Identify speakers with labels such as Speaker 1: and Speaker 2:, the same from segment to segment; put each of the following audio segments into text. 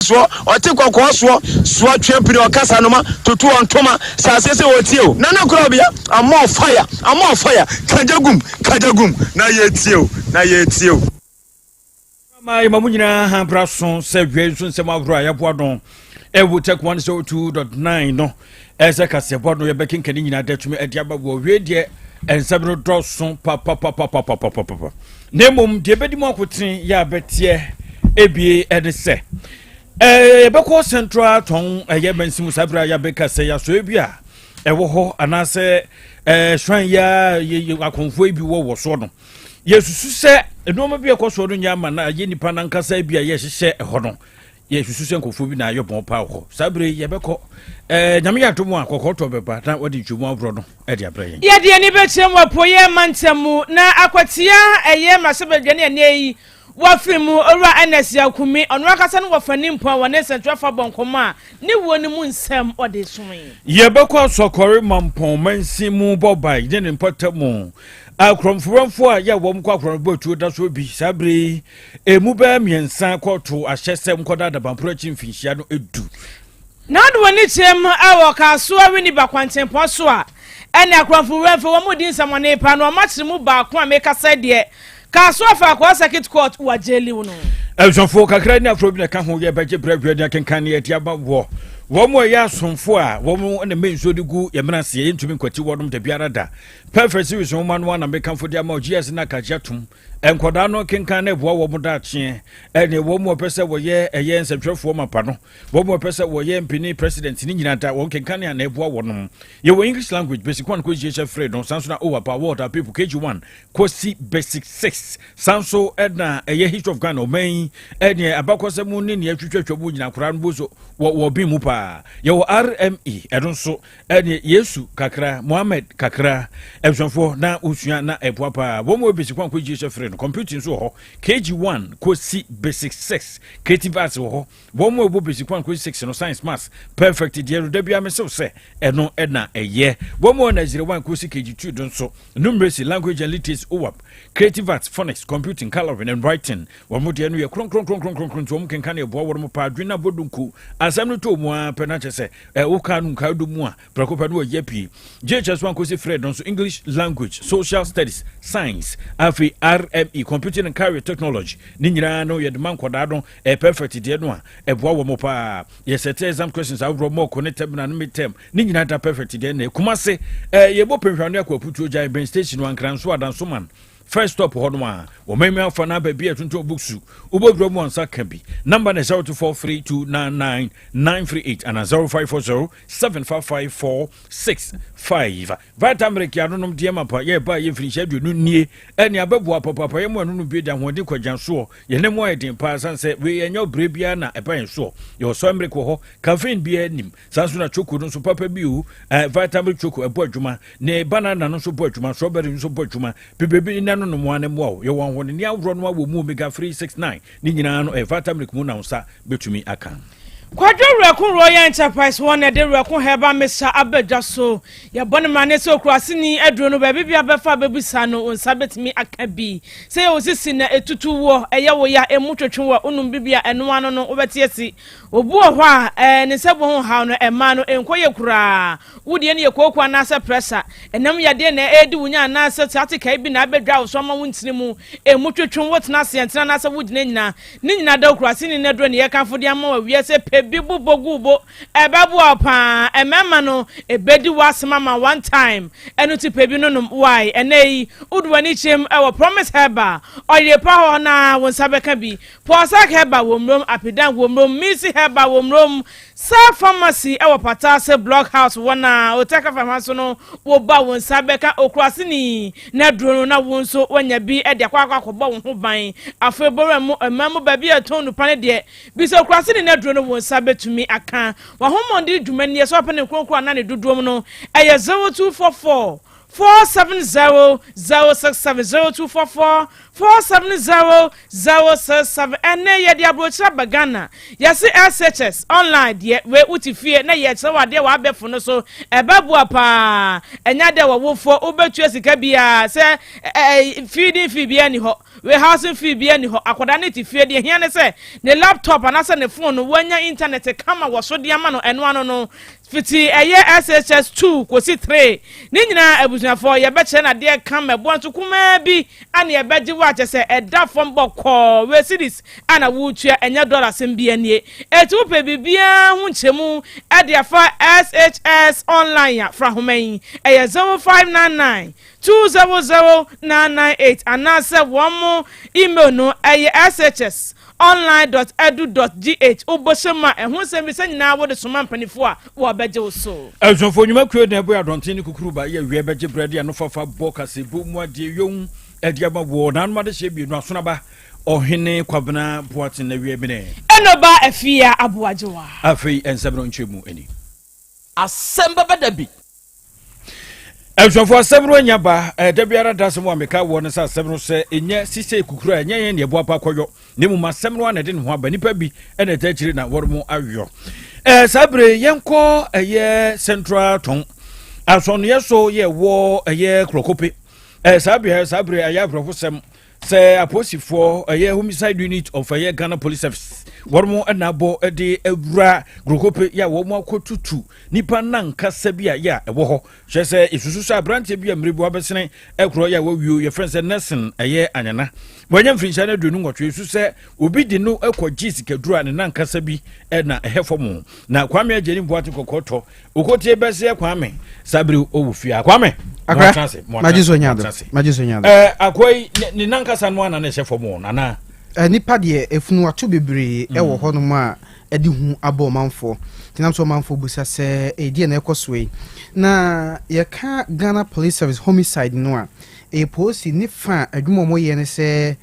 Speaker 1: so o te kokko so twempini o kasa no ma tutu ontoma sasese o tie o na Krobea am on fire kajagum na ye tie o
Speaker 2: my mamunyina ha brason se dwe so nsem agro ya boadon e wo take 102.9 no ese kase boadon ye bekinkani nyina datumi adiaba wo we de ensabro droson pa nemom de bedi mo akoten ya betie ebie ede se beko central ton ye bensimu sabra ya bekase ya so ebia ewo ho anase hwan ya akonfo ebi wo so no yesusu se enoma bi ekoso no nyama na ye nipa na nkasa bia ye hyehyɛ ho no yesusu se nkofo bi na ayobon pa ho sabre ye beko nyame ya tomu akokɔ to beba na wodi twemu abro no e de abrɛ
Speaker 3: ye de ni bekyem wapoye mantemu na akwatia eye masebedwane aneyi wafimu ora anasi akumi ono akasa no wafani mpo wone central fa bonkoma ni woni mu nsem ode sumi
Speaker 2: ye beko sokore mampon mansimu bobai de ne mpatamu akromfuromfo a ya wom kwakron botu da so bi sabre emu ba miensa koto ahyesem koda da bampro chimfinhia no edu
Speaker 3: na do woni chem awo kaso awini bakwantempo so a ene akromfuromfo wo mudi nsamone pa no makyeremu ba ko a mekasa de kaso afa kwa circuit court wa jeli wono
Speaker 2: elshofo kakra ni afro bi na ka ho ye baje brabra ni akenkan ne atiaba wo mo ya sonfo a wo na menso de gu ye menase ye ntumi kwati wodom de biara da perfect series wo man na mekanfo de ama GS na kajatum enkoda no kenkan na boa wo mo da kye ene wo mo pese wo ye eye nsatwefo mapa no wo mo pese wo ye mpini president ni nyina da wo kenkan na boa wonom ye wo English language basic 1 ko GS free don sanso na over power water people KG1 ko si basic 6 sanso edna eye history of Ghana oman ene abakosemu ni ne atwetwetwa mu nyina kora no bozo wo bi mu pa ye wo RME edon so ene Yesu kakra Mohammed kakra ebsonfo na usua na eboa pa wo mo basic 1 ko GS free no computing so ho KG1 ko si basic 6 creative arts ho wo mo ebo basic 1 ko 6 no science maths perfect de ro da bia me se eno edna eye wo mo na 01 ko si KG2 don so numeracy language and literacy OWAP creative arts phonics computing coloring and writing wo mo de no ye kron to mo kenkan eboa wo mo pa adwena bodunku asam no to mo a penache se wo ka nu ka do mu a prakopa no ye pi JHS1 ko si Fred don so English language social studies science afi RME computing and career technology ni nyina no ye de man koda don perfect de no a eboa wo mo pa ye set exam questions awro mo connected na no midterm ni nyina da perfect de na kumase ye bo penhwanu akwaputu oja ben station wan kranso adanso man first stop hodoma wo memi afa na ba bia tuntu booksu ubodro mu ansa kabi number 0243299938 and 0540755465 vitamin ki anonom de mapa ye ba ye firi schedule nie eni ababu apapa ye mu anunu bi da hode kwajanso ye ne mu edin pa sanse we enyo brebia na eban so ye so ameriko ho caffeine bi anim sanso na choco no so papa bi u vitamin choco ebo adwuma ne banana no so bo adwuma strawberry no so bo adwuma bebebi no no mo anem wo ye won hone ni awro no wo mu omega 369 ni nyina no vitamin mu na unsa betumi aka
Speaker 3: Kwadwo Rekun Royal Enterprise one de Rekun Heba Mr. Abedaso ya bonema ne so krasini aduro no ba bibia befa bebusa no unsa betimi aka bi se osisi na etutu wo eye wo ya emutwetwe wo unum bibia eno ano no obetiesi obu ho a ne sebo ho ha no ema no enkoye kura wudie ne yekokwa na asa pressure enam yade na edi wunya na asa tatika bi na abedwa so ma wuntini mu emutwetwe wo tena se entena na asa wudine nyina ni nyina da krasini ne aduro ne yekanfo de ama wa wiese bibu bogubo ebabu apa emema no ebedi wasema ma one time enu ti pebi no no why enei udwani chem ewo promise heba oye pa ho na wonsa beka bi posak heba womrom apidan womrom misi heba womrom sa pharmacy ewo patase block house wona otaka pharmacy no wo ba wonsa beka okrasini na duro na wonso wanya bi ede akwa bo wo ho ban afebore mu emam ba bi atonu pane de bi so okrasini na duro no wonsa betumi aka wa homondi dwumani so apene kronkro na ne dodom no eye 0244 470 067 0244 470-067 ene ye dia brocha bagana yesi SHS online de we utifie na ye chewa de wa abefo no so ebabua pa enya de wofo obetua sika bia se feeding fee bia ni ho we housing fee bia ni ho akoda ne tifie de hia ne se ne laptop anase ne phone no wanya internet kama wo so de ama no eno ano no fiti eye SHS 2 kosi 3 ni nyina abusuafo ye be che na de kama bo nso kuma bi ane ye beji wa che se eda fom bokọ we series ana wutua enya dollars mbia nie etu pe bibia hu nchemu e de afa SHS online ya fra homan eye 0599 200-998 anase womo email no eye SHS online.edu.gh oboshema ehun se mi se nyina wo de soma mpanifo a wo beje wo so
Speaker 2: ezofo nyuma kwe na bo adonten ni kukuru ba ye wie beje bread no fafa bokase bu mu ade yon ediaba wo na no de hye bi no asona ba ohene kwabena boatin na wie bi ne
Speaker 3: enoba afia aboajewa
Speaker 2: afei ensabro nchemu eni
Speaker 4: Asem Beba Dabi
Speaker 2: Ezofo asebro nya ba da biara da se mo ameka wo ne sa asebro se enye sise kukuru enye yen ne bo apa koyo ne mu masebro na de ne ho aba nipa bi ene ta kire na wormo ayo sabre yenko eye central ton asonu yeso ye wo eye krokope sabre aya brofo sem se aposifo eye homicide unit of eye Ghana Police Service wormo na bo de ewura krokope ya wo mo akotutu nipa nanka sabia ya ewo ho hwe se isusu so abrante bia mrebu abesene ekro ya wo wiu ye friend se Nelson eye anyana bonya mfincha na dunu ngotwe isu se obi di no ekọ sikadura ne nanka sabi na ehefo na kwame ageni mboate kokoto okotie bese kwame sabri owufia kwame
Speaker 5: majizo nyado
Speaker 2: akoi ni nanka sanwa na ehefo mu nana
Speaker 5: nipa de efunu ato bebre ewo honom a edi hu abo manfo tinam so manfo busa se edi na ekoswe na ye ka Ghana Police Service homicide no a posi ni fa adwuma mo ye ne se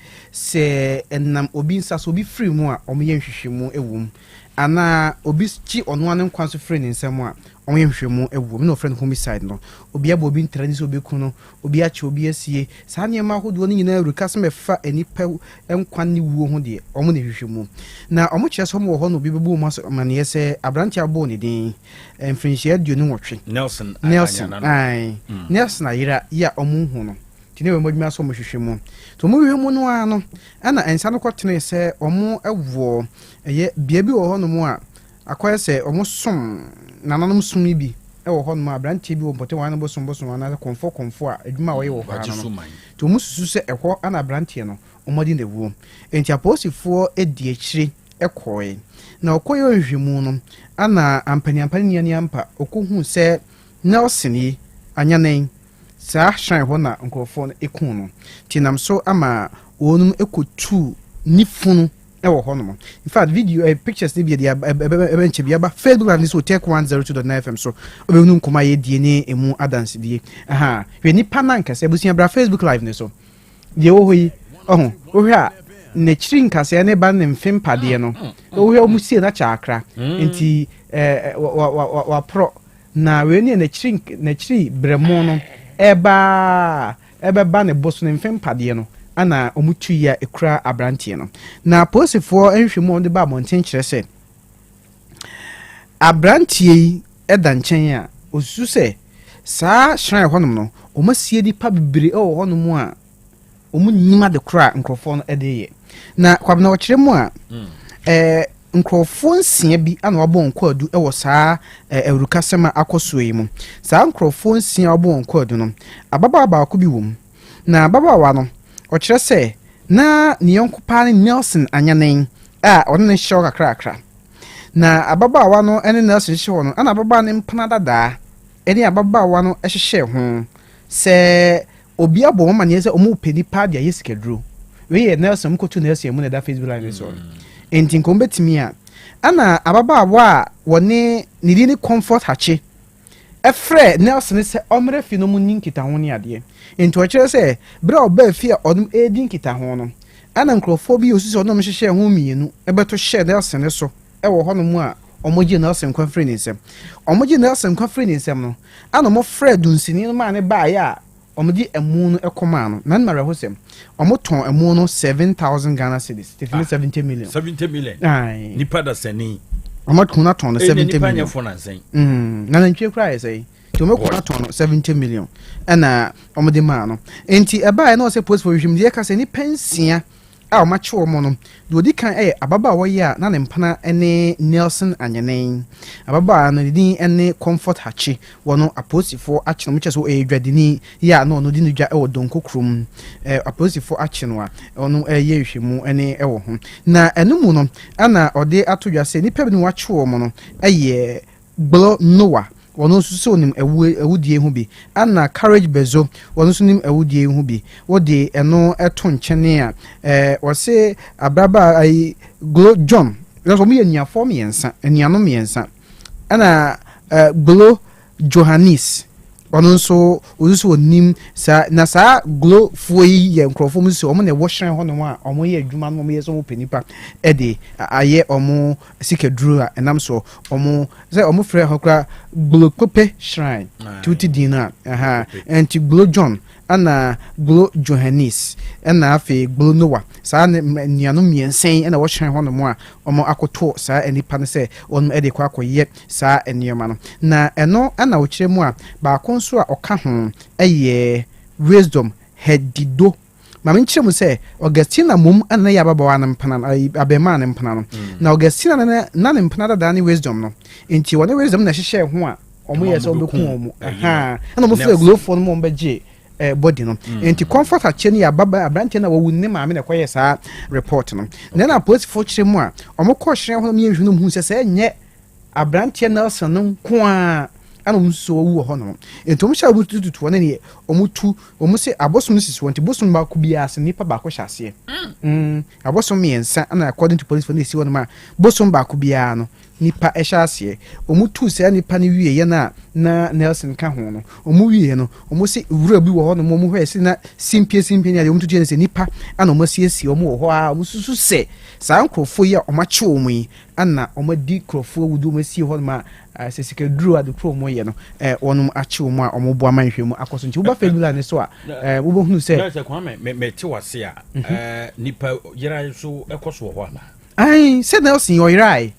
Speaker 5: enam obi nsa so obi free mu a omoye nhwehwemu ewum ana obi chi ono ane nkwanso free ne nsam a omoye nhwehwemu ewum no friend homicide no obi abo obi ntrani so obi ku no obi achi obi asie saa ne ma hodo no nyina rukase mefa enipa enkwan ne wuo ho de omo ne hwehwemu na omo kire so mo ho no obi bebu mo amane se abranti abo ne din mfrinhia aduonu nwotwe Nelson Nelson ayira ya omo hu no tine we modwuma so mo hwehwemu to mo hwehwemu no ano ana ensa no kotene se omo ewo eye bia bi wo ho no mo a akoye se omo som nananom som bi ewo ho no abrantie bi wo pote wan bosom ana konfo a adwuma wo ye wo ha no to mo susu se eho ana abrantie no omodi na wuo enti aposifo edi akire ekoye na okoye ohwehwemu no ana ampani ni ampa okohu se Nelson yi anyanen sa shine ho na nkrofo ekun no tinam so ama wonum ekotu nifunu ewo ho no in fact video pictures dey be ebe nche bia ba Facebook and so take 102.9 FM so obenu nkoma ye die ne emu adanse die we ni panan kase busia bra Facebook live ne so die wo hoyi ohun wo hwa ne chiri nkase ne ba ne mfem pade no wo hwa omusie na chakra enti wa pro na we ni ne chiri bremo no eba ba ne boso ne mfem pade no ana omutu ya ekura abrantie no na posifo enhwemu de ba monten kire se abrantie eda nchen a osusu se saa shrine honom no omasie di pa bibire honom a omunyima de kura nkrofo no edeye na kwabna okire mu a nkrofo nsia bi ana wabɔ nkwadu ewo saa ewurukasema akosoe mu saa nkrofo nsia wabɔ nkwadu no ababa ba ko bi wom na ababa wa no okire se na niyonkopa ne Nelson anyanen a ono ne hyew kakrakra na ababa wa no ene Nelson hyew no ana ababa ne mpana dada ene ababa wa no ehyehyɛ ho se obi abo ma ne se omu peni pa dia yesikaduro we ye Nelson mkotu Nelson mu na da Facebook live so enti nkombetimi a ana ababa wa wone nidi ni comfort hache efre Nelson se omre fi no mu ninkita ho ne ade enti o kire se bra oba fi a odum edi nkita ho no ana nkrofobia osisi odum hyehye ho mienu ebeto hye Nelson so ewo ho no mu a omoji Nelson conference nsem omoji Nelson conference nsem no ana mo Fred unsini no ma ne ba ya omudi emu no ekoma no nan mara hosem omoton emu no 7,000 Ghana cedis 70 million
Speaker 2: 70 million
Speaker 5: ai
Speaker 2: nipa da sani
Speaker 5: omoton na ton 70 million
Speaker 2: nipa nya fo na sen
Speaker 5: na ntwe kra yesai to me ko ton 70 million ana omudi ma no enti eba na o se post for hwim de ka se ni pensia a o mache o mo no do di kan ababa wo ye a na ne mpana ene Nelson Anyenen ababa no din ene Comfort Hachi wono aposifo ache no mche so dwadini ya no no di no dwa o donko krum aposifo ache no a ono ye hwemu ene wo ho na enu mu no ana ode atodwa se ni pebe ni wache o mo no Glo Noah wono so nim awudie hu bi ana Courage Bezo wono so nim awudie hu bi wode eno eto nkyene a wose abraba ai Glo John so mo yania form yensa eniano miensa ana Glo Johannes wono so ozuso nim sa na sa Glo foi ye nkrofo mu so omo na wo hyen ho no a omo ye adwuma no omo ye so mo penipa ede aye omo sikedru a enam so omo say omo frɛ ho kra Glo Kope Shrine tuti dina enti Glo John ana Glo Johannes ana afi Glo Noah sa niano miensen ana wo hyen ho no mo a omo akoto sa enipa ne se omo ede kwa akoye sa enioma no na eno ana wo kyerɛ mu a ba konso a oka ho wisdom hedido mama nkyerɛ mu sɛ Augustina mom ana ya baba wa mpana abema na mpana no na Augustina na ne mpana da ne wisdom no enti wone wisdom na hyehyɛ ho a omo yɛ sɛ obeku omo ana omo fɛ glofo no mo mbɛgye body no enti Comfort Hachi ne ya baba abrante na wo ne maame na kwayɛ saa report no na police fo kyerɛ mu a omo kɔ hyehyɛ ho me nhwenu hu sɛ nyɛ abrante na Nelson no nko a ana muso wu ho no entom sha butututu wona ne omu se abosom sisi wonti bosom ba ku bia ase nipa ba ko hyase abosom miensa ana according to police for ne si wona ma bosom ba ku bia no nipa hyase omu tu se nipa ne wie ye na Nelson ka ho no omu wie no omu se wura bi wo ho no omu hwe se na simpie ne omu tutu ne se nipa ana omu siesie omu wo ho a omu susu se sa nkrofo ye omache omu yi ana omu di krofo wudu omu sie ho ma sesike duru ade pro mo ye no wonum ache omu a omu bo amanhwemu akoso nti wo ba family ne so a wo bo hunu se
Speaker 2: na kwa me te wase a nipa yira so ekoso ho ama
Speaker 5: ai se Nelson yoirai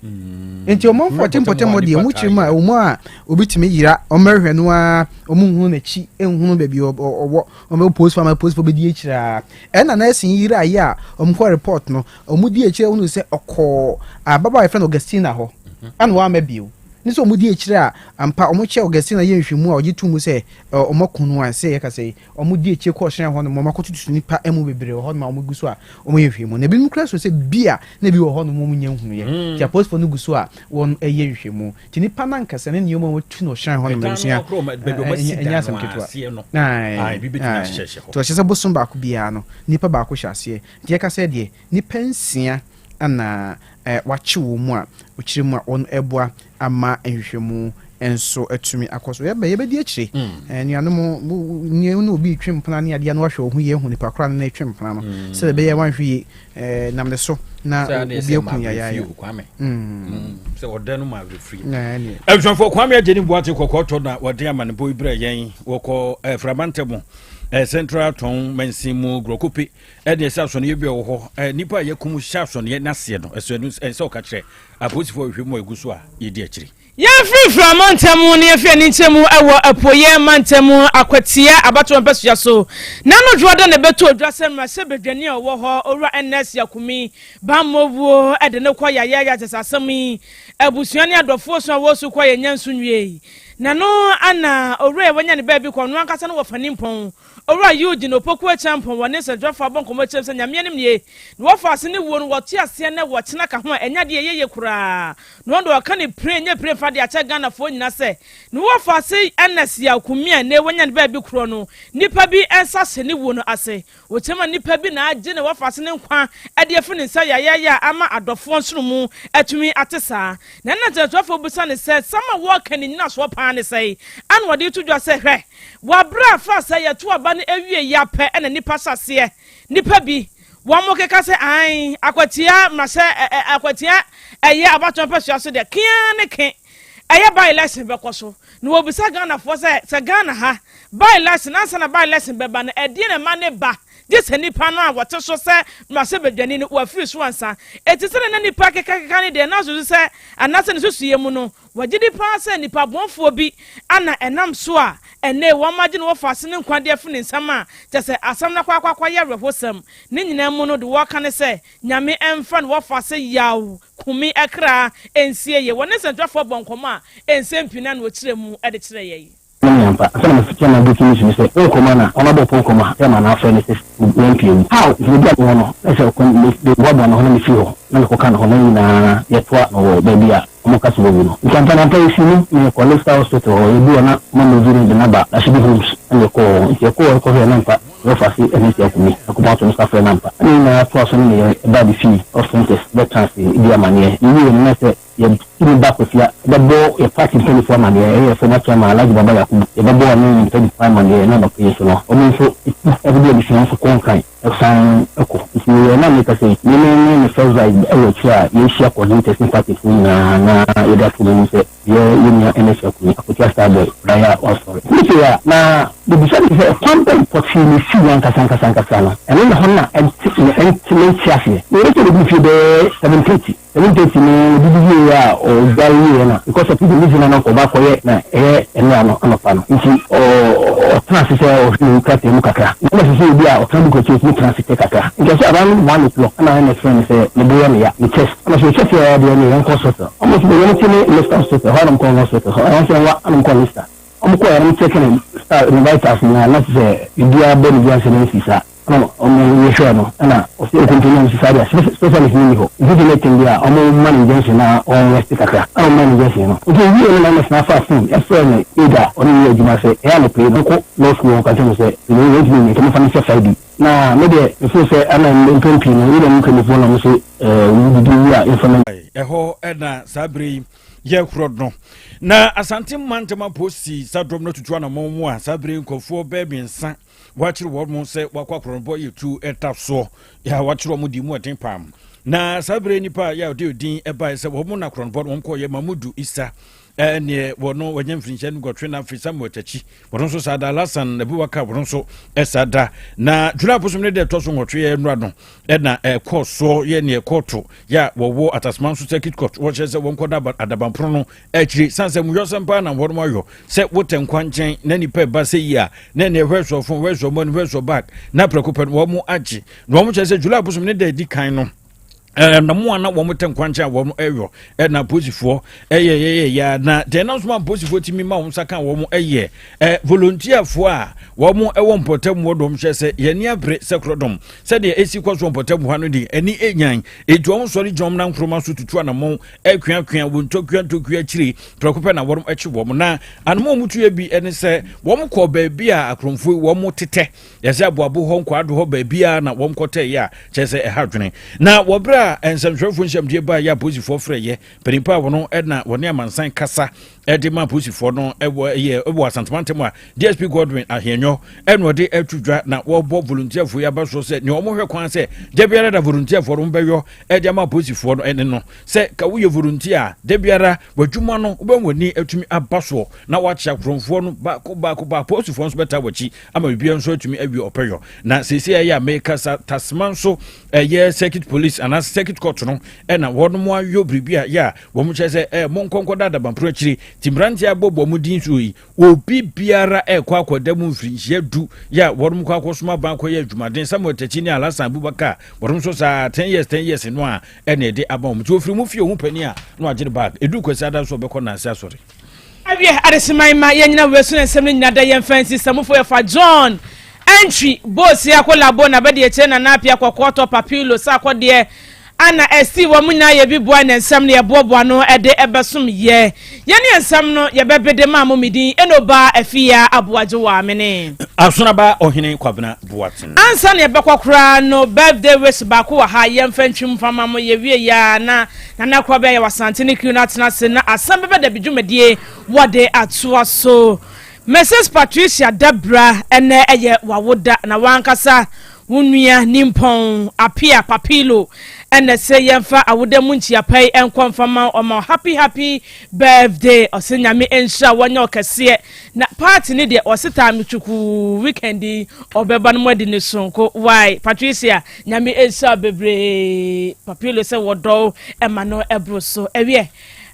Speaker 5: enti omo 14 mo de mu chima omo a obitimi yira omerhwe no a omo hu na chi enhunu ba bi omo post for be di echira na Nelson yira ya omo ko report no omo di echira unu se okọ ababa friend Augustina ho ana wa mabio niso omudi echira ampa omoche Augustina ye nhwemu a ogitumu se omokunu a se yeka se omudi eche ko hyen ho no makotutu nipa emu bebre ho no ma omoguso a omoyehwemu na bi nkra so se bia na bi wo ho no momunye nhunu ye ti post for no guso a won eye nhwemu ti nipa nankasa ne nioma wotu no hyen ho no mesia enya sam ketwa ai bi betina hyehye ho to hyese bosom ba ko bia no nipa ba ko hyase ti yeka se de nipa nsia ana wache wo mu a okire mu a on eboa ama ehwehwemu enso atumi akoso ye be di akire nuanom ni no obi twempana ne ade no wahwe ho ye hu nipa kora na twempana no se be ye wanhwe nam de so na obi akun ya
Speaker 2: se odanu ma free ebjonfo kwame ageni boate kokoto na wode amane boy bra yen woko frabantemo Central Town Mensimu Grokopi esa so ne bi wo ho nipa yakum sha so ne nase no eso o ka kire aposifo hwemu eguso a ye di akire
Speaker 3: ya free from Montemu ne afia ni ntemu ewo apoye Montemu akwatia abato mpeso ya so na no dwoda ne beto odwasem ma se bedwani owo ho owura NS yakumi bamovuo ede ne kwa ya tesasemi abusuani adofo so wo so kwa ya nyansu nwie na no ana owura wanya ne ba bi kwa no ankasa no wo fani mpon owura yuji no poku champon wone se dwafa bon komo chem se nyame anim ye no wo fa ase ne wo no wo ti ase ne wo kyena ka ho enya de yeye kura no ndo ka ne pre nya pre fa de acha Ghana fo nyina se no wo fa ase NS ya kumia ne wanya ne ba bi kuro no nipa bi ensa se ne wo no ase wo chema nipa bi na age ne wo fa ase ne nkwa ade afi ne nsa ya ama adofo nsoro mu atumi atesa na na te dwafa busa ne se sama wo ka ne nyina so pa ne se an wo de to dwa se hwe wa bra fa se ya to aba ewie ya pe ena nipa sase nipa bi wo mo keka se ai akwatia ma se akwatia eye abato pe so de kia ne ke ɛyɛ by lesson bɛkɔ so na wɔbisa Ghana for sɛ Ghana ha by lesson ansa na by lesson bɛba no ɛdeɛ na ma ne ba just nipa no a wɔte so sɛ mase bedwani no wafiri so ansa eti sɛ na nipa keka ne de na so sɛ anase ne susue mu no wɔgye nipa sɛ nipa bonfo bi ana ɛnam so a ɛne wɔn magye no wɔfa se ne nkwade afi ne nsam a kyɛ sɛ asam na kwakwa yɛ rehosam ne nyina mu no de wɔka ne sɛ nyame ɛmfa no wɔfa se yaw kumi ɛkra ensie ye wɔne sɛntwafo bɔnkɔm a ense mpina no wɔkyerɛ mu ɛde kyerɛ yɛ
Speaker 6: Nampa, so I'm sitting on the commission. Say, "Oh, commander, on about Pokoma, I'm an affair. How you get one? I said, "The one on the field, and the Kokan on yet what or baby, Mokasuno. You can tell you, me a college hospital or you do not managing the number. I should be rooms and your call. If your call, call your number, your facility, and it's me. I come out on stuff for a number. I mean, personally, a bad fee of centers, that transfer, dear money. You will not you back with ya the ball a party 24 money a for much time like Baba Yaku the ball mean 25 money another place no so it's everybody is for conquer a sign if you not make us say you first like a chair you share coordinating party na either to say yeah NSF I could just start there also na the decision is campaign portfolio see one kasanka and then the Honda and chassis you need to be the 730 no or Galiana because of people living on Tobacco na and Anopano. Or transit or Kati Mukaka. Necessarily, they are trying to choose transit Kaka. Just around 1 o'clock, and I friend say, Libuania, the chest. And I check the only consultant. Almost the only list of the Harlem Consul. I don't know what I'm calling that. I'm checking start invite us not say, India Bonnie Johnson Sisa. No, I'm sure no. And I still continue to say, especially Miniho. Vigilating there, money Jensen or West Kaka. Money Jensen. Okay, we are not enough fasting. As well, either only you must say, I play no school, continue to say, you know, come from the side. Now, maybe if you say, I'm in company, we don't come phone and say, we do information.
Speaker 2: A whole Edna Sabri. Ye krodno na asante mantema posi sadrom no tutu na momo a sabre nkofo baby nsa wachiri wo mo se wakwakronbo yetu etafso ya wachiri mo di mu atenpam na sabre nipa ya odin eba se wo mo na kronbo mo ko ye mamudu isa ne wono wanyam frinche no gotwe na frisa mo tachi wono so sada lasan na buwaka wono so esada na jula posum ne de toso ngotwe ye nura no na koso ye ne koto ya wowo atasman so circuit court wo chese won koda adabampro no akiri sanse mu yosempa na wono ayo se woten kwancen na nipa ba se ya na ne hweso fon hweso mo hweso back na prekopen wo mu agi no mo chese jula posum ne de di kan no na mo na wo moten kwancha wo eyo na posifo ya na de na so posifo timi ma wo saka wo volunteer fo a wo mo ewo mpotem wo dom hwese ye ni abre sekrodom se de esi kwaso mpotem ho no di ani enyan etu wo sori jom na nkroma so tutu na mo akua wo ntokua chiri prekope na wo echi wo na anmo mutu ye bi ene se wo ko ba bia akromfo wo mo tete yese aboabo ho nkwado ho ba bia na wo mkote ya chese ehadwene na wo bra ensamhwefo nhyamdie ba ya posifo freye penimpa wono na woni amansan kasa edi ma posifo no ewo asantemantem a DSP Godwin ahenyo eno de atudwa na wo bo volunteer fo ya ba so se ne omo hwe kwan se de biara da volunteer fo ro beyo edi ma posifo no ene no se ka wo ye volunteer de biara wadwuma no wo woni atumi abaso na wa chia kromfo no ba posifo no beta wachi ama bibia nso atumi awi opeyo na sesi ya make tasman so ye circuit police and circuit court no na wonu mo ayo bribia ya wo mo chese monkonko dada bampro chiri timbranti abobo mu din so yi obi biara ekwa akwadamu mfiri du ya wonu mo kwa kosoma banko ya adwumaden Samuel Tachini Alasan Abubakar wonu so sa 10 years no a na de abom ti ofiri mu fie hu pani a no agire bag edu kwesi ada so be kona ase asori
Speaker 3: abia adesimaima yenyina wesu nsem nyina da yemfansi samufo ya John entry boss ya kolabo na bede ye na apia kwakwoto papilo sa kwode ana esi wo munya ye bibua na nsam ne ye boboa no ede ebesum ye ne nsam no ye bebede ma momidin enoba afia aboaje wa amene
Speaker 2: asona ba ohene kwabena boatin
Speaker 3: ansa ne bekwakura no birthday wish ba ko ha ye mfantwim fama mo ye wie ya na Krobea Yaw Asante ne kunatna se na Asem Beba Dabi dwumadie wode atoa so Mrs. Patricia Debra ene eye wawoda na wankasa wunua nimpon apia papilo ɛna sɛ yɛmfa awoda mu nchiapai ɛnkɔmfama ɔma happy birthday ɔsɛ nyame ɛnhyira wɔnyɛ ɔkɛseɛ na party ne deɛ ɔse time twuku weekend ɔbɛba no mɔde ne sonko why Patricia nyame ɛnhyira bebree papilo sɛ wɔdɔw ɛma no ɛboro so ɛwiɛ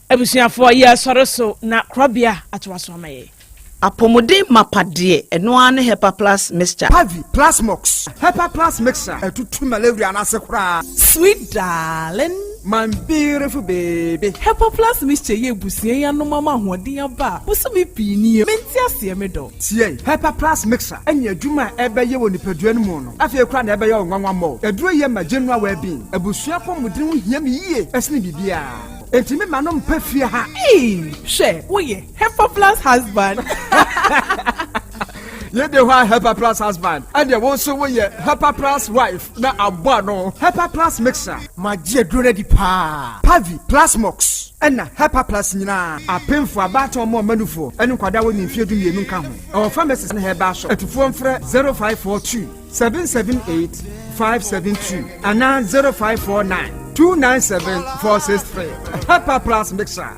Speaker 3: abusuafoɔ yɛ sɔre so na Krobea atowa so ama yɛ
Speaker 7: apomode mapade eno ane hepa plus mixture
Speaker 8: Pavi plus mox hepa plus mixture etutu malaria na sekura
Speaker 9: sweet darling
Speaker 8: my beautiful baby
Speaker 9: hepa plus mixture ye busie ya no mama hoden aba busumi pini menti ase me do
Speaker 8: tie hepa plus mixture enya adwuma ebeye wo nipadua no mu no afie kura na ebeye onwanwa mo eduro ye ma general well-being abusua pomudin ho hia me yie esne bibia Etimi manom pefie ha.
Speaker 9: She, woye, Hepa Plus husband.
Speaker 8: Ye de wa Hepa Plus husband. And ye wonso woye Hepa Plus wife na abwa no. Hepa Plus mixer. Ma je drone di pa. Pavi Plus mox. Ena Hepa Plus nyina. Apemfo abato mo manufo. Enu kwada wo ni fie du mienu nka ho. Our pharmacist na heba shop. Etufo mfre 0542 778 572 ana 0549 297-463. Hepa Plus mixer.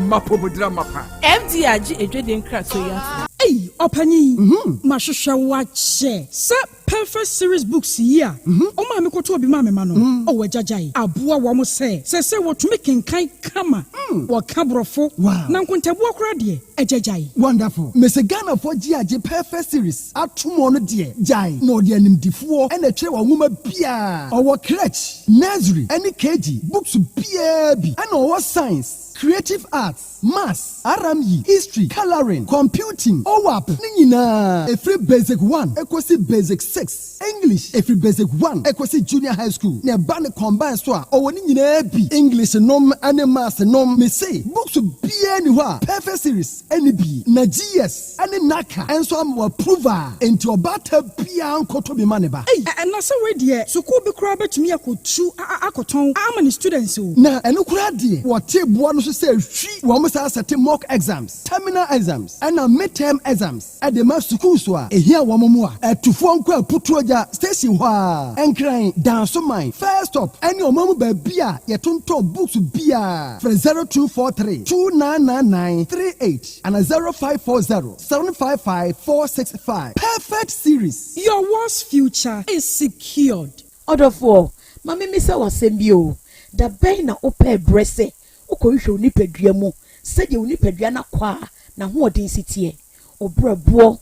Speaker 8: Mapobudra mapa.
Speaker 9: MD aji ejede nkra so ya.
Speaker 10: Hey, opani. Mashosha wache. Se perfect series books here. O ma me koto obi ma me ma no. O wajajai. Aboa wa mo se wotumi kenkan kama. Wa kabrofo. Na nkontabu akra de. Ejajai.
Speaker 11: Wonderful. Mese Ghana for GAG perfect series. Atumo no de. Jai. No de animdifo. Ene tire wa nwoma bia. Owo crèche, nursery, any KG, books BAB. And our science, creative arts, maths, RME, history, coloring, computing, OWAP, Nina. A free basic 1, equals basic 6. English, a free basic 1, equals junior high school. Ne ban combined store, or Nina B. English nom, and maths nom, me say, books be anywhere. Perfect series, any B, na GS, any NACA, and so I'm approver into a batter pian kotobi maneba.
Speaker 10: Hey, and that's already here. So could be crabbe to me. I could chew how many students who
Speaker 11: now and look what tape one say she almost has a mock exams, terminal exams, and a midterm exams at the master school. A here one more at to phone call put station and crying down so mine. First up, and your mama by beer, your tonto books beer for 0243 2999 38 and a 0540 755 465. Perfect series.
Speaker 10: Your worst future is secured.
Speaker 7: Order for Mami Misa was sembio. Da na ope brese. Oko yisho unipedria mo. Sede unipedria na kwa na huo density. Obra buo.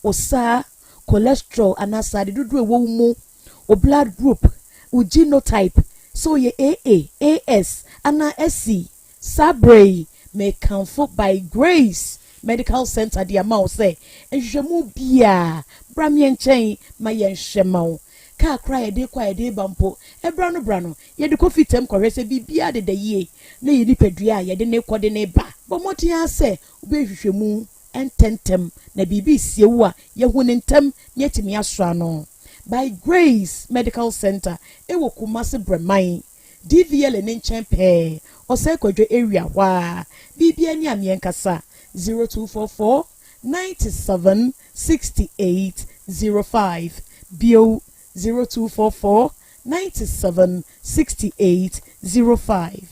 Speaker 7: Osa. Cholesterol anasa. Didudu wo mo. O blood group. O genotype. So ye AA. AS. Ana SC. Sabre. May comfort by grace. Medical Center di ama ose. Enjemu bia. Bramien chain. Mayen shemao. Ka cry de kwa de bampo e brano ye de coffee tem kwese bibia de ye na ye nipadua ye de ne kode ne ba bomoti ase obehwehwemu ententem na bibi siewu a ye hu ne ntem ne timi asra no by Grace Medical Center e wo Kumasi Breman DVL ne nchen pe ose kwadwe area wa bibia ni amienkasa 0244 97 68 05 bio 0244 97 68 05.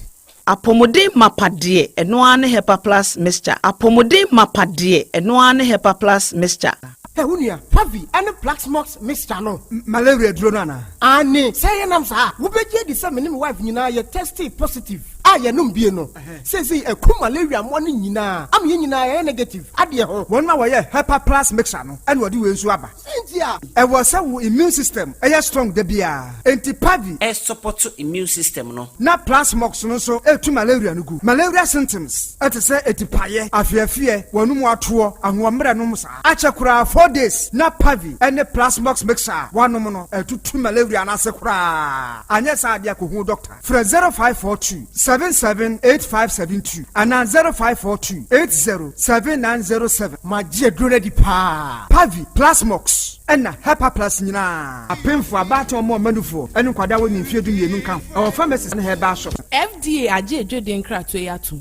Speaker 7: Apomode mapade eno ane Hepa Plus mixture. Apomode mapade eno ane Hepa Plus mixture.
Speaker 8: Hey, unia, Pavi, and Plaxmox mixture no. Malaria dronana. Ani, say nam sa. Ubeje di sa menim wife nyina ye tested positive. Aye no mbie no. Say a ku malaria mo ni nyina. Am ye nyina ye negative. Ade ho. Won ma wo ye Hepa Plus mixture no. And wodi we nsu aba. Sentia. E was a immune system. E strong de bia. Enti Pavi
Speaker 4: e support immune system no.
Speaker 8: Na Plaxmox no so e tu malaria no gu. Malaria symptoms. Et say etipaye, afiafie, wonu mu ato, ahomre no musa. Achakura 4 days. Na Pavi and Plaxmox mixture. One no to malaria na sekura. Anya sa dia ko hu doctor. Fra 0542 778572 and 0542 807907. My dear Grady Pa Pavi Plasmox and Hepa Plus Nina. A painful about more manufo and kwada when you feel the new camp. Our pharmacist and her bar shop.
Speaker 9: FDA aje ejede nkra to ya tu.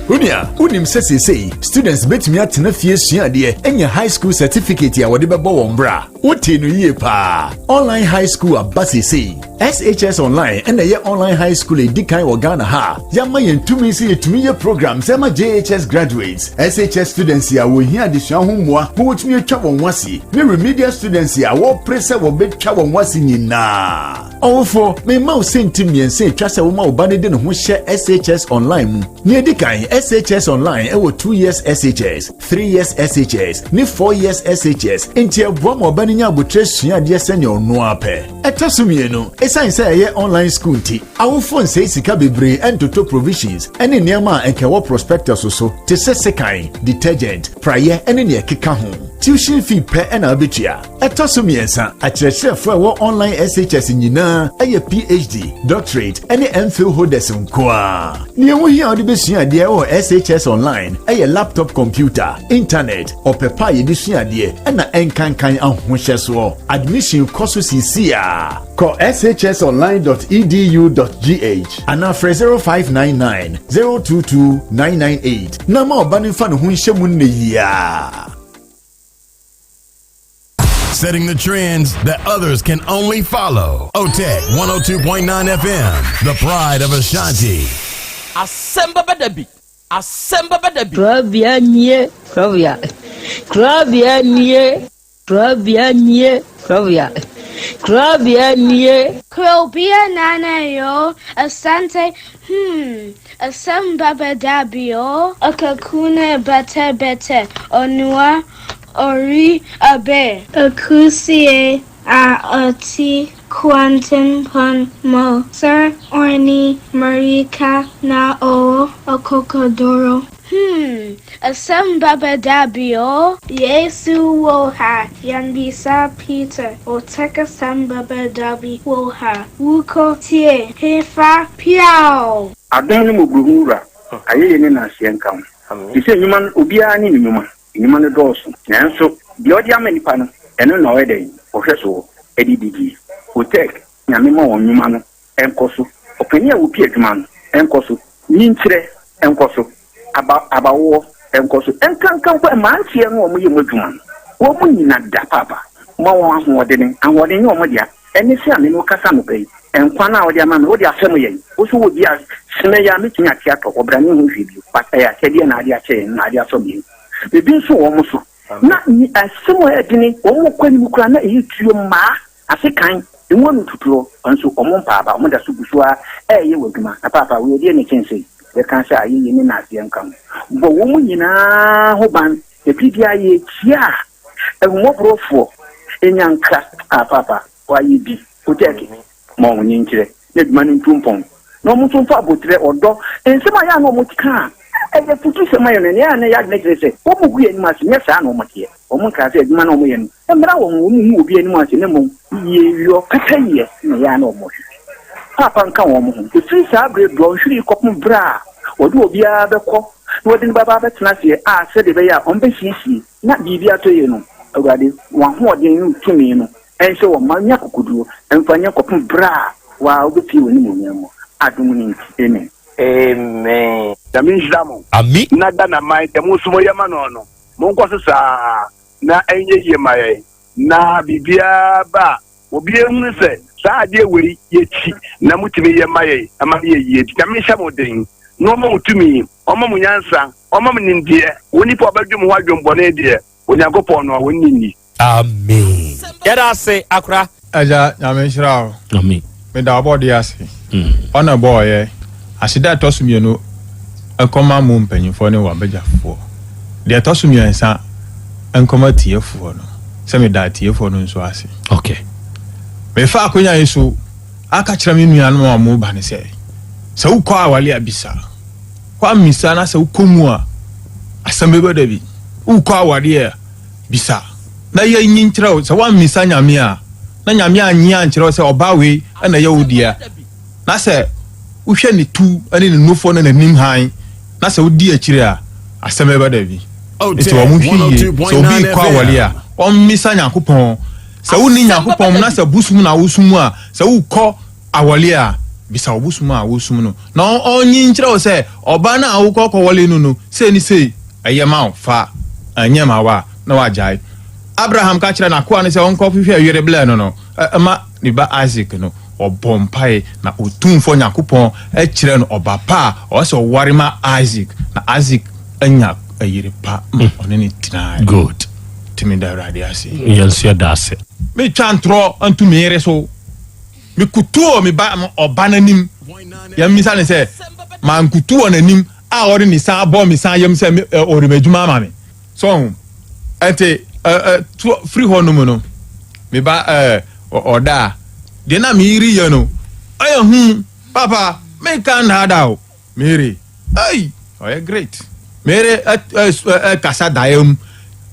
Speaker 12: Unia, unim say students bet me at na fie sua de enya high school certificate ya wode bebo won bra. Wote no ye pa. Online high school abasi say. SHS online and ye online high school edikan wo Ghana ha. Yama yentumi say yetumi ye programs ema JHS graduates. SHS students ya wo hia de sua ho moa, mo wotumi atwa won wase. Me remedial students ya wo pressure wo betwa won wase nyina. Ofo me ma o sentim yen say twa se wo ma oba de no ho hye SHS online mu. Ni edikan SHS online e wo 2 years SHS, 3 years SHS, ni 4 years SHS. Enti eboa mo oba ni nya abotre sua de sene ono ape. Etosumie no esan say ye online school nti. Awo phone say sika bebre entoto provisions. Ene niam enke wo prospectus so te sesekan, detergent, prayer ene ne keka ho. Tuition fee per ena abetua. Etosumie nsa akyerɛkyerɛfo wo online SHS nyina eye PhD, doctorate ene MPhil holders nkoa. Ni ehu hia ode besua de wo SHS online eye laptop computer, internet, opepa ye disua de ena enkankan ahohye so. Admission course CCA. Call shsonline.edu.gh and after 0599 022 998. Nama obani fan hu nhemu ne ya.
Speaker 13: Setting the trends that others can only follow. OTEC 102.9 FM, the pride of Ashanti.
Speaker 14: Asem Beba Dabi. Asem Beba Dabi.
Speaker 15: Krobea nie, Krobea. Krobea nie, Krobea nie, Krobea. Krobea nie.
Speaker 16: Krobea nana yo, Asante, Asem Beba Dabi yo, Akakune bete, Onua, Ori abe. Akusie a oti quantum pon mo. Sir orni marika na o okokodoro. Asem Beba Dabi o. Yesu wo ha. Yanbisa Peter. O teka Asem Beba Dabi wo ha. Wuko tie. Hefa piao.
Speaker 6: Adon mo gurura. Aye ni na sienkam. Ise nyuma obia ni nyuma. Nyuma ne doso. Nanso di odi amanipa no eno na wede ohweso edidigi. Otek nyame ma won nyuma no enkoso. Opani a wo pie adwuma no enkoso. Nyinkyere enkoso. Abawo enkoso. Enkankan kwa mantie no omo ye modwuma no. Wo mu nyina da papa. Ma won ahoɔden ahoɔden ye omo dia. Eni se ame no kasa no bai. Enkwa na odi ama no odi asem ye. Wo so wo dia sene ya metumi ate atɔ obrane hu hwebio. Pata ya kede na ade ache na ade asobi. Bebi nso wo mo so na asemo edini wo mo kwani mu kura na etuo ma asekan enwo no tuturo nso wo mo mpaaba wo da so busua eye waduma na papa wo die ne kense e kan sha aye ni na asie nkam bo wo mu nyina ho ban e bibia ye tia e mo brofo enyanka papa wa yi bi Oteki mo wo nyinkire ne duma ne ntumpon no mo tumfa abotre odo ensema ya no mo tika ebe futu se mayo ne ya ne ya negrese o mu gu eni masi ne sa na o matie o mu ka se adwuma na o mu ye no emra wo mu obi eni masi ne mo ye yo kata ye ne ya na o mo papa nka wo mo ho fi sa bre bro hwiri kopum bra o du obi a bekɔ no de baba betena se a se de be ya on be hisi na bibia to ye no awade wa ho odin no tumi no ense wo manya kokoduo emfanya kopum bra wa obepi woni mo nyamo adum ni amen. Amen.
Speaker 17: Daminjamo. Ami. Nada na mai temusumo ya manono. Mungu sasa na enye ye mai na bibia ba obi ehunu se saa de weri yechi na mutimi ye mai ama ye ye daminjamo den no mo mutumi omo munyansa omo mnindie woni po badwum ho adwombo na de onyankopon no woni ni.
Speaker 14: Amen. Yada say akra
Speaker 18: aja daminjrao.
Speaker 14: Amen.
Speaker 18: Me da body ase. Ona boy asida tosumie no ekoma mu mpanyimfo ne wabegyafo de tosumie nsa enkoma tiefo no se me da tiefo no nso ase.
Speaker 14: Okay.
Speaker 18: Me fa akonya yesu aka kira me nuanu amu ba ne se ukwa awale abisa kwa misa na se ukomu a Asem Beba Dabi ukwa awale bisa na ye nyinkyerɛ se wa misa nyame a na nyame anyi ankyerɛ se obawe na ye wodia na se uhwe ne tu ani ne nufo na nanim han na se wodi akire a Asem Beba Dabi eti wo mu hwie so obi kwa awale a o misa nyakopɔn se woni nyakopɔn na se busum na wosum a se ukɔ awale a bisa obusuma awusum no na onyi nkyerɛ wo sɛ oba na awukɔ kɔwɔle no sei ni sei ɛyɛ fa anya ma wa na wagyae Abraham ka kyerɛ na koa ne sɛ onkɔ hwehwɛ awere blɛ no ma ne ba Isaac no ɔbɔmpae na otumfo Nyakopɔn ɛkyerɛ no ɔba pa ɔsɛ ɔware ma Isaac na Isaac anya ayere pa ɔne ne tena
Speaker 19: good
Speaker 18: timi da radio ase
Speaker 19: yɛnso da ase
Speaker 18: me twantro antu mere so me kutuo me ba ɔba nanim ya misa ne sɛ man kutuo nanim a ɔre ni sa bɔ me sa yam sɛ ɔre madwuma ma me so ente free hɔ no mu no me ba ɔda de na me iri yɛ no ayɛ papa me kan hada o mere ai ɔyɛ great mere kasa daem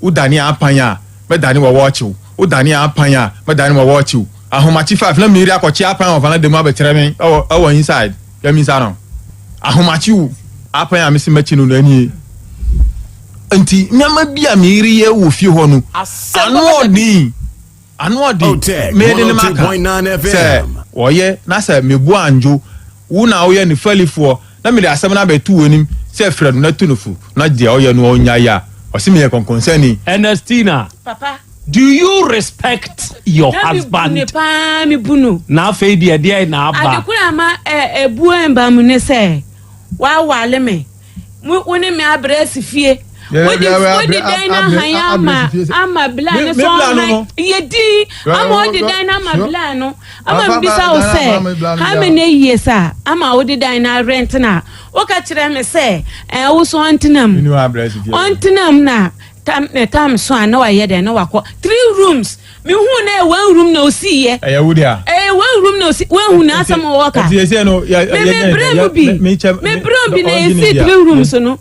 Speaker 18: udani apanya me dani wo watchu udani apanya me dani wo watchu ahomachi 5 na mere akɔchi apanya ofana dem abɛkyerɛ me ɛwɔ inside ya mi sa no ahomachi u apanya me se machi no ani nti nyama bia mere ye wo fie hɔ no anodi me de ne maka sɛ wɔyɛ na sɛ mebu anjo wo na woyɛ ne falifo na me de asɛm na bɛtu wonim sɛ frɛ no na tu no fu na dia woyɛ no onya ya ɔsime yɛ konkonsani
Speaker 19: Ernestina
Speaker 3: papa
Speaker 19: do you respect your husband
Speaker 3: me bunu
Speaker 19: na afei de na aba
Speaker 3: adekura ma ebu emba mu ne sɛ wa wale me woni me abrɛsi fie wodi dan na hanya ama bla ne so yedi ama wodi dan na ama bla no ama bisa wo sɛ how many years ama wodi dan na rent na wo ka kyerɛ me sɛ wo so ontenam na tam so na wa yɛ den na wakɔ 3 rooms me hu na 1 room na osi ye
Speaker 18: wudia
Speaker 3: 1 room na osi 1 hu na asam wo ka me bro bi na esi 3 rooms no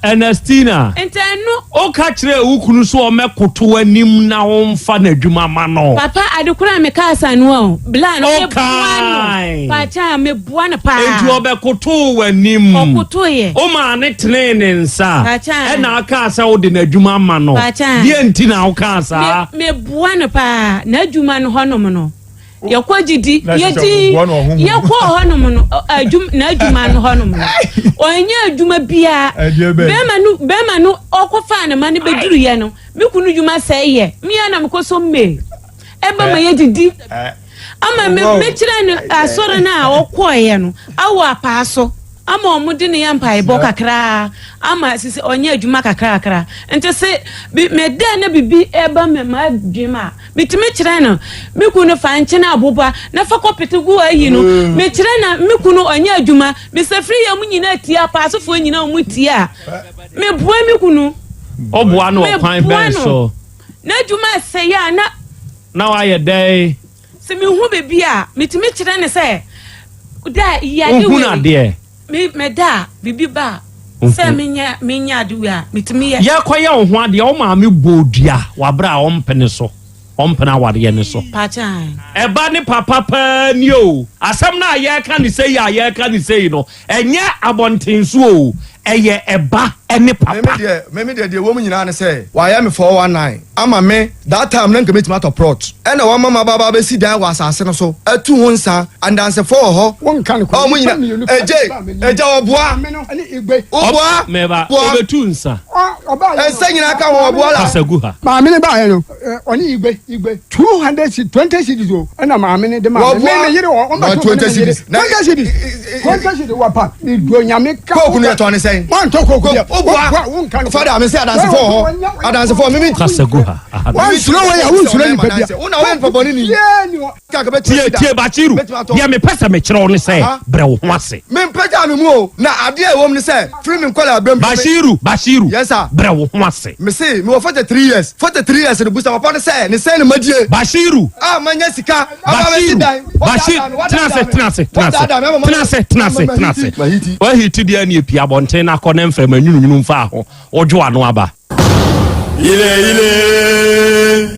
Speaker 19: Ernestina
Speaker 3: enteno
Speaker 19: o ka kyerɛ wo kunu so o mekoto anim na wo mfa na adwuma ma no
Speaker 3: papa adekura me ka asa no o bla no me bua no pa cha me bua no pa
Speaker 19: enti o bekoto anim
Speaker 3: o koto ye
Speaker 19: o ma ne tene ne nsa e na aka asa wo de na adwuma ma no die enti na wo ka asa
Speaker 3: me bua no pa na adwuma no honom no yakɔ gidi yedi yakɔ honom no na adwuma no honom no onye adwuma bia bema no okofa na ma ne beduru ye no me kunu adwuma sɛ ye me na me koso me eba ma yedidi ama me kyerɛ no asɔre na okɔye no awo apa so ama omude ne yampa ebo kakra ama sisi onye adwuma kakra ente se me da na bibi eba me ma dwuma bitime kyerɛ no me kunu fa nche na aboba na fa kopete gu ayi no me kyerɛ na me kunu onye adwuma me se free ya munyina tia pa asofo nyina mu tia me boa me kunu
Speaker 19: oboa no kwan ben so
Speaker 3: na adwuma se ya
Speaker 19: na wa ye dai
Speaker 3: se me hu bebi a mitime kyerɛ ne se da ya de
Speaker 19: we
Speaker 3: me da bibi ba se menya aduwa mitimi ye
Speaker 19: koye wo ho ade o ma me bodua wabra o mpene so o mpena wade ne so
Speaker 3: pacha
Speaker 19: eba ne papa pa ni o asem na ye ka ni sei no enye abontenso o eye eba ene papa
Speaker 1: me de wo mu nyina ne say wa ya me 419 ama me that time na nkame tomato prot ena wa mama baba be si dan wa asase no so atu ho nsa andanse for ho
Speaker 11: won kan ko
Speaker 1: mu nyina eje oboa
Speaker 11: ani igbe
Speaker 1: oboa
Speaker 19: meba obetu nsa
Speaker 1: ensa nyina ka ho oboa la
Speaker 19: kasagu ha
Speaker 11: ma me ne ba he no oni igbe 220 cities o ena ma me ne de ma me yire o ba
Speaker 1: 20 cities
Speaker 11: 20 cities wa pa ni do nyame ka
Speaker 1: ko kunu eto ne say
Speaker 11: man to ko
Speaker 1: father me say adanse for me
Speaker 19: kasagu ha
Speaker 11: wan suro we ya wan suro ni pa bia
Speaker 1: una we papa ni
Speaker 19: ka be tie Bachiru bia me pesa me kyerɛ wo ne sɛ brɛ wo ho ase
Speaker 1: me peta me mu o na ade a wo me say free me kwala abem
Speaker 19: Bachiru
Speaker 1: yes sir
Speaker 19: brɛ wo ho ase
Speaker 1: me say me 43 years ne busa papa ne say ne madie
Speaker 19: Bachiru
Speaker 1: manya sika
Speaker 19: tenase wa hiti dia ne pia bonten na akɔ ne mfrɛ manyununu mfa ho odwo ano aba
Speaker 12: ile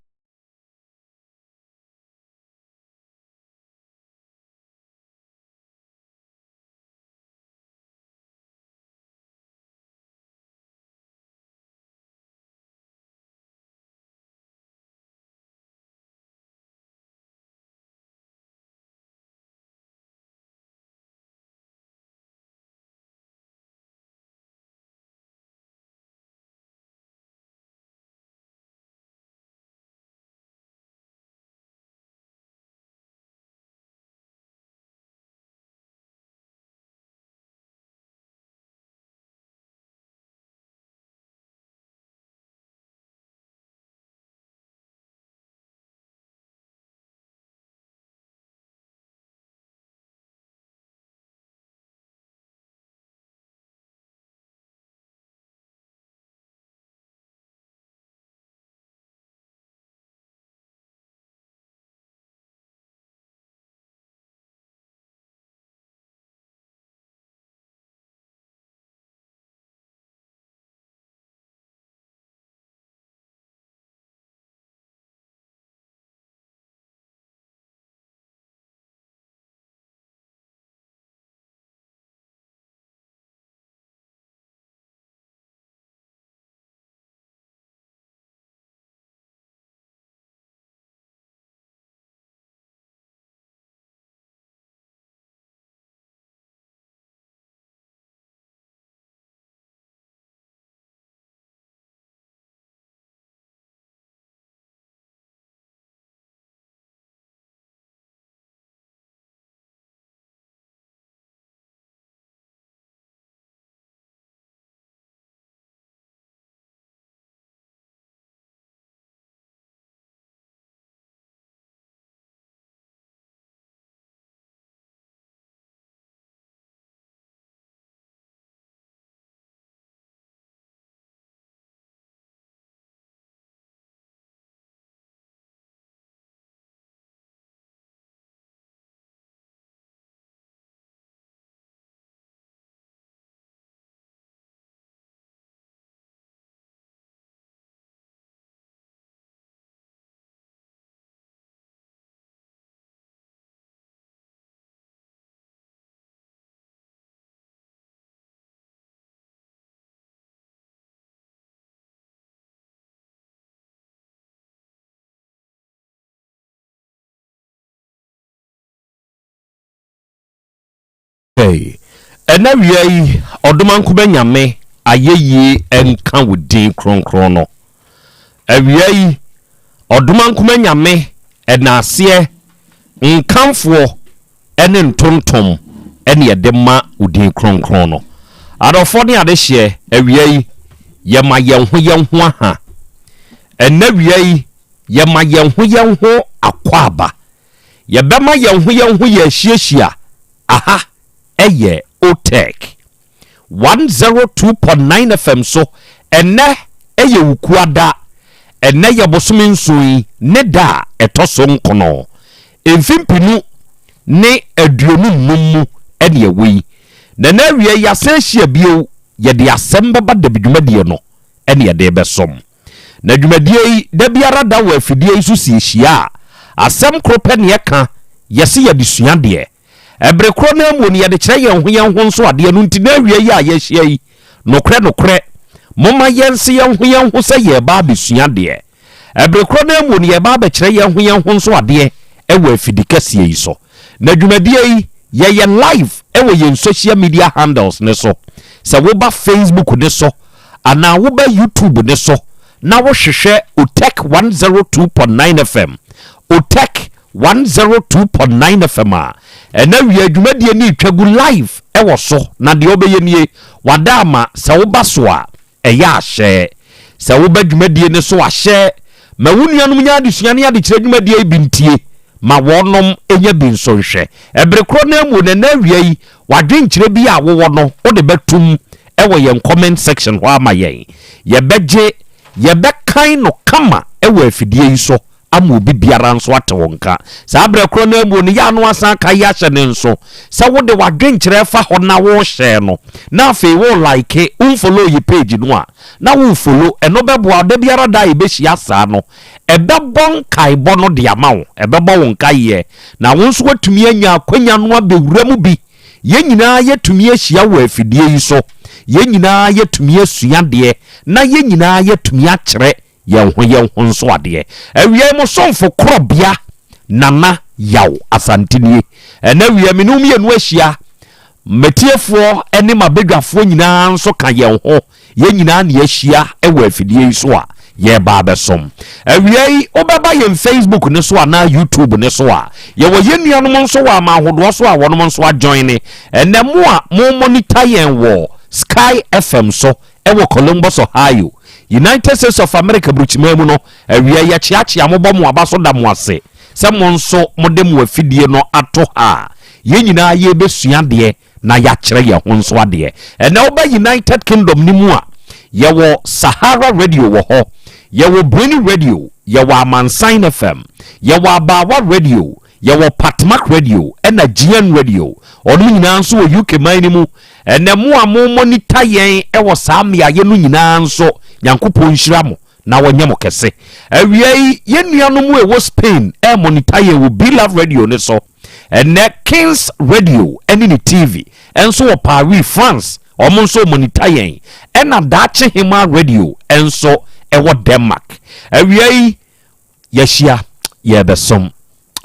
Speaker 19: Okay. Ena wiai odoman ko benyame ayeye enka wodin kronkron no. Awiai odoman ko benyame enase nkamfo ene ntontom ene yedema wodin kronkron no. Adofo ne ade hye awiai yema yenho aha. Ena wiai yema yenho akwaba. Yebema yenho yehyiehia. Aha. Eye Otek 102.9 FM so ene eye ukuada ene ye bosome nsoi ne da etoso nkono emfimpinu ne aduonu mumu ene ewi na na wie yasehia bio ye de Asem Beba Dabi dwumadie no ene ye de besom na dwumadie yi da biara da wa afidie isu si ehia asem krope ne ka yesi ye disua de ebre kro na mu ne ye de kire ye ho nso ade no nti na wie ya ye hia yi nokre moma yense ye ho se ye ba besua de ebre kro na mu ne ye ba be kire ye ho nso ade ewa afidikasie yi so na dwumadie yi ye live ewa ye social media handles ne so se wo ba Facebook ne so ana wo ba YouTube ne so na wo hwehwe Otek 102.9 FM Otek 102.9 FM ena wi adwumadie ni twagu live ewo so na de obeye nie wadama se wo ba so a eya ahye se wo ba dwumadie ne so ahye ma wunuanum nya adesua ne ade kire dwumadie bintie ma wonom enya binso hwe ebre kro na mu na wiai wadwen kire bi a wo no wo de betum ewo ye comment section ho ama yen ye beje ye bekan no kama ewo afidie yi so ama obi biara nso ate wonka sa abre kro na mu ne ya no asan ka ya hye ne nso se wo de wadwen kire fa ho na wo hye no na fe wo like unfollow yi page no a na wo follow eno bebo ade biara da e be hia sa no ebebon kai bono de amawo ebebo won kai ye na wo nso watumi anya akwanya no abewura mu bi ye nyina yetumi ahia wo afidie yi so ye nyina yetumi asua de na ye nyina yetumi akyere ye ho nso ade awie mo somfo Krobea nana Yaw Asante nie ena wie menum ye no ahia metiefo ene mabedwafo nyina nso ka ye ho ye nyina na ahia ewo afidie yi so a ye ba besom awie obaba ye Facebook ne so na YouTube ne so a ye wo ye nuanom nso wa ma hodo so a wonom nso a join ne ene mo a mo monitor yen wo Sky FM so ewo Columbus Ohio United States of America bruchimemu no awie ya chiachi amobɔ mo aba so da mo ase se mo nso mo de mo afidie no ato ha ye nyina ye besua de na ya kyerɛ ye ho nso ade ene oba United Kingdom ni mu a ye wo Sahara Radio wo ho ye wo Bruni Radio ye wo Amansan FM ye wo Abawa Radio ye wo Patmak Radio ena GN Radio onu nyina nso wo UK man ni mu ene mo a mo monitor yen e wo samia ye no nyina nso Yankopɔn hyira mo na wonye mo kese awie ye nuanom e wo Spain e monitor ye wo Bilal Radio ne so ene Kings Radio ene ni TV enso wo Paris France omo nso monitor yen ena Dache Hima Radio enso e wo Denmark awie ye hia ye besom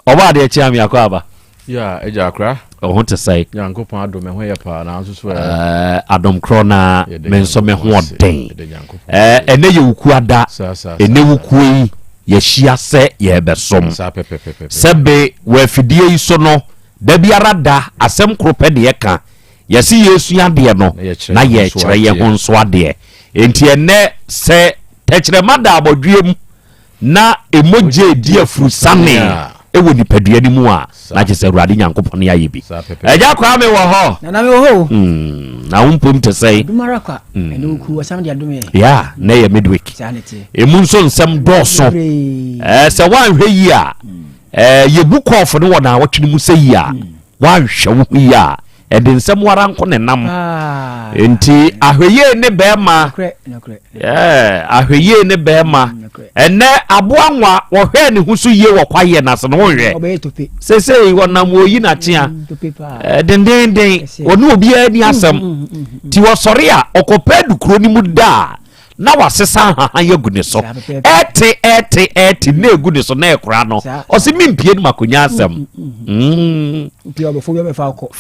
Speaker 19: oba de chia mi akwa
Speaker 20: ya eja akra
Speaker 19: ho te sai
Speaker 20: Yankopɔn adom ho ye pa na nso so
Speaker 19: adom krona menso me ho den ene ye wukuada ene wukui ye hia se ye besom sebe we afidie yi so no da biara da asem krope de ye ka ye si yesu ade no na ye kyere ye ho nso ade enti ene se tekyerema da abodwiem na emoje di afurusane ewo nipadua ni mu a na kyese Awurade Nyankopɔn ya yebi eja kwa me wo ho
Speaker 21: na me wo ho
Speaker 19: na umpom te sei
Speaker 21: dumara kwa ene oku wasam de adome
Speaker 19: ya na ye midweek emu nso nsem dɔso se wanhwe yi a ye book off no wona wotwene mu sei a wanhwe wo yi a ede nsem wara nko ne nam enti ahweye ne bema ahweye ne bema ene aboanwa wo hwe ne husu ye wo kwaye na se no hwe sesei wonam oyi na tia dendenden onu obi ani asem ti wo sori a okopedu kro ni mu da na wasesa ha ye gu ne so ete na egu ne so na ekura no o se mimpie no makonya asem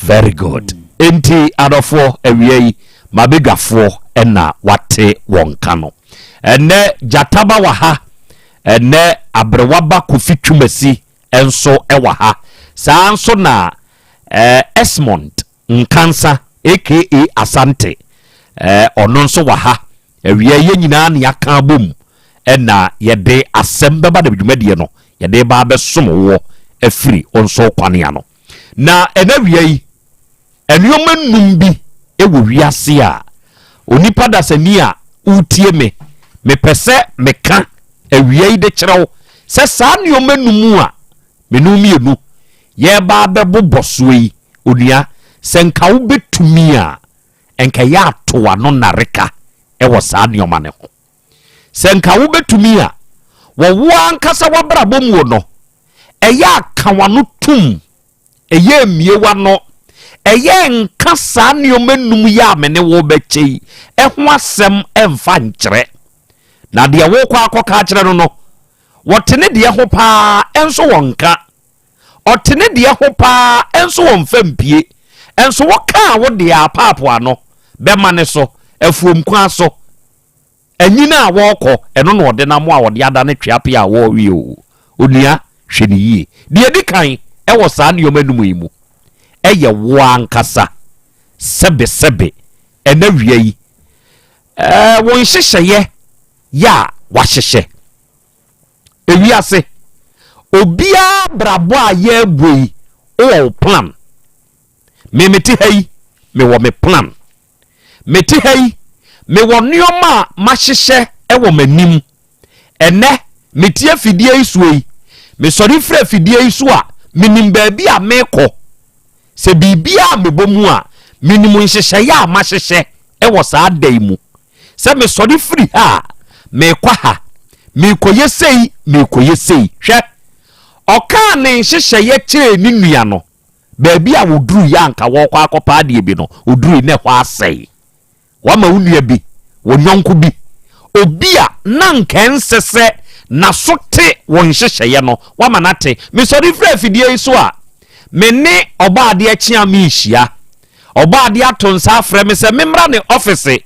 Speaker 19: very good enti adofo awie mabegafo ena wate wonka no ene jataba wa ha ene abrewaba kofitwumasi enso ewa ha saa nso na Esmond Nkansa aka Asante ono nso wa ha awie ye nyina na yaka bom ena yede Asem Beba Dabi dwumadie no yede ba besom wo afiri onso kwane ano na ena wie enuoma num bi ewo wiase a onipa dasani a utie me pese meka awie de kyerɛw sɛ saa nuoma num a menum yenu ye ba beboboso yi onua sɛ nka wo betumi a enka ya to ano nareka ewo saa nuoma ne ho sɛ nka wo betumi a wo ankasa wabrabɔ mu no eya kawano tum eye miewa no eye nka saa nuoma num ya mene wo bɛkyei ɛho asɛm ɛmfa nkyerɛ na de wo kwa akɔka kyerɛ no wɔtene de ho paa enso wonka ɔtene de ho paa enso wonfa mpie enso wɔka wo de apaapo ano bɛma ne so afuom kwa so anyina a wɔkɔ ɛno no ɔde na mo a wɔde ada ne tweape a wɔwie o onua hwɛ ne yie de edi kan ɛwɔ saa nneɛma num yi mu ɛyɛ wo ankasa sebe ɛna wie yi wɔn hyehyɛyɛ ya wahyehyɛ ewiase obia brabo a ye boi o plan me meti hei me wo me plan meti hei me wo nneoma mahyehyɛ ɛwɔ manim ene meti afidie isuoi me sori fra afidie isu a minim baabi a mekɔ se bibia mebomu a minim nhyehyɛ ya mahyehyɛ ɛwɔ saa dai mu se me sori fri ha mekɔ ha mekoye sei hwɛ ɔka ne nhyehyɛ ye kyerɛ ni nua no baabi a woduru ya anka wɔkɔ akɔpa ade bi no woduru ne hɔ asɛe wama wo nua bi wo nyɔnko bi obi a na nkɛnsɛsɛ na so te wo nhyehyɛ ye no wama na te me sɔre fra afidie yi so a me ne ɔba ade akyia me hyia ɔba ade ato nsa afrɛ me sɛ memra ne office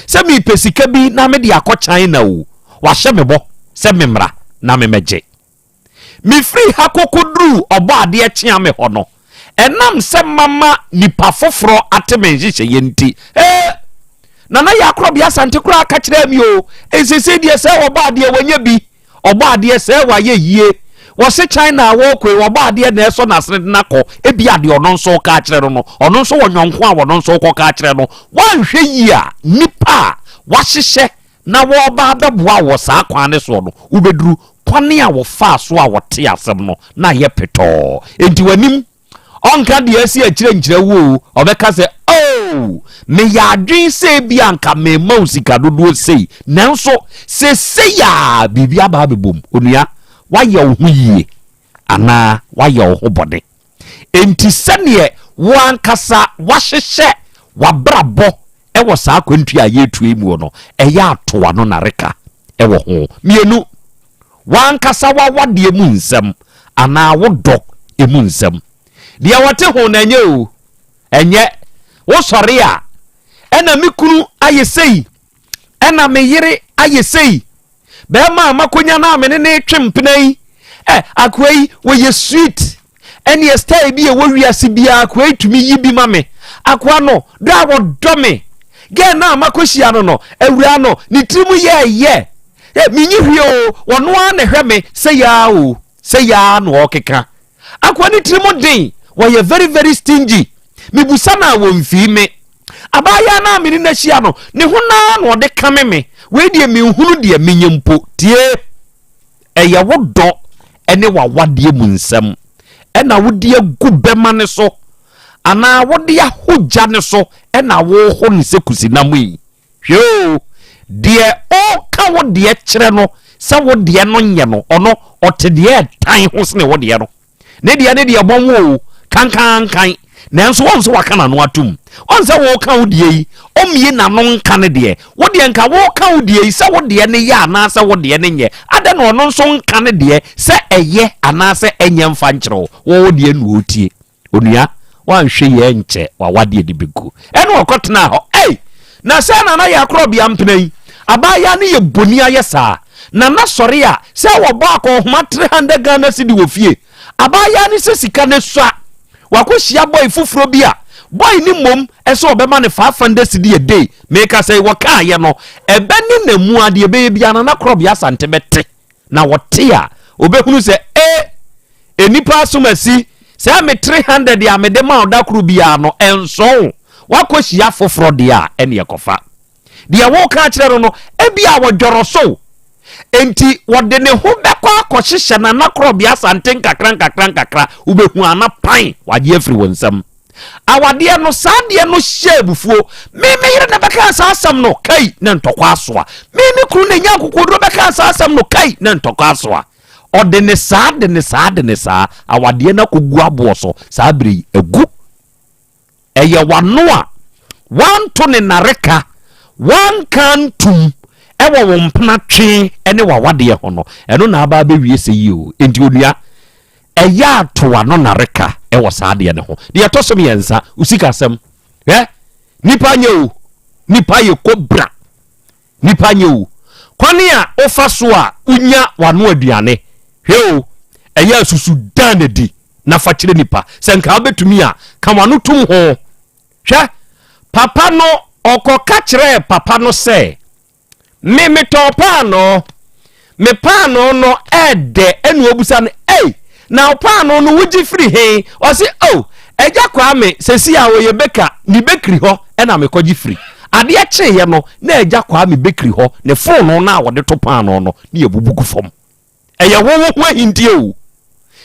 Speaker 19: sɛ me pesika bi na me de akɔ China o wahyɛ me bɔ sɛ memra na me megye me free hakokodru ɔbɔ ade akyia me hɔ no ɛnam sɛ mama nipa foforo ate me nhyehyɛ ye nti na ya Krobea Asante kura ka kyerɛ mi o esese de sɛ ɔbɔ ade wanya bi ɔbɔ ade sɛ waye yie wo se China wo kwe ɔbɔ ade na ɛso na sene na kɔ ebi ade ɔno nso ka kyerɛ no ɔno nso wɔnyɔnko a wɔno nso kɔ ka kyerɛ no wanhwɛ yi a nipa wahyehyɛ na wo ba beboa wo saa kwan ne so no ubeduru kwane a wo fa so a wo te asem no na ye petɔ enti wanim onka de asi akyire nkyire wo obeka se oh me ya adwen se bi anka me ma usika dodo sei nanso se ya bibia ba bebom onua wayɛ wo ho yie ana wayɛ wo ho bɔde enti sɛne wo ankasa wahyehyɛ wabrabɔ ewo saa kwantu a yetu mu no eya atoa no nareka ewo ho mienu wankasa wawade mu nsam ana wodɔ emu nsam dia wate ho na nye o enye wo sɔre a ɛna mikunu ayesei ɛna me yere ayesei be ma makonya na me ne twempena akwai wo ye sweet ɛne style bi e wo wiase bia akwai tumi yi bi ma me akwa no da wo dɔ me ge na makohia no awura no ni trimu ye minyi hwie o wono a na hwɛ me sɛ ya no okeka akwa ni trimu den wo ye very very stingy mibusa na wo mfi me abaya na me ni na hia no ne ho na no de kame me we die me hunu de menyempo tie eye wo dɔ ene wa wade mu nsam ena wo de agu bema ne so ana wo de ahogya ne so ena wo ho ne sekusi na mu yi hweo de o ka wo de kyerɛ no sɛ wo de no nyɛ no ɔno ɔte de tan ho sene wo de no ne de bonwo kankan nanso won so waka na no atum on se wo ka wo die yi omie na no nka ne de wo de nka wo ka wo die yi se wo de ne ya na se wo de ne nye ada no no nso nka ne de se eye ana se enye mfa nkyero wo de nu otie onua wan hwe ye nche wa wade de begu eno okotena ho na se na ya Krobea mpena abaya ne ye bonia ye saa na sori a se wo ba ko homa 300 Ghana cedi wo fie abaya ne se sika ne so a wakohia boy fufuro bi a boy ni mom ese obema ne 500 cedi a day make say wo ka ye no ebe ni na mu ade ebe bia na Krobea Asante bete na wote a obehunu se enipa asomasi se me 300 ya me de ma odakuru bia no enso wakohia fufuro de a ene yekofa de wo ka kire no ebia wo dworo so enti wode ne ho bekwa akohyehyɛ na Krobea Asante nkakra ubehu ana pan waje afiri wonsam awade no saade no hye bufuo me yire na beka asasam no kai na ntokwa asoa me kru na nya kokodro beka asasam no kai na ntokwa asoa ode ne saa awade na kogu abo so saa bere egu eye wano a wanto ne nareka wan kan tum ewo wo mpena twe ene wawade ho no eno na aba be wie se yi o enti onua eya atoa no nareka ewo saade ne ho de atosom yensa usika asem nipa ye kobra nipa nye o kwani a ofa so a unya wano aduane hweo eya susu danedi na fa kire nipa senka betumi a kamano tum ho hwe papa no okoka kire papa no se me topano me pano no ede enu obusa no na pano no wuji free he o se eja kwa me sesi a wo ye beka ni bakery ho na me koji free ade a che ye no na eja kwa me bakery ho ne phone no na wo de to pano no ne ebubugu fom eye wo hintie o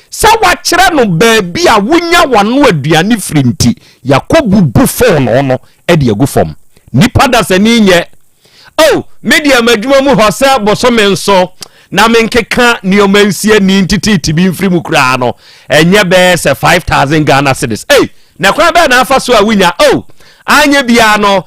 Speaker 19: sa wa kire no baabi a wunya wano aduane free nti yakobubu phone no e de agu fom nipa da sani nye media madwuma mu hosa bosome nso na menkeka niomansie ni ntiti bi mfiri mu kura no enye be se 5000 Ghana cedis na kwa be na afa so a wunya anye bia no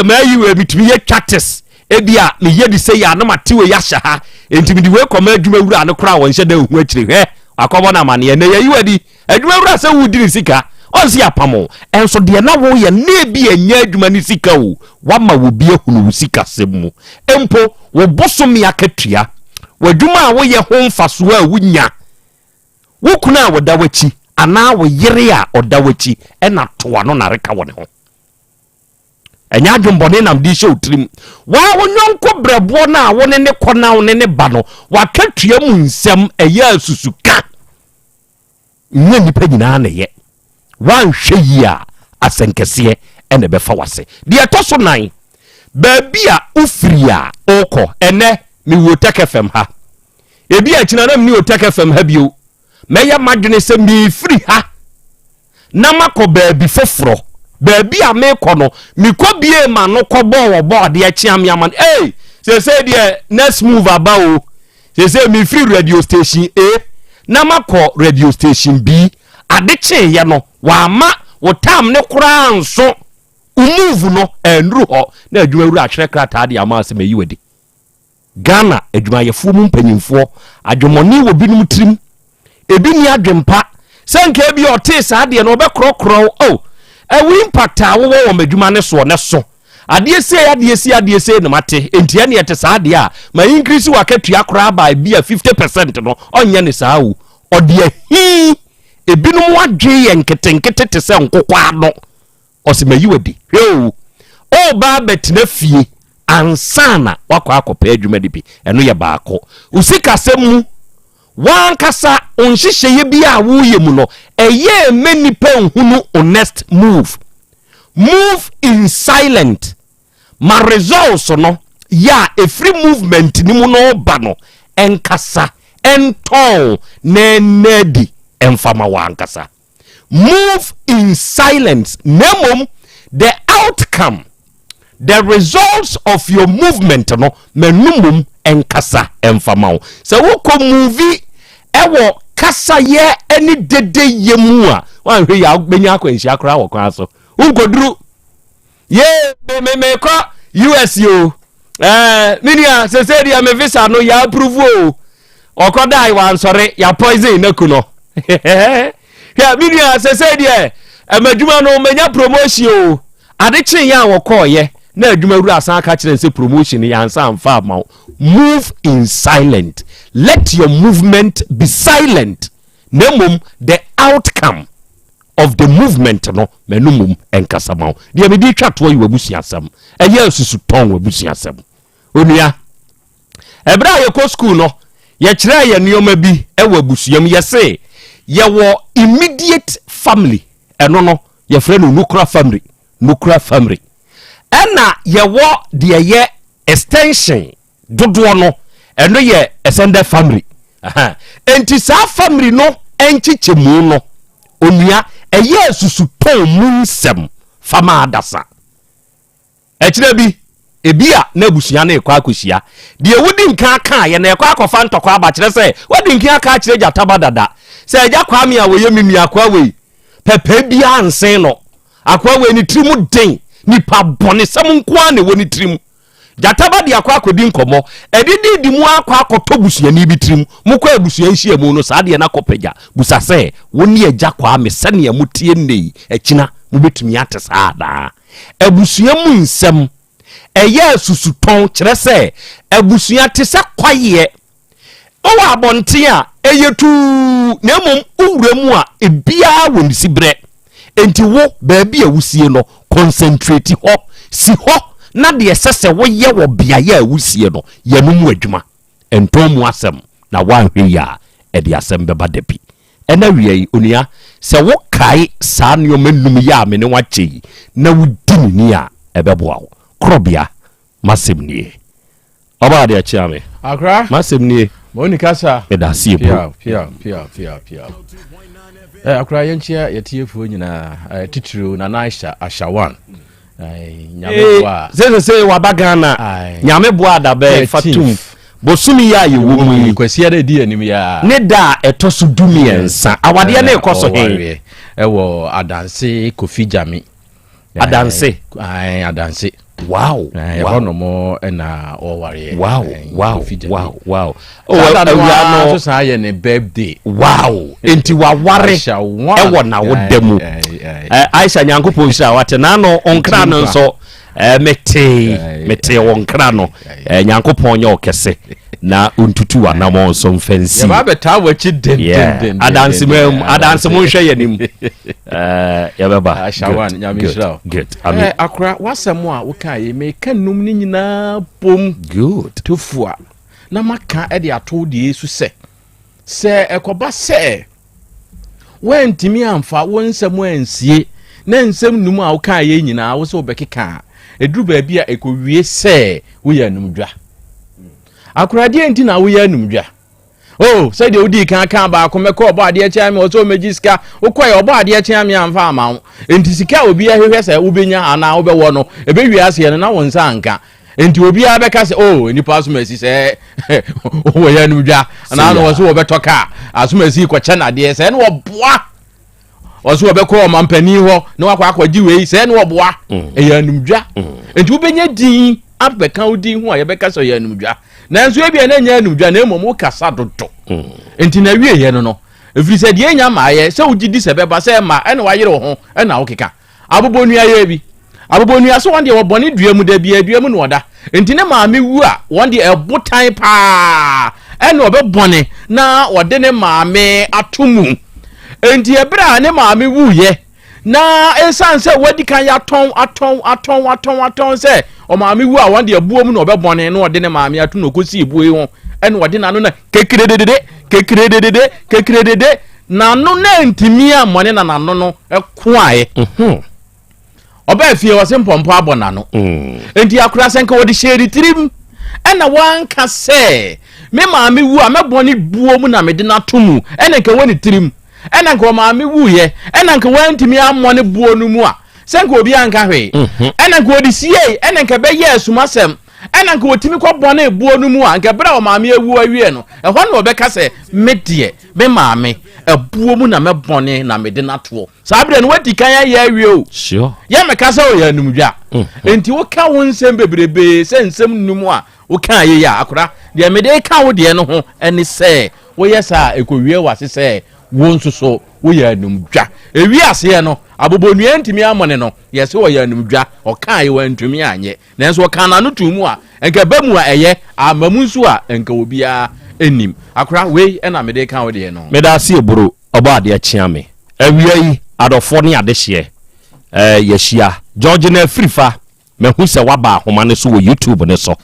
Speaker 19: mayi we mitumi ye chattes bia me ye di se ya na matewe ya hya ha entimi we koma adwuma wura no kura won hye da hu akire akobo na mane na ye yiwadi adwuma wura se wudi ni sika onsi apamo enso de na wo ye na bi anya adwuma ni sika o wama wo bi ehunu sika semu empo wo bosomi akatua wadwuma a wo ye ho mfaso a wunya wo kuna a woda wachi ana wo yire a oda wachi ena toa no na reka wone ho enya adwombone nam di show trim wa wonyonko brebo na wo ne kona wo ne ba no wakatua mu nsem eya asusuka nye nipa nyina na ye wan hwe yi a asenkese ene befa wase de etoso nan baabi a ufiri a oko ene mi wotek fm ha ebi a kina na mi wotek fm ha bio meya madwene se mi firi ha na mako baabi foforo baabi a me kono mi ko bie ma no ko bo wo de achiam yaman say de next move about say mi free radio station A na mako radio station B adeche ye no wa ma wo tam ne kura nso move no enru ho na adwuma wura ahwere krata de ama se meyi wadi Ghana adwuma yefo mu mpanyimfo adwomoni wo binum trim ebi ni adwempa senka bi ote saade no obekrokro ewi impact a wo madwuma ne so ne so ade se no mate entia ne yete saade a ma increase wakatua kra ba bia 50% no onye ne saa wo ode hi ebinum wadwe ye nketenkete te se nkokwa no osimayi wadi ba betina fie ansana wakwa akopa adwuma de bi eno ye baako usika semu wankasa onhihye ye bia a wo ye mu no eye menipa nhunu honest move in silent ma results no ya a free movement ni mu no ba no enkasa enton na nedi enfama wankasa move in silence nemom the outcome the results of your movement no menumum enkasa enfama so wo ko movie ewo kasa ye any dede yemu a wan hwe ya benya akwanhia kora wo kwan so unkoduru ye me ko US yo minia sese dia me visa no ya approve o okodai wan sore ya poison na kuno ya minia sese dia amadwuma no menya promotion o adeche ya wo koye na adwuma wura asan ka kire nse promotion ya ansa amfa ma move in silent. Let your movement be silent. Nemum the outcome of the movement no menumum enkasama. Dia me di twatwo yi wabusuasam. Eye susu ton wabusuasam. Onua. Ebra ye ko school no ye kire ye nioma bi e wabusuam ye se ye wo immediate family. Eno no ye frɛ no nuclear family. Ena ye wo de ye extension dodo no eno ye extended family. Enti sa family no enchichemu no onua eye susu ton munsem fama adasa ekire bi ebia na abusua na ekwa akosia de wudi nka aka ye na ekwa akofa ntokwa aba kire se wudi nka aka kire jataba dada se eja kwa me awoye mimi akwa we pepe bia ansen no akwa we ni trimu den ni pa bone sam nko na woni trimu jataba de akwa akodi nkomo edidi di mu akwa akoto busua ni bitrim mukwa abusua nhia mu no saa de na kopagya busa se woni agya kwa me sane ya mutie nei akina mubetumi ate saa da abusua mu nsem eye susuton kire se abusua te se kwaye o wa bonte a eye tu na mum uwura mu a ebia woni sibre enti wo ba bia wusie no concentrate ho si ho na de sese wo ye wo bia ya wusie no ye no mu adwuma entom mu asem na wanhwe ya e de Asem Beba Dabi ena wiei onia se wo kai sa nioma num ya me ne wache na wudini ni a ebeboa wo Krobea masem nie oba de achia me
Speaker 20: akra
Speaker 19: masem nie
Speaker 20: moni kasa
Speaker 19: edasie
Speaker 20: pia akra yenchia yetiefu nyina titiro na naisha ashawan nyame bua
Speaker 19: se wabagana nyame bua da be fatum bosumi ya ye wo mu
Speaker 20: kwasi da di anim ya
Speaker 19: ne da etoso dumiensa awade na ekoso he
Speaker 20: ewo adanse kofi jami
Speaker 19: adanse wow
Speaker 20: no mo na oware
Speaker 19: wow
Speaker 20: oh so say ne birthday
Speaker 19: wow enti waware ewo na wodemu Aisha nyankopon sha wate na no onkra no nso mete wonkra no nyankopon nye okese na untutu wa na mo so mfansi
Speaker 20: ya ba beta wachi den
Speaker 19: adanse mo hwe yanim ya beba
Speaker 20: ashawan nyamishra
Speaker 19: good
Speaker 20: akra wasemu a wokaye me kanum ni nyina bom
Speaker 19: good
Speaker 20: tofua na maka e de ato de Yesu se ekoba se wentimi amfa wonsemu ansie na nsem num a wokaye nyina wo se obekeka eduru ba bia ekowie se wo ya numdwa akra de enti na wo ya numdwa oh say de odi kan ba ko meko obo ade eche ame oso mejiska ukoye obo ade eche ame amfa ama enti sika obi ahwehwe say ubenya ana obewo no ebewi ase na wonsa anka enti obi abeka say oh ni pass mesi say wo ya numdwa na no so obetoka asumesi kwache na de say na oboa oso obeko o mampani ho na wakwa akwaji wei say na oboa ya numdwa enti ubenya din abeka odi ho a yebeka say ya numdwa nanso ebia na nya numdwa na emom kasa dodo enti na wie ye no efiri se de enya maaye se ugidi se beba se ma ene wayere ho ena wokeka abobonua ye bi abobonua so wonde wobone duamu da bia duamu no oda enti ne maame wu a wonde ebotan pa ene obebone na ode ne maame atomu enti ebra ne maame wu ye na esanse wadi kan ya aton se o maami wu a wande abuom na obebone na ode ne maami atu no kosi ebuo ho ene ode nanu na kekredede nanu na ntimi amone na nanu no ekoae oba fie wose mpompo abonano enti akura senka wode sheri tirim ena wanka se me maami wu a mebone buom na mede na tomu ene ke woni tirim ena nko maami wu ye ena nko wantimi amone buo no mu a senko obi anka hwe ena nko odi sie ena nka be yesu masem ɛna nka wotimi kɔ bɔne ebuo no mu a nka bra o maame ewu awie no ɛhɔ no obɛka sɛ medie me maame ebuo mu na mebɔne na mede nato saa bra no wadi kan ya awie o
Speaker 19: sure
Speaker 20: ya meka sɛ o ya numdwa enti wo ka wo nsɛm bebrebe sɛ nsɛm numu a wo ka ye ya akora de mede ka wo de no ho ɛne sɛ wo yɛ saa ekowie wase sɛ wo nsoso wo ya numdwa ewi ase no abobonua ntimi amone no yɛse wo ya numdwa ɔka ye wa ntumi anye nanso ɔka na no tumu a enka bamu a ɛyɛ amamu nso a enka obia enim akora we ɛna mede ka wo de no
Speaker 19: meda ase eburo ɔba ade akya me awia yi adɔfo ne adehye yɛhyia George na Afrifa mehu sɛ waba ahoma ne so wɔ YouTube ne so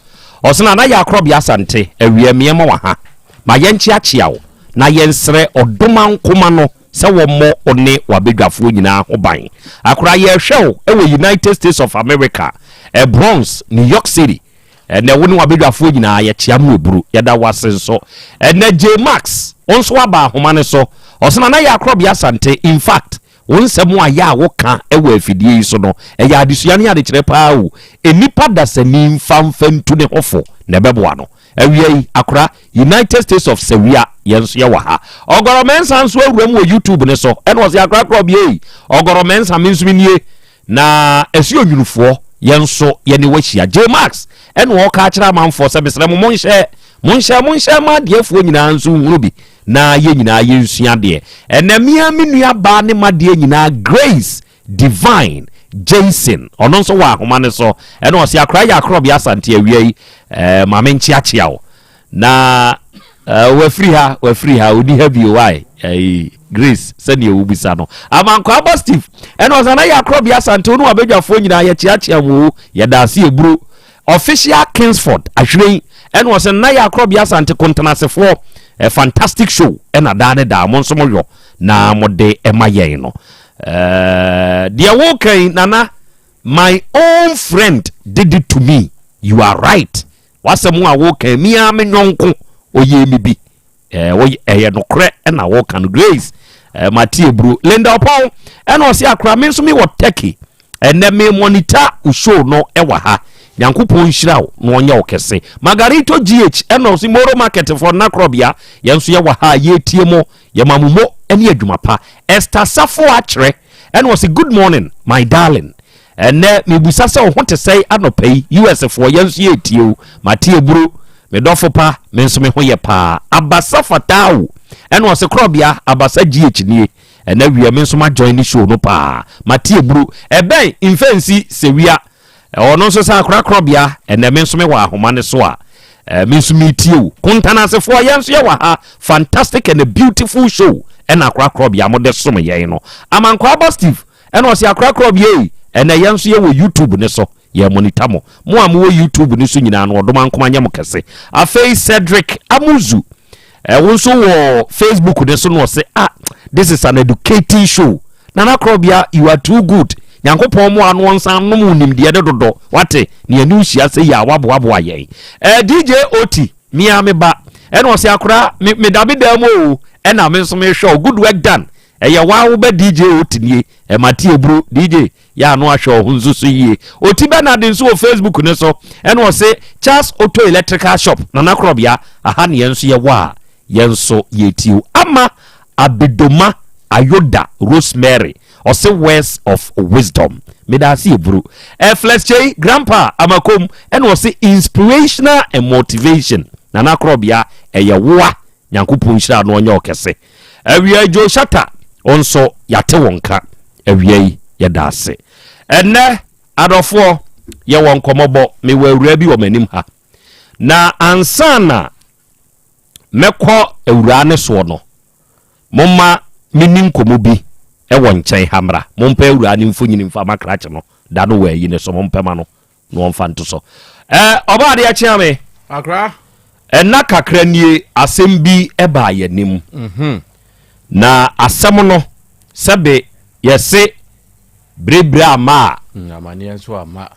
Speaker 19: ɔsena na yɛ Krobea Asante awia miema wa ha ma yɛnkyia wo na yɛnsrɛ ɔdoma nkoma no sɛ wɔmmɔ one wabedwafoɔ nyinaa ho ban akora yɛhwɛ wo ɛwɔ United States of America Bronx New York City na wo ne wabedwafoɔ nyinaa yɛkyia mu eburu yɛda wase nso na J Max onso waba ahoma ne so ɔsena na yɛ Krobea Asante in fact wonsɛm a ya wo ka ɛwɔ afidie so no ɛyɛ adesua ne adekyerɛ paa wo enipa dasani mfamfa ntu ne hofo na bɛboa no awia yi akora United States of Seria yenso ye wa ha ogoromensa nso awuram wɔ YouTube ne so ɛna ɔse akora Krobea yi ogoromensa mensumi nie na esi onwunufoɔ yenso ye ne wahia J Max ɛna ɔka kyerɛ amanfoɔ sɛ besrɛ mo monhyɛ ma deɛfoɔ nyinaa nso hunu bi na ye nyinaa ye nsua de ena mia menua ba ne made nyinaa Grace Divine Jason ono nso wa ahoma ne so ena ɔse akora ya Krobea Asante awia yi ma menchiachia wo na wafri ha odi heavy why Grace sani ewubisa no amanko aba Steve ena ɔse na ya Krobea Asante no abedwafoɔ nyinaa ye chiachia wo ye da ase eburo official Kingsford ahwere ena ɔse na ya Krobea Asante kontenasefo a fantastic show ena da monso mo yo na mode ema yen no dear wokai nana my own friend did it to me you are right wasemu a wokai mi a me nyonko oye mi bi oye no kre ena wokan Grace Matie Bru Linda Paul ena osi akra me nso mi wo Turkey ena me monitor show no ewa ha Yankupon Shiraw no onye okese Margarito GH ena osi Moro Market for na Krobea yenso ye wa ha ye tiemo ye mamumo ene adwuma pa Esther Safo akre ena osi good morning my darling ene mebusa se ho te sei anopai US for yenso ye tio Matie Bru me dofo pa me nso me ho ye pa Abasa Fatao ena osi Krobea Abasa GH nie ena wi me nso ma join the show no pa Matie Bru eben infensi sewia ono nso sa akra Krobea ene me nso me wa ahoma ne so a me nso me tie kontana sefo yenso ye wa ha fantastic and a beautiful show ena akra Krobea mo de so me ye no amanko aba Steve ena osi akra Krobea ene yenso ye wo YouTube ne so ye monitor mo wo YouTube ne so nyina no odoma nkoma nya mo kese afei Cedric Amuzu wonso wo Facebook ne so no say this is an educating show Nana Krobea you are too good Yankopon mo anu nsan no mu nim de dodo wate ne anu hia se ya wabo ayen DJ Oti mia me ba ena o se akora me dabi da mo ena me nso me hwe good work done ye wa wo ba DJ Oti nie Matie Bru DJ ya no ahwe hunzu so yie Oti Bernard nso o Facebook ne so ena o se Charles Auto Electrical Shop Nana Krobea aha ne yenso ye wa yenso yetiu ama Abedoma Ayoda Rosemary or say words of wisdom. Medasi Bru. Flex J Grandpa Amakom and was say inspirational and motivation. Nana Krobea ya wa Yankupon Shira no onyo kese. Ewie Jo Shata onso yate wonka ewie yedase. Enne adofo ye won komobo me wawura bi wo manim ha. Na ansana mekọ ewura ne so no. Momma minim komo bi ewo nkyɛn hamra mompa ewura ne mfonyini mfa makrache no da no wayi ne so mompa ma no no mfa nto so oba de akye ame
Speaker 20: akra
Speaker 19: na kakra nie asɛm bi eba yanim na asɛm no sɛbe yɛse brebre ama
Speaker 20: amane nso ama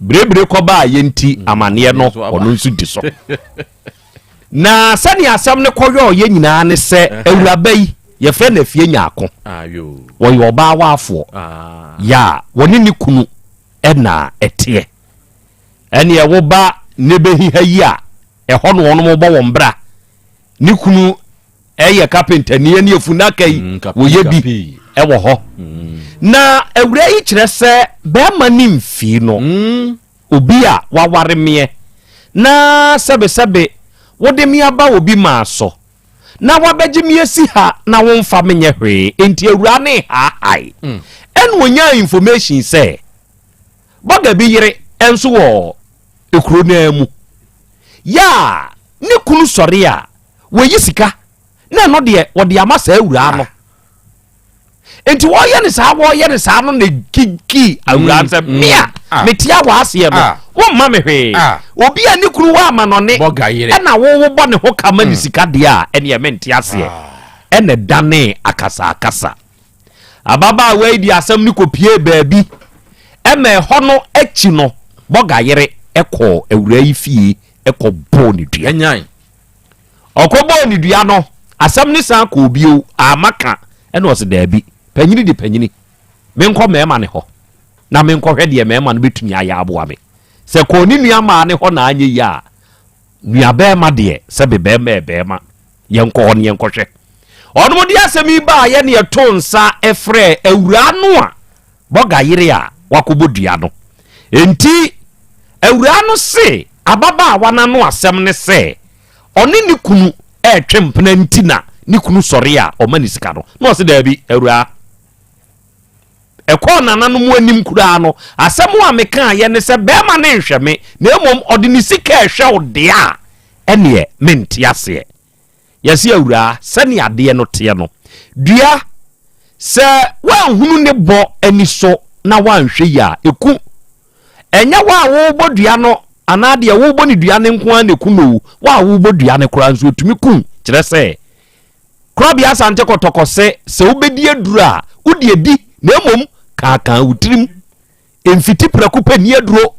Speaker 19: brebre kɔba yenti amane no ɔno nso di so na sani asɛm ne kɔyɔ ye nyinaa ne sɛ ewura yi ye fe na fie nyaako
Speaker 20: ayo
Speaker 19: wo yo ba waafo ya woni ni kunu na ete ene wo ba ne behi ha yi a ɛhɔ no wɔn mo bɔ wɔn bra ne kunu ɛyɛ carpenter ne ne afuna kai wo ye bi ɛwɔ hɔ na awura yi kyerɛ sɛ bɛma ne mfi no obi a waware me na sebe wode me aba obi ma so na wabɛgye me asi ha na wonfa me nyɛ hwee enti awura ne ha ai ɛn wonya information sɛ boga bi yere enso wɔ ekuro na mu ya ne kunu sɔre a woyi sika na no de wɔde ama saa awura no enti wɔyɛ ne saa no ne kiki awura nsɛ mia metia wa aseɛ no wo ma me hwee obi a ne kunu wa ama no ne ɛna wo bɔ ne ho kama ne sika de a ɛne yɛ mente aseɛ ɛna dane akasa ababa wa di asɛm ne kopie baabi ɛma ɛhɔ no akyi no boga yere ɛkɔ awura yi fie ɛkɔ bɔ ne dua nyan ɔkɔ ni dua no asɛm ne san kɔ bio amaka ɛna ɔse daabi panyini de panyini menkɔ mɛma ne hɔ na menkɔ hwɛ de mɛma no betumi ayɛ aboa me sɛ kɔ ni nua ma ne hɔ na anye ya nua bɛma de sɛ be bɛma yɛnkɔ hɔ ne yɛnkɔ hwɛ ɔno de asɛm yi ba yɛ ne ɛto nsa ɛfrɛ awura no a boga yere a wakɔbɔ dua no enti awura no se ababa wana no asɛm ne sɛ ɔne ne kunu ɛtwe mpena ntina ne kunu sɔre a ɔma ne sika no na ɔse daabi awura ɛkɔ nana no mu anim kura no asɛm a meka yɛ ne sɛ bɛma ne nhwɛ me na mmom ɔde ne sika ɛhwɛ wo de a ɛneɛ mente aseɛ yɛse awura sɛne adeɛ no teɛ no dua sɛ wanhunu ne bɔ ani so na wanhwɛ yi a ɛku ɛnyɛ wa wo bɔ dua no anadeɛ wo bɔ ne dua ne nko an ne ku no wa wo bɔ dua ne kora nso tumi ku kyerɛ sɛ Krobea Asante kɔtɔkɔsɛ sɛ wobɛdi aduru a wodi adi na mmom kaakaa wutirim emfiti praku pani aduro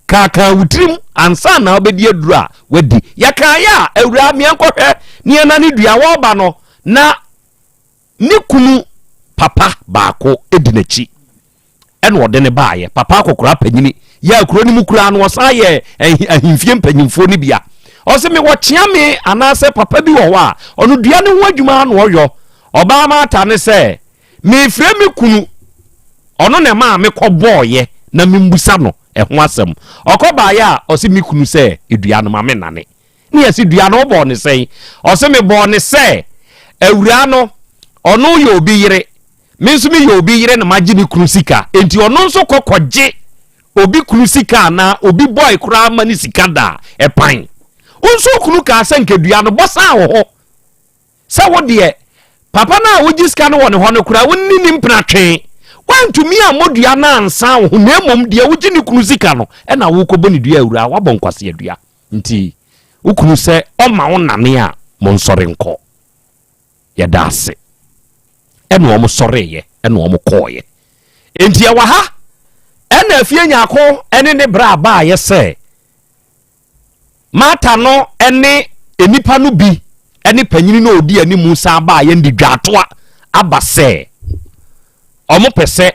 Speaker 19: kaakaa wutirim ansa na wobɛdi aduru a wadi yɛkaa ya awura miankɔhwɛ ne na ne dua wɔba no na ne kunu papa baako edi n'akyi ɛna ɔde ne baayɛ papa akɔkora panyini ya akuro ne mu kura no wɔsa yɛ ahimfie mpanyimfo ne bia ɔsɛ me wɔkyea me anaasɛ papa bi wɔ hɔ a ɔno dua ne ho adwuma no ɔyɔ ɔbaa ma ata ne sɛ mefrɛ me kunu ɔno ne ma me kɔbɔɔyɛ na membusa no ɛho asɛm ɔkɔ baayɛ a ɔsɛ me kunu sɛ edua no ma me nane ne yɛsɛ dua no ɔbɔ ne sɛn ɔsɛ me bɔ ne sɛ awura no ɔno yɛ obi yere me nso me yɛ obi yere na magye ne kunu sika enti ɔno nso kɔkɔgye obi kunu sika na obi boy kura ma ne sika da ɛpan nso kunu ka sɛ nkedua no bɔsa wo ho sɛ wo de papa na wo giska no wɔ ne ho no kura wonni ni mpena twen wantumi a modua na ansa wo ho na mmom de wo gye ne kunu sika no ɛna wo kɔbɔ ne dua awura wabɔ nkwase adua nti wo kunu sɛ ɔma wo nane a mo nsɔre nkɔ yɛda ase ɛna ɔmo sɔreyɛ ɛna ɔmo kɔɔyɛ enti ɛwɔ ha ɛna afie nyako ɛne ne bra ba yɛ sɛ mata no ɛne enipa no bi ɛne panyini no odi ani mu sa ba yɛ ndi dwatoa aba sɛ ɔmo pɛsɛ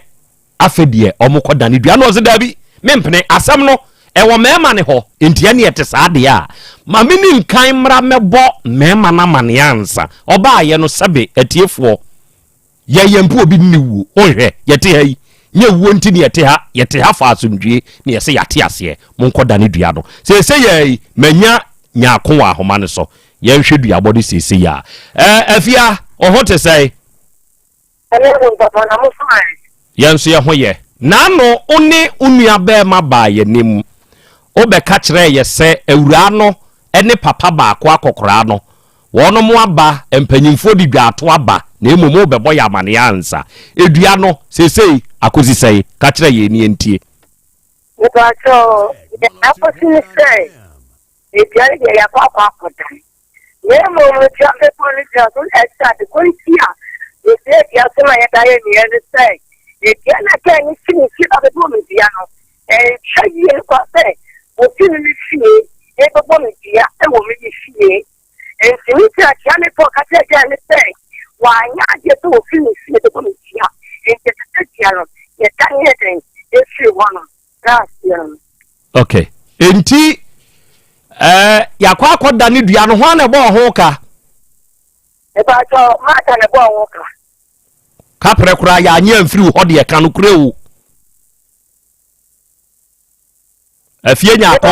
Speaker 19: afedie ɔmo kɔda ne dua no ɔse dabi mempene asɛm no ɛwɔ mɛma ne hɔ enti ɛne ɛte saa de a ma me ni nkan mra mɛbɔ mɛma na ma ne ansa ɔba yɛ no sɛbe atiefoɔ yɛ mpo obi ni wu ohwɛ yɛte ha yi nye wuo nti ne yɛte ha fa asomdwie ne yɛse yɛate aseɛ monkɔda ne dua no sɛ yɛ manya nyaako wɔ ahoma ne so yɛnhwɛ dua bɔde sese ya afia ɔho te sɛ yɛnso yɛ ho yɛ naano one unua bɛɛma baa yɛnim wobɛka kyerɛ yɛ sɛ awura no ne papa baako akɔkoraa no wɔno mo aba mpanyimfoɔ de dwaato aba na emu mo bɛbɔ yɛ amane ansa edua no sesei akosi sɛi ka kyerɛ yɛ ni entie
Speaker 5: nipacho akosi ne sɛ edua ne yɛ akɔ akɔda na emu mo tia pe polisi so extra de kontia edua so na yɛ da yɛ ne yɛ sɛ edua na ka ni sini si ba bɛ bo me dua no twa yie ko sɛ o ti ni fie e bɛ bo me dua e wo me fie enti ti a tia ne po ka kyerɛ ne sɛ wanya je to fini si de ko ntia enti te tia no ye kan ye den e fi wono gas ye
Speaker 19: okay enti yakwa akoda ne dua no ho na bo ho ka
Speaker 5: eba to mata na bo ho ka
Speaker 19: kapre kura ya anya mfiri ho de ka no kura wo afie nya akọ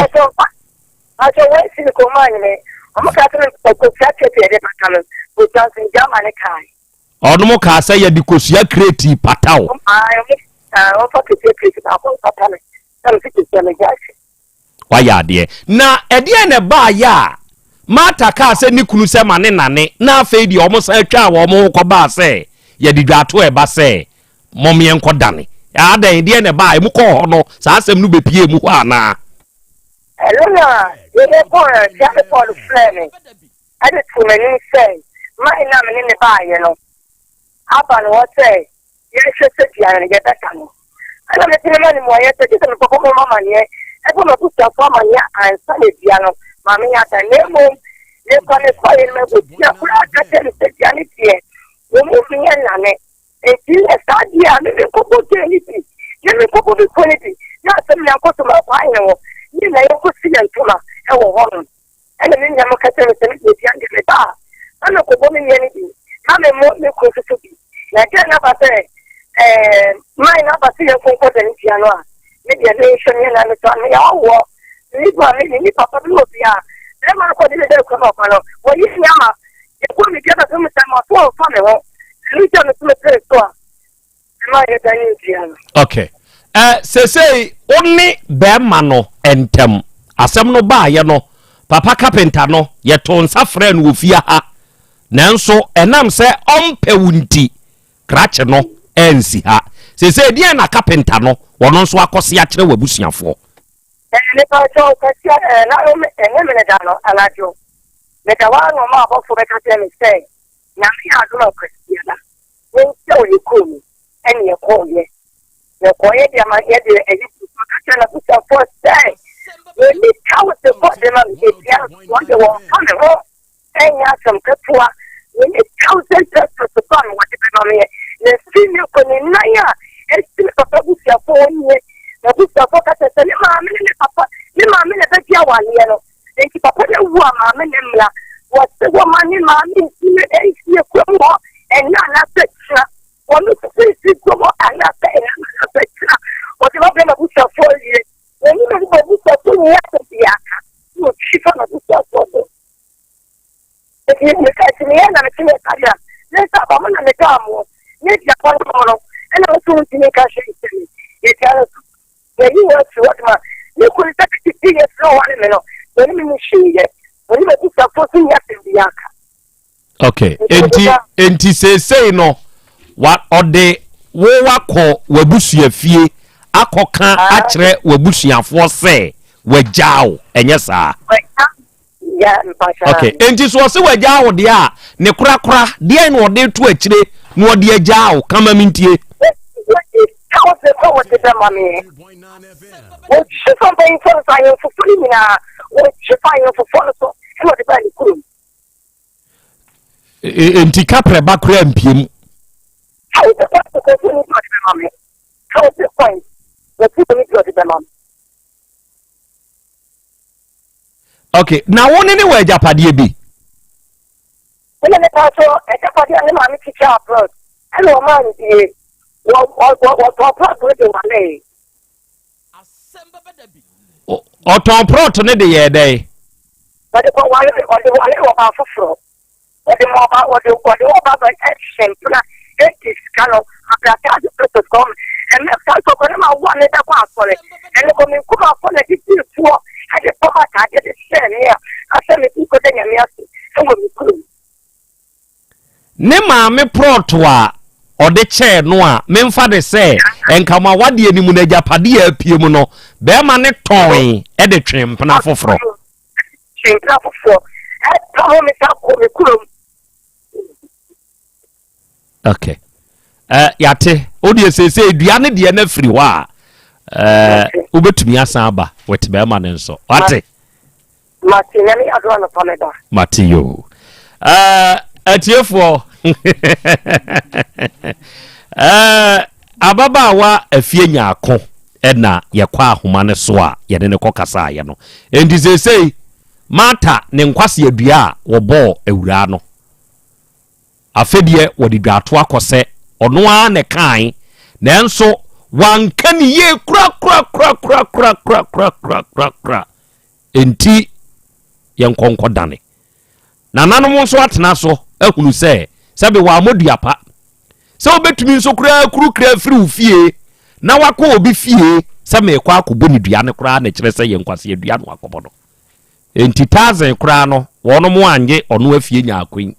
Speaker 5: aso we si ko manye omo ka tun ko fiate pe de patalo ko tansin jama ne kai
Speaker 19: ọdụm ka asa ya di kosua kreti pataw
Speaker 5: o fa kreti ta ko patalo tan fi ke me gashi
Speaker 19: wa ya de na ede ne ba ya mata ka asa ni kunu se mane nane na afa di omo san twa wo mo ko ba se ya di dwato e ba se mom ye nko dane ya dan de ne ba e mu ko ho no sa asem no bepie mu ho ana
Speaker 5: elona ye ko ya ko flame ade tu me ni say my na me ne ba ye no aba no say ye hwese dia ne ge beta no ana me tine mani mo ye te te ko ko mama ne e ko no ku ta ko mama ya ansa le dia no mama ya ta ne mo ne ko ne ko ye me ko dia ku aka te ne dia ne tie wo mo fi ye na ne e ti le sa dia ne ko ko te ni ti ye me ko ko ko ni ti ya se me ko to ma pa ye wo ni na ye ko si ya ntuma e wo ho no ene ni nya mo ka te ne dia ne ba ana ko bo mi ye ni mama mo me ko so bi na je na ba se mai na ba se ko ko de ni ano a me dia le so ni na to me ya wo ni ba ni papa bi obi a e ma ko ni de ko no ko no wo yi ni ama e ko mi ke da so mi ta ma so fa me ho ni je no me tre so a ma ye da ni dia no
Speaker 19: okay say only be ma no entem asem no ba ye no papa carpenter no ye to nsa frɛ no ofia ha nanso enam se ompe wunti krache no ensi ha se dia na carpenter no wono nso akose a kire wabusuafo
Speaker 5: ne pa cho ka sia na o me me da no alajo me da wa no ma bo fo be ka te me se na mi adu no kristiya na we se o yi ko mi eni e ko ye ne ko ye dia ma ye de e yi ko ka te na ku sa fo se we ni ka wo se bo de ma mi dia wo de wo fa me ho enya sam ka tuwa ni thousand to come what the no me ne senior ko ni na ya e si papa bu sia fo ni na bu sia fo ka te ni ma me ne papa ni ma me ne be dia wa ni no e ki papa de wu ma me ne mla wo se wo ma ni ma mi si ne e si ko mo e na na se tra wo no se si ko mo ana se na se tra o ti ba be na bu sia fo ni ni me bu sia fo ni ya se dia ka no chi fa na bu sia fo ni ka ti ni na me ti ne ka ya ne sa ba mo na me ka mo ne ti ko mo ana so ti ne ka she ti ye ka ye yi wa ti wa ma ne ko ta ti ti ye so wa ne no ni mi shi ye ni me ti sa fo ti ya ti ya ka
Speaker 19: okay enti say no what ode wo wakọ wabusua fie akọka akire wabusuafo se wajao enye saa okay enti so se wajao de a ne kura de na ode tu akire na ode ajao kama mintie enti kapre bakura mpiem okay na woni ni wa japade bi
Speaker 5: ene ne pa so e japade ne ma mi teacher abroad ene o man die wo pro de wale
Speaker 14: Asem Beba Dabi
Speaker 19: o ton prot ne de ye dey
Speaker 5: but ko wale wo ba foforo de mo ba ba action na it is kano akata de protocol and me fa so ko ma wa ne da kwa akore ene ko mi ku ma fo na di tuo ade po ma ka de se ne asem mi ko de nyame ase e wo mi ku
Speaker 19: ne ma me prot wa ode che no a memfa de se enkama wade animu na japade a pie mu no be ma ne ton e de twempna foforo
Speaker 5: e to me sa ko mi ku
Speaker 19: okay yate odi sese dua ne de na firi wa ubetumi asan ba wetebe ma ne nso wate
Speaker 5: mati nyame ado na paleda
Speaker 19: mati yo atiefo ababa wa afie nyaako ɛna yɛkɔ ahoma ne so a yɛde ne kɔ kasa yɛ no enti sesei mata ne nkwase adua a wɔbɔ awura no afedie wɔde dwato akɔsɛ ɔno a ne kan nanso wanka ne ye kura enti yɛnkɔnkɔ dane nananom nso atena so ahunu sɛ sɛbe wɔ amoduapa sɛ wobɛtumi nso kura firi wo fie na wakɔ obi fie sɛ mekɔ akɔbɔ ne dua ne koraa ne kyerɛ sɛ yɛnkwase adua no akɔbɔ no enti tazen koraa no wɔno mo anye ɔno afie nya akwan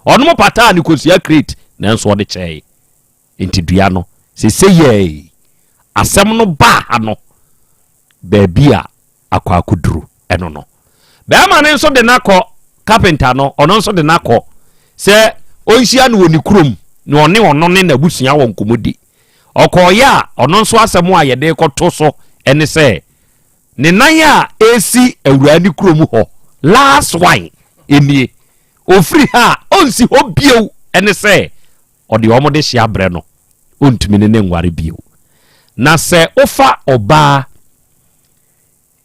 Speaker 19: ɔno mo pataa ne kosua crate nanso ɔde kyɛe enti dua no sese yɛ asɛm no ba ha no baabi a akɔ akɔduru ɛno no bɛrima ne nso de nakɔ carpenter no ɔno nso de nakɔ sɛ ɔnhyia no wɔ ne kurom na ɔno ne n'abusua wɔ nkɔmmɔdi ɔkɔɔyɛ a ɔno nso asɛm a yɛde kɔto so ɛne sɛ ne nan a esi awura ne kurom hɔ last one enie ofiri ha onsi hɔ bio ɛne sɛ ɔde ɔmo de hyia brɛ no ontumi ne nware bio na sɛ ofa ɔbaa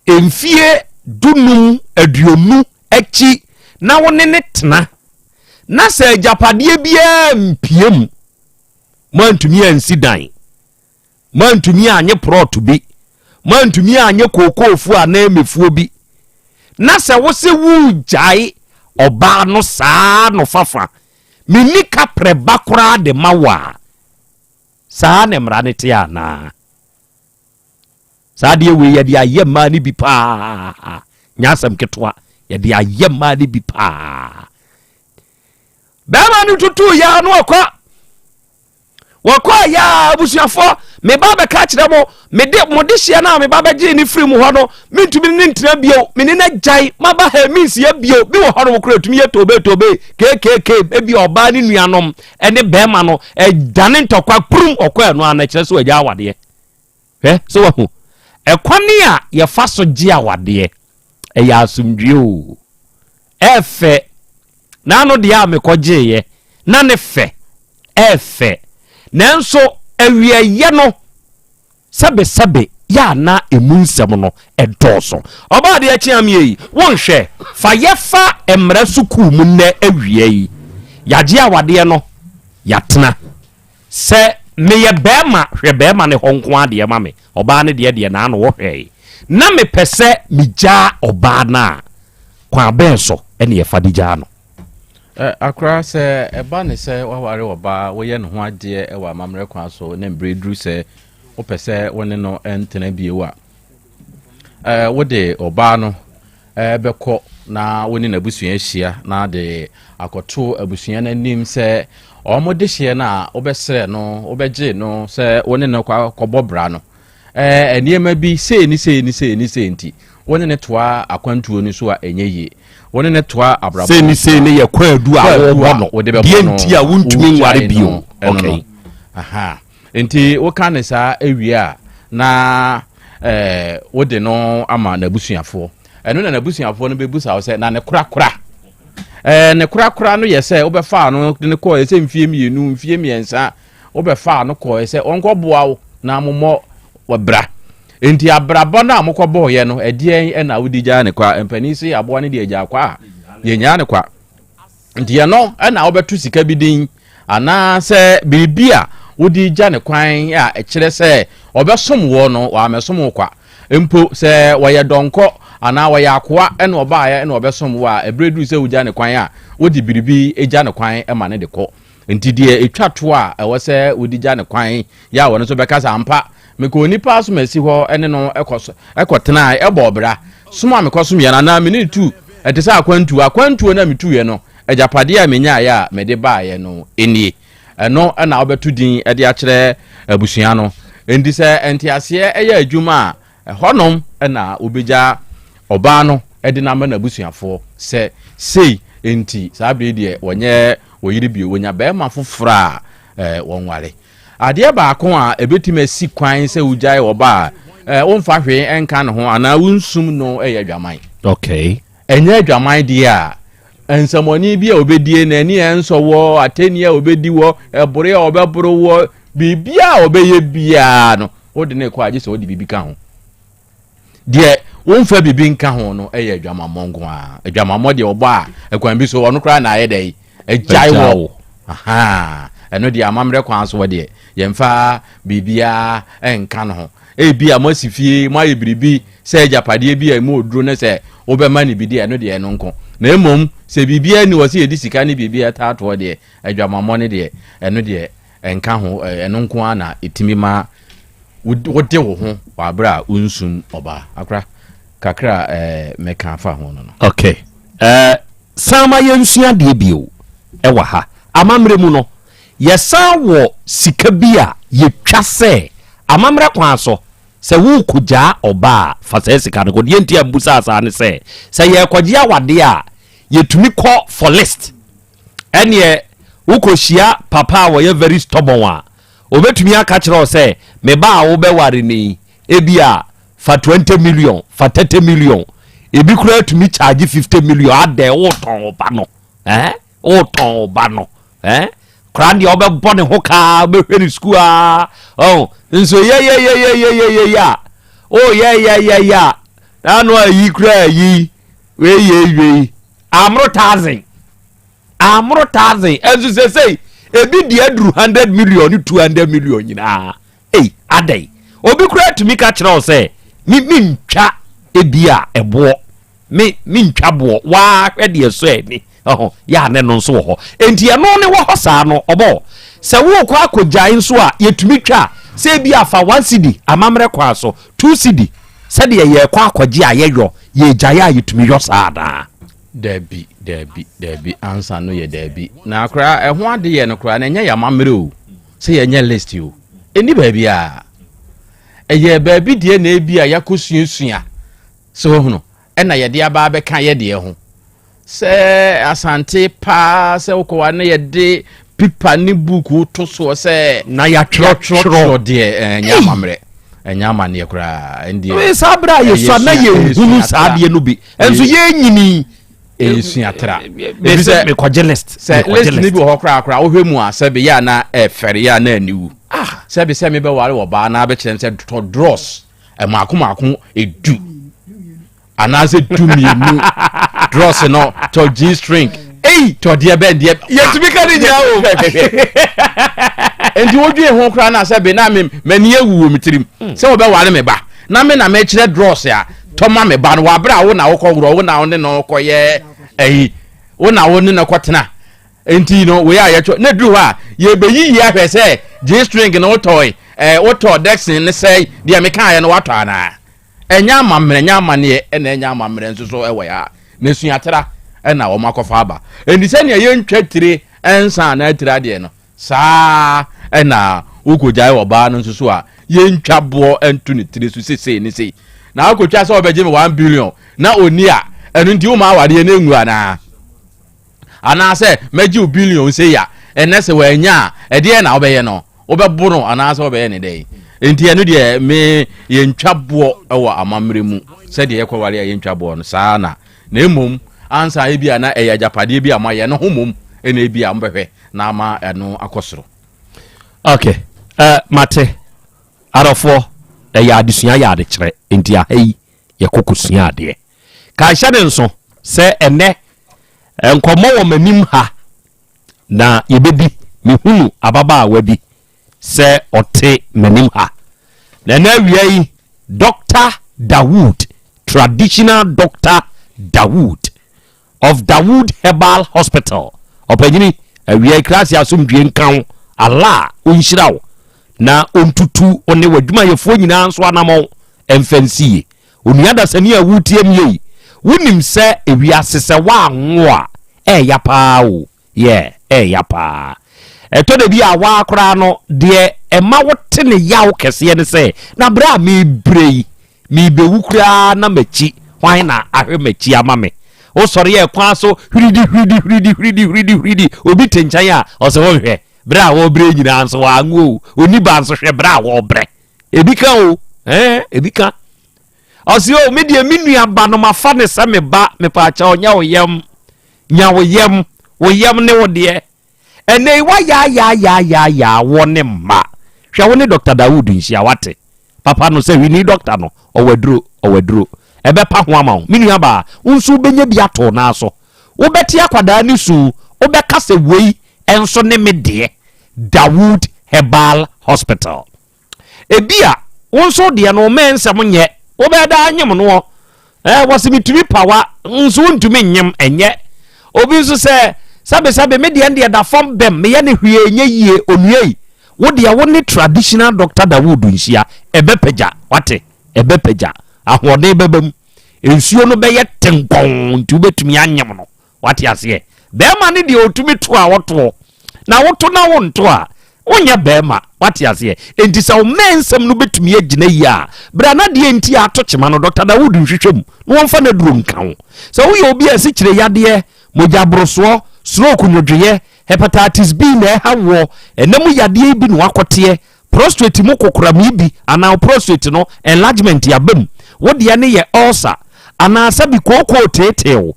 Speaker 19: emfie dunum aduonu akyi na wone ne tena na sɛ japadeɛ biaa mpiem mantumi ansi dan mantumi anye prɔto bi mantumi anye kokofu a na emefuo bi na sɛ wo se wu gyae ɔbaa no saa no fafa mini kapre bakora de mawa saa ne mra ne te ana saa de we ye de ayema ni bi pa nyasem ketwa ye de ayema ni bi pa bema ni tutu ya no wakwa ya abusuafo me baba ka kire mo me de modihia na me baba gye ni free mu ho no mentumi ni ntina bio me ni na jai maba ha means ya bio bi wo ho no kura tumi ye tobe kkk e bi oba ni nuanom ene bema no e dane ntokwa prum okwa no ana kire so agya awade so wa hu e kwani a ye fa so gye awade e ya asumdwe o efe na no de a me kogye ye na ne fe efe nanso awieye no sebe ya na emunsem no edoso oba de achiam yi wonhwe fa yefa emra suku mu na awie yi yagye awade no yatena se meye bema hwe bema ne honko ade ma me oba ne de na no wo hwe na me pese migya oba na kwa benso ene ye fadigya no
Speaker 20: akra se eba ne se waware oba wo ye ne ho ade e wa mamre kwa so ne mbredru se wo pese woni no entena biewa wo de oba no beko na woni na busua hia na de akoto abusua na nim se omode hie na obesere no obegye no se woni no kwabobra no eniema bi se ni nti woni ne toa akwantuo ni so a enyeyi woni ne toa abrabo
Speaker 19: se ne ye kwadu a wo no die nti a wontumi nware bio okay
Speaker 20: aha enti wo kan sa ewia na wo de no ama na busuafo eno na busuafo no bebusa wo se na ne kura ne kura no ye se wo be fa no ne ko ye se mfie mienu mfie miensa wo be fa no ko ye se onko boa wo na mommo wabra enti abrabo na amokɔbɔ ye no edien na wodigya ne kwa empanisi aboa ne de agya kwa ye nya ne kwa enti ye no na wobetu sika bidin ana se bibia wodigya ne kwan a ekire se obesom wo no wa mesom kwa empo se woye donko ana woye akoa na obaye na obesom wo a ebredu se wogya ne kwan a wodi biribi egya ne kwan ma ne de kɔ enti de etwato a ɛwɔ se wodigya ne kwan ya wo no so bɛka sampa meko nipa so masi ho ene no ekotena ebobra soma mekoso me na me tu etese akwantuo na metu ye no ejapade a menya ya mede ba ye no enie eno na obetu din ede a kire abusua no endi se entiase eya adwuma a honom na obegya oba no ede na ma na abusuafo se sei enti sabre de wonye woyiri bio wonya ba ma fofora wonware ade ba ko a ebetime si kwan se ugyae oba wonfa hwe enka ne ho ana wunsum no eya dwaman
Speaker 19: okay
Speaker 20: enya dwaman die a ensamoni bi a obedie na ani enso wo ateni a obedi wo ebore a obeboro wo bibia obeye bia no wo de ne kwa agye se wo de bibi ka ho de wo mfa bibi nka ho no eye adwamammo nko a adwamammo de obo a ekwan bi so ono kra na aye dai agyae wo aha eno de amamre kwan so de yemfa bibia enka no ho ebi amasifie ma yebribi se ajapade bi amu oduro ne se obema ne bi de eno de eno nko na emom se bibia ni wo se yedi sika ne bibia taato de adwamammo ne de eno de enka ho eno nko na etimi ma wode wo ho wa bra unsum oba akra kakra meka afa ho no
Speaker 19: okay sama yensua de bio ewa ha amamre mu no yesa wo sika bia yetwa se amamre kwan so se wo kuja oba fa se sika no de ntia busa asa ne se ye kwagia wade a yetumi call for list ene wo koshia papa wo ye very stubborn wa obetumi aka kire se me ba wo be ware ni ebia fa 20 million fa 30 million ebi kura tumi charge 50 million ade wo ton oba no wo ton oba no krandi obe bone ho ka be hweri school oh nso ya oh ya anu ayi kura ayi we amro thousand enso say ebi di adru 100 million 200 million nyina adai obi kura tumi ka kire o say mi ntwa ebia ebo mi ntwa bo wa hwede so ani ya ne no nso ho enti eno ne wo hosa no obo se wo kwa akogyan so a yetumi twa se bia fa 1 cd amamre kwa so 2 cd se de ye kwa akogye ayeyo ye gya yetumi yo saada
Speaker 20: Debi answer no ye debi na akra eho ade ye no kra na nya ya mamre o se ye nya list o eni ba bia eye ba bi de na bia yakosuasua so ho no na ye de aba be kan ye de ho se asante pa se ukwa na ye de pipa ni book to so se
Speaker 19: na ya tro
Speaker 20: de nya mamre enya mane ye kra ndi
Speaker 19: we sabra ye so na ye hunu saade no bi enso ye nyini
Speaker 20: esuatra
Speaker 19: me kwaje list
Speaker 20: se list ni bi ho kra wo hwemu a se be ya na fere ya na aniwu se be se me be ware wo ba na be kire se to draws maako edu anase du mienu draws no to G string to de be de
Speaker 19: yetumi ka ni nya o
Speaker 20: enti wodwe ho kra na se be na me mani ewu mitirim se wo be ware me ba na me na me kire draws ya toma me ba no wa bra wo na wo kogro wo na wo ne no koye wo na wo ne na kotena enti no we ya cho na dru ha ye be yi ya hwe se G string no toy wo to Dexin ne say dia me kan ya no wato ana enya amamre nya amane na enya amamre nso so ewe ya na suatera na wo makofa aba enti se ne ye ntwatire ensa na atira de no saa na ukojai wo ba no nso so a ye ntwabo entu ne tire so sese ne sei na akotwa se obeje me 1 billion na oni a enu ndi wo ma awade na engu ana se meji 1 billion se ya enese wa anya ede na obeye no obebo no ana se obeye ne dai enti enu de me ye ntwabo ewo amamre mu se de yekware ye ntwabo no saa na emom ansa e bia na eya japade bia ma ye no homom ena e bia mbehwe na ama eno akosoro
Speaker 19: okay mate arofo ya adesua ya ade kire enti ahai ye kokosua ade ka hyade nso se ene enkomo wo manim ha na yebedi mehunu ababa wabi se ote manim ha na wiai Dr. Dawood, traditional Dr. Dawood of Dawood Herbal Hospital opanyini wiai klasi asomdwe nkan ala onhyirawo na ontutu one wadwuma yefo nyina nso anamo emfansie onuada sani awutiem yei wonim se ewiase se wa anwo a ya paa o ya paa eto de bi a wa akora no de ema wote ne yawo kese ne se na bra me brei me bewukura na machi hwan na ahwe machi amame o sori ye kwa so hwidi obi tenchan a o se wo hwe bra wo bre nyina nso wa anwo oni ba nso hwe bra wo bre ebika o ebika osio me de minua ba no mafa ne se me ba me pa cha onya oyem nya oyem ne wo de ene wa ya wo ne ma hwa wo ne Dr. Dawood nsia wate papa no say we need doctor no owaduro ebe pa ho ama wo minu aba unsu benye bi ato na so wo beti akwada ni su wo be kase wei enso ne me de Dawood Herbal Hospital ebia unsu de no mensem nye wo be da anyem no wasimitumi power unsu ntumi nyem enye obi nso say sabe me de da form bem me ye ne hwie enye yie onuei wo de wo ne traditional doctor Dawood nhia ebepeja wate ebepeja ahode bebam ensuo no be ye tenkon nti obetumi anyem no wate ase be ma ne de otumi to a woto na woto na wonto a wonya be ma wate ase enti sa o mensem no betumi agina yi a bra na de enti ato chema no Dr. Dawood nhwehwem no wonfa na duro nkan so wo ye obi ase kire yade mojabroso stroke nodwe hepatitis B na hawo enemu yade bi no akote prostate mu kokram bi ana prostate no enlargement ya bam wo de ne ye ulcer ana sabi koko tetew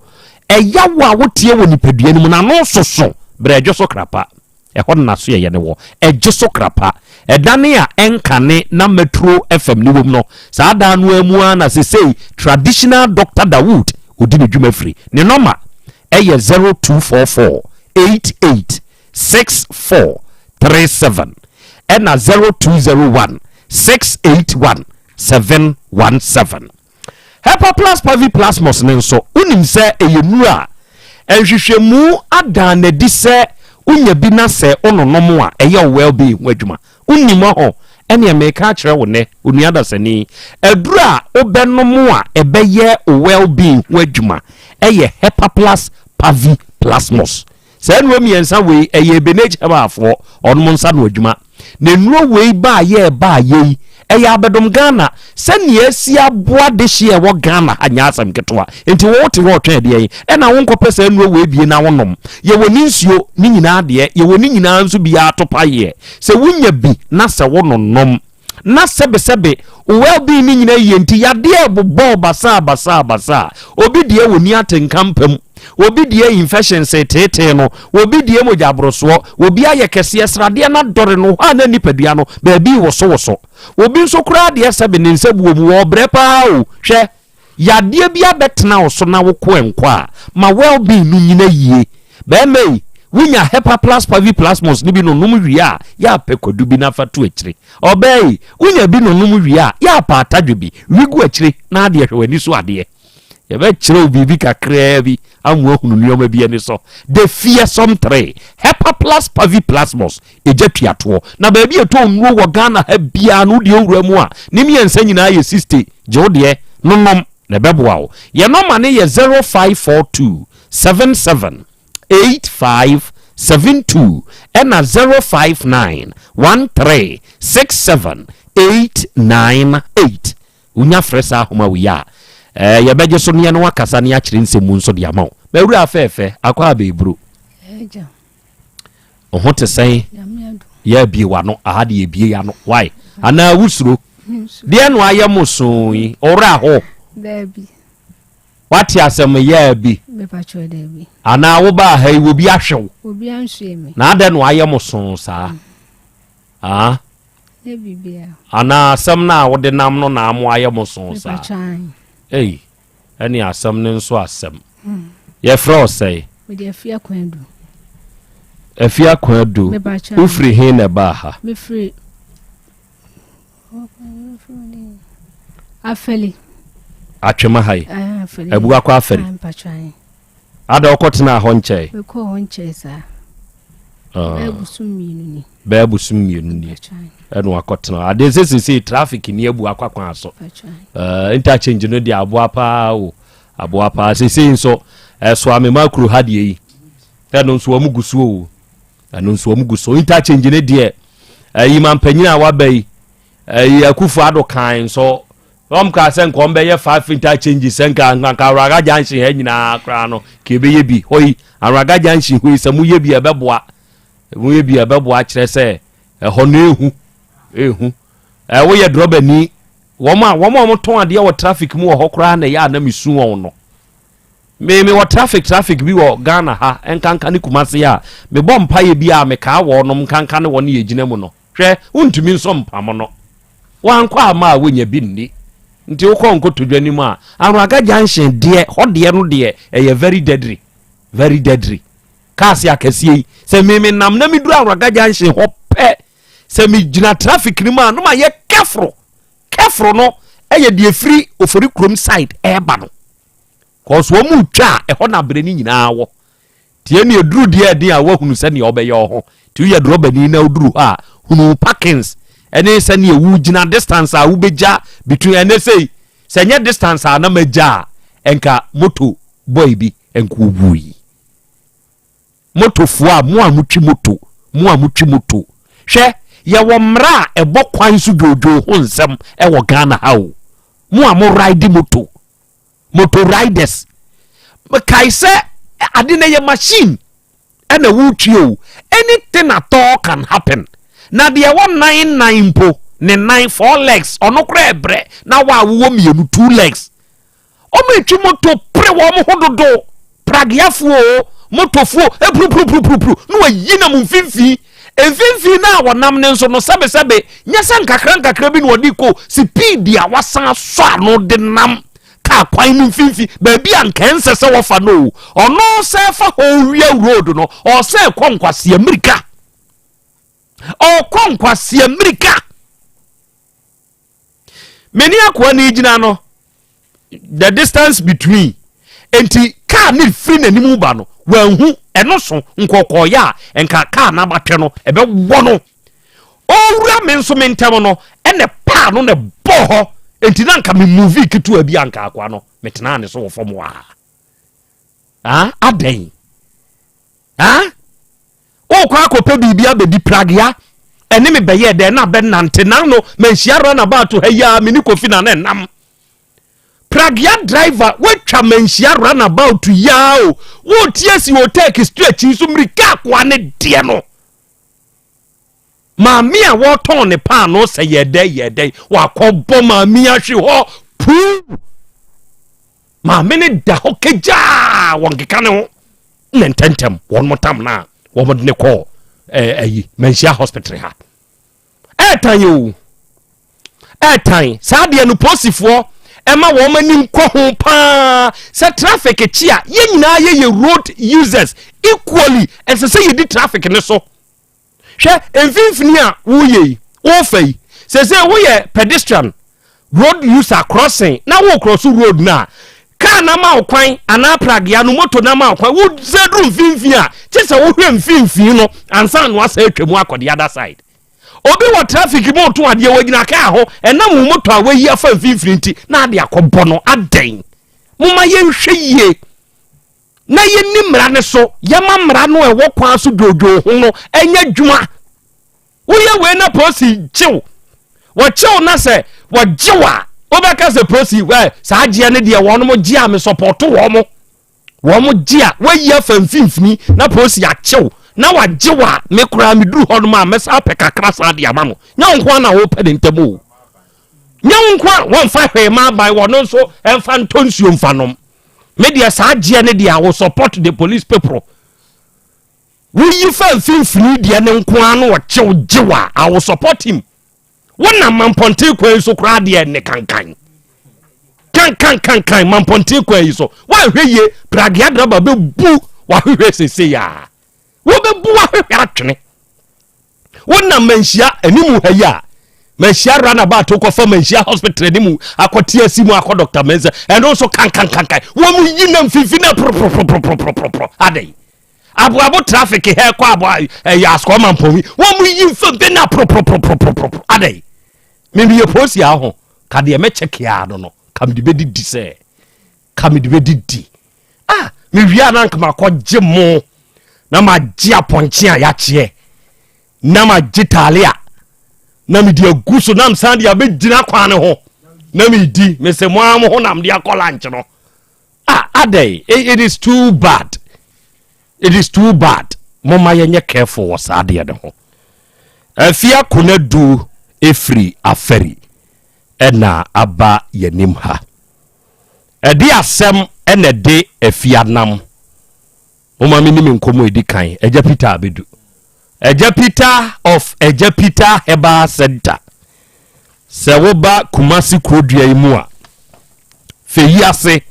Speaker 19: eyawo a wotie wo nipadua ni mu na no soso brejo so krapa ehon na so ye ne wo eje so krapa edane a enkane na Metro FM ni wom no saa da no amu na sesei traditional Dr. Dawood odi ne dwuma free ne normal eye 0244 886437 and 0201 681 717 Hepa plus pavi plasmos nenso unim se eyenu a enhwehwemu adane di se unya bi na se ononom a eye well being wadwuma unim ho ene me ka kire wo ne onuada sani eduru a obenom a ebeye well being wadwuma eye Hepa plus pavi plasmos se nwo miensa we eye benage abafo onum nsa no adwuma na nwo we ba ye eya abedom Ghana sani esi aboa de hye wo Ghana anya asem ketwa enti wo te wo twa de na wo nkopese nwo we bie na wonom ye woni nsuo ni nyina de ye woni nyina nso bia atopa ye se wunya bi na se wononom na sebe well be ni nyina ye enti yade bobo basa obi de woni atenkampam obi die infection se tete no obi die mojabroso obi ayekese esrade na dore no ha na nipadua no ba bi woso obi nso kura de sebe ne nsabuo mu wo brepa o hwe yade bia betena wo so na wo ko enkwa ma well be nu nyina yie ba mai winya Hepa plus pavi plasmos ni bi no num wia ya pekodu bi na fatu akire obey winya bi no num wia ya pa atadwe bi wigu akire na ade hwewani so ade ye be kire bibi kakra bi amu ohunu nioma bi ani so the fearsome 3 Hepa plus pavi plasmos ejatuato na ba bi eto nwo wo Ghana ha bia no de owura mu a ne miensa nyina ye 60 jode nonom na beboa wo ye no ma ne ye 0542 77 8572 and 059 1367 898 unya fresa homa wiya ya beje so ne no wakasa ne akire nsemu nso de amaw bawuru afefe akwa abebru eja oho te sen ya bi wano ahade ye bie ya no why ana wusuro de no ayemoso yi ora ho baby wati asem ya bi bepacho debi ana wo ba ha wo bi ahwew obi anhwemi na ade no ayemoso saa ne bibia ana asem na wo de nam no na amo ayemoso saa ei ani asem ne nso asem ye fro say we de afia kwadu ufri he na ba ha me free afeli atwema hai ebu akwa afeli ada okotena ho nche be ko ho nche sa bebu summienu ni enu akotena ade sesi traffic ni ebu akwa kwa so interchange no di abo apa sesi nso so amemakru hadie yi enu nso amuguso interchange ne die yi mampanyina wabai yi akufu ado kan so ka sen ko mbe ye 5 interchange sen ka araga janshi he nyina kra no ke be ye bi hoi araga janshi hoi samu ye bi ebeboa kire se ho no ehu wo ye drobe ni wo ma ton ade wo traffic mu ho kra na ya na misu won no me wo traffic bi wo Ghana ha enkanka ni kumase ya me bompa ye bi a me ka wo no nkanka ne wo ne ye gina mu no hwe untumi nso mpam no wan kwa ma wonya bi nni nti wo ko nko todwani mu a Anwaga junction de hode no de e very deadly kasi akasie se me nam na mi duru Anwaga junction ho pe se mi gina traffic ni ma no ma ye kefro no eye de free ofori krom side e ba no cause wo mu twa e ho na bre ni nyina wo tie ne eduru de ade a wo hunu se ne obeye ho ti ye droba ni na uduru ha hunu parkings ene se ne ewu gina distance a wo beja between ene say se nya distance a na maja enka moto boy bi enku obui moto fu a mo amutwi moto hwe ye wo mra e bokwan su jojo ho nsem e wo Ghana hawo mo am ride moto riders kai se ade na ye machine e na wo twio anything at all can happen na de 199 po ne 94 legs ono kra ebre na wa wo mienu 2 legs o me twi moto pre wo mo hododo pragiafu moto fu pru no yina mu mfimfi na wonam ne nso no sebe nyasa nkakra bi no di ko speed a wasan so ano de nam ka kwan mu mfimfi ba bi ankense se wo fa no ono se fa ho wia road no o se kwankwase America many akwa ni gina no the distance between enti car ni free na nimu ba no wanhu eno so nkokoya enka car na batwe no ebe wono owura me nso mentem no ene pa no ne boho enti na nka me movie kitu abi anka akwa no metena ne so wo fom wa aden o kwa ko pe bibia be di pragia ene me beye de na be nante na no menhia run about heya me ni kofi na nam pragia driver wetwa menhia run about yao wo tiesi wo take straight so mrika kwa ne de no maami a wo ton ne pa no se yede wa kobbo maami ahwe ho pu maami ne da ho keja won keka ne ho nententem won motam na wo mod ne ko menhia hospital ha etan sa de no posifo ema wo manim ko ho pa se traffic chia ye nyina ye road users equally ese ye di traffic ne so hwe emfimfini a wo ye wo fai se wo ye pedestrian road user crossing na wo cross road na ka na ma okwan ana pragia no moto na ma okwan wo zedru mfimfini a chese wo hwe mfimfini no ansa no asa atwemu akodi other side obi wo traffic mo to ade wagina ka ho enam moto a wayi afa mfimfini nti na ade akobɔ no aden moma ye nhwe yie na ye nimra ne so ye mamra no e wo kwa so dojo ho no enya dwuma wo ye we na posi jew wo chew na se wo jewa obeka se posi we sa agye ne de wo no mo gye a me support wo mo gye a wayi afa mfimfini na posi a chew na wajewa me kura me duru hono ma mesa pekakra sa de ama no nya nko na wo pede ntemo nya nko won fa hwe ma bai wono so emfa ntonsuo mfanom me de sa agye ne de a wo support the police people we yi fa mfimfini de ne nko ano wo chew jewa I will support him wona mamponte kwan so kura de ne kankan mamponte kwan so wa hweye pragia draba be bu wa hwe sese ya wo be buwa hwe atwene wona manhia animu ha ya manhia run about ko fa manhia hospital animu akoti asimu akọ Dr. Menza and also kan wo mu yina mfifi na pro adai abo traffic he kwa abo ya asko mampomi wo mu yin fa be na pro adai me bi posi a ho ka de me check ya no kam de be didi se kam de be didi me wia na nka makọ mo na ma gia ponche a ya che na ma gitalia na mi dia guso na msan dia be gina kwan ho na mi di me se mo am ho nam dia kola nche no adai it is too bad mama yenye careful was ade de ho afia kona du efri aferi ena aba yenim ha edi asem ena de afia nam mama minim nkomo edi kan eja Peter abedu eja Peter of eja Peter Herbal Center sɛ woba Kumasi Krodua yi mu a feyi ase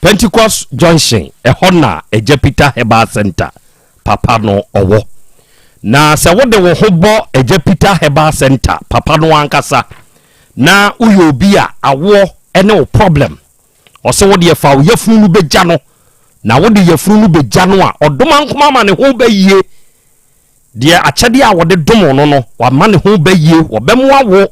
Speaker 19: Pentecost Junction ɛhɔ na Eja Peter Herbal Center papa no owo na sɛ wode wo ho bɔ Eja Peter Herbal Center papa no ankasa na uyo obi a awo ene wo problem ɔsɛ wode yɛfa wo yɛfunu no begya no na wode yɛfunu no begya no a ɔdoma nkoma ma ne ho bɛyie deɛ akyɛde a wode domo no wa ma ne ho bɛyie wɔbɛmo awo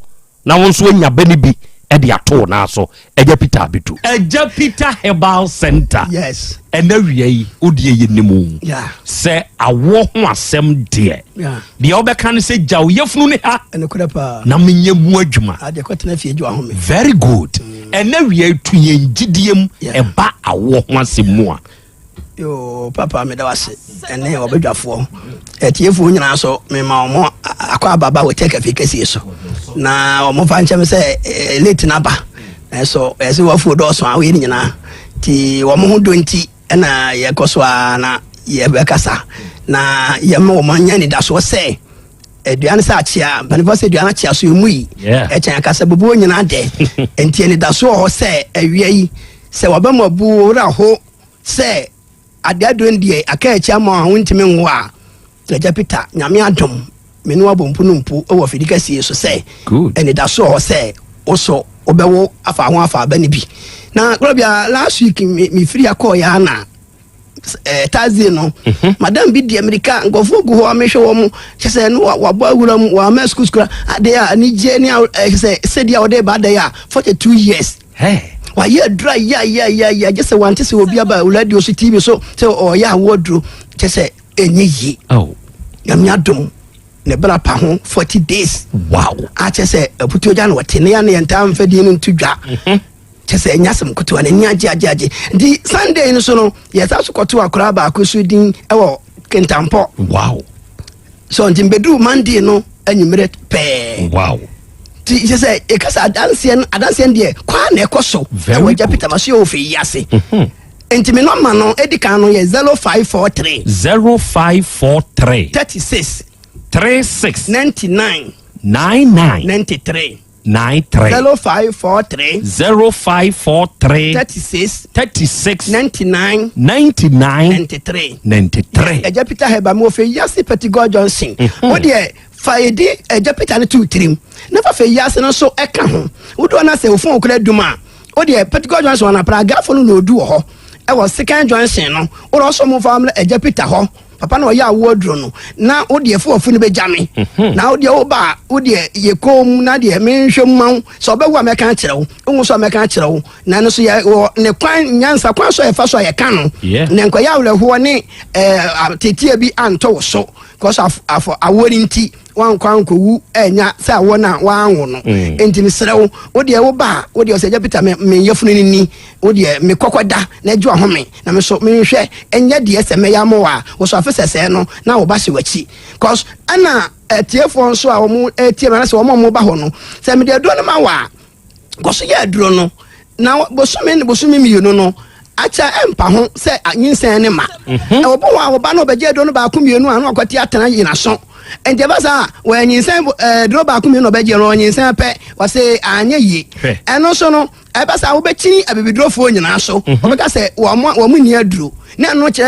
Speaker 19: na wo nso anya bɛni bi ɛde ato na so Eja Peter abitu Eja Peter Herbal Center
Speaker 21: yes
Speaker 19: ɛna wiɛ yi odie yɛ nemu
Speaker 21: yeah
Speaker 19: sɛ awo ho asɛm deɛ
Speaker 21: yeah
Speaker 19: deɛ wobɛka ne sɛ gya wo yɛfunu ne ha
Speaker 21: ɛne kora pa
Speaker 19: na menyɛ mu adwuma
Speaker 21: ade kɔtena fie adwuma ho me
Speaker 19: very good ɛna wiɛ tu yɛn gidiem ɛba awo ho asɛm mu a
Speaker 21: yo papa me da wase ene obedwafoɔ etiefo nyina so me ma omo akɔ ababa wo take afekasi so na omo fa nkyem sɛ late na ba so ese wafo do so awe nyina ti omo ho donti na ye koso na ye bekasa na ye ma omo nya ni da so sɛ aduane sɛ akyea banifo sɛ aduane akyea so emu yi ɛkyɛn akasa bobo nyina de enti ni da so ho sɛ awia yi sɛ wabama bu ra ho sɛ adado ndie aka echa ma ho ntimi nwo a Eja Peter nyame adom me no abompu no mpu wo fidika sie so sɛ ene da so ho sɛ oso obewo afa ho afa ba ni bi na Krobea last week me free akọ ya na Thursday no madam bi di America ngofo gu ho amehwe wo mu kyese no wabo awura mu wa ma school ade a ni je ni sɛ dia ode ba da ya 42 years wa ye dry ya just want to see obi aba uladi osu TV so ya wodro kyese enye yi yam yadom ne bra pa ho 40 days wow a kyese aputi oja no wote ne ya ne ntam fadi no ntudwa kyese enyasem koto na ni aje di Sunday no so no yes aso koto akora ba akosu din ewo kentampo wow so ntimbedu Monday no anyimere pe wow ti say e kasa adanse de kwa na ekoso Eja Peter maso yo fe yase enti me no ma no edika no ye 0543 36 99 93 0543 36 99 93 Eja Peter Herbal mo fe yase Pentecost Junction o de faidi Eja Peter ne tu trim never fe yase no so eka ho wodo na se ofon okura duma o de Pentecost Junction na paragraph no no du ho e was second Junction no o ro so mo family Eja Peter ho papa na oya wodro no na o de fo ni bejame na o de o ba o de ye kom na de menhwem ma so be wo ameka kirewo o so ameka kirewo na no so ye ne kwan nyansa kwan so ye fa so ye ka no ne nkwa ya wleho ne tetie bi anto so cause afọ awori nti wan kwan ko wu enya sa wona wanwo no enti ni serewo wo de wo ba wo de Eja Peter me yefunu ni wo de me kokoda na ju ahome na me so me hwe enya de eseme ya mo wa wo so afesese no na wo ba se wachi cause ana etiefo nso a wo mu etie na se wo mo ba ho no se me de do no ma wa cause ya duro no na bosumi mi no no acha empa ho se anyinsen ne ma e wo bo wa wo ba no beje do no ba kumienu anu akwati atana yina so ente basa wa anyinsen do ba kumienu beje ro anyinsen pe wa se anya yi eno so no e basa wo bekini abibidrofo nyina so wo beka se wo mu ni aduro na eno che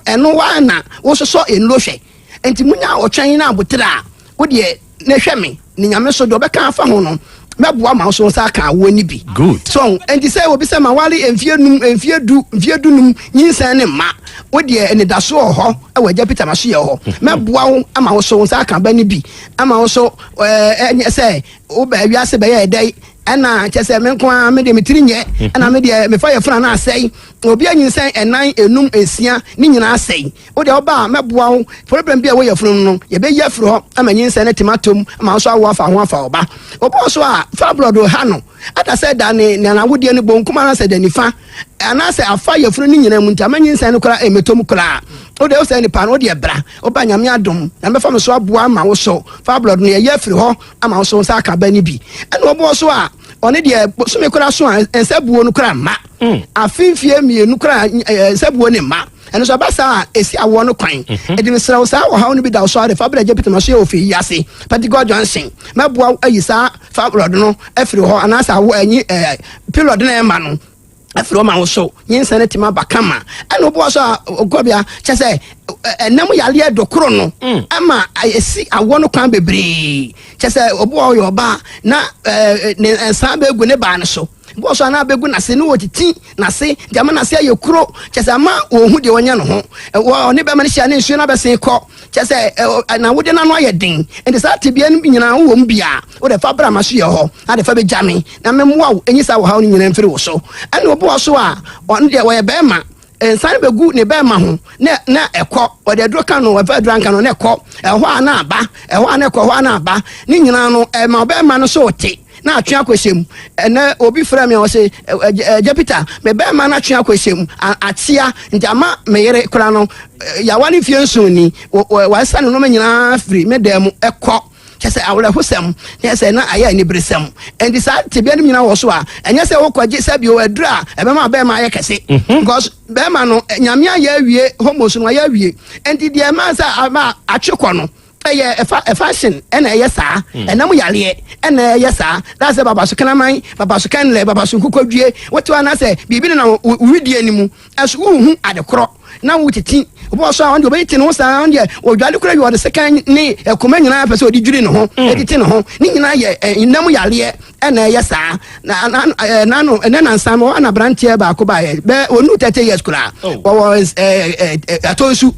Speaker 21: eno wa na wo so so enlo hwe enti munya otwan na abotra wo de na hwe me ni nyame so do beka afa ho no meboa ma so sa ka wo ni bi good so and say obi say ma wale enfie du num nyinsan ne ma wo de ene da so ho e Eja Peter ma so ye ho meboa wo ama wo so sa ka ba ni bi ama wo so say wo ba wi ase ba ye dai ana kyese me nko a me de metiri nye ana me de me fa ye funa na asai obi anyinsan enan enum esia ni nyina asai wo de oba meboa wo problem bi a wo ye funu no ye be ye furu ho ama nyinsan ne tomatom ama so awo afa ho afa oba obo so a fa blood ha no ata say da ne na wodie ne bonkuma na say da nifa ana say afa ye funu ni nyina mu nta ama nyinsan ne kora emetom kora o de o say ne pa no de bra oba nyame adom na me fa me so aboa ama wo so fa blood no ye ye furu ho ama wo so sa ka ba ni bi ana obo so a one de so me kora so ensabuo no kora ma afinfie mienu kora ensabuo ne ma ɛno so abasa esi awo no kwan edi mesra sa wo ha no bi da so ade fa bra je pitama so ofi yase Petigo Johnson meboa ayi sa fa rod no afiri ho anasa awo anyi pilot na ema no afro ma wo so nyinsa na tima bakama ana obo so Krobea chese enam yale dokoro no ama esi awo no kwan bebre chese obo yo ba na ensa ba egu ne ba ne so bo so na begu na se no wotiti na se jama na se ayekuro chese ama ohun de wonya no ho wo ne be ma ne hia ne nsuo na be sen ko chese na wode na no ayedin enti sa tebia no nyina wo mbia wo de fa bra ma so ye ho na de fa be jame na memwa wo enyisa wo ha no nyina mfiri wo so ana obo so a on de wo ye be ma ensan begu ne be ma ho na ekọ o de dro kan no wa fa dranka no na ekọ ehọ ana aba ehọ ana ekọ ho ana aba ni nyina no ma be ma no so te na atwa kwesem na obi fra me o se Jupiter me be ma na atwa kwesem atia ndama me yere kura no ya wani fie nsoni wa sa no nyina free me dem ekọ chese awle hosem nyese na aya ni bresem and this tebia ni nyina wo so a enye se wo kwaje sabi o adura e be ma aye kese because be ma no nyame aya awie homos no aya awie and the man sa ama atwekọ no eye a fashion and a yesa and namu yale and a yesa that's a baba so kana man baba so kan le baba so kokodue what to na say bibi na widi animu as hu adekro na wutiti obo so on de obeti no sa on de odwale kura wi o de second ni ekoma nyina pese odi dwiri no ho editi no ho ni nyina ye namu yale and a yesa na no na nsamo ana brantie ba ko ba ye be onu 30 years kura was atonsu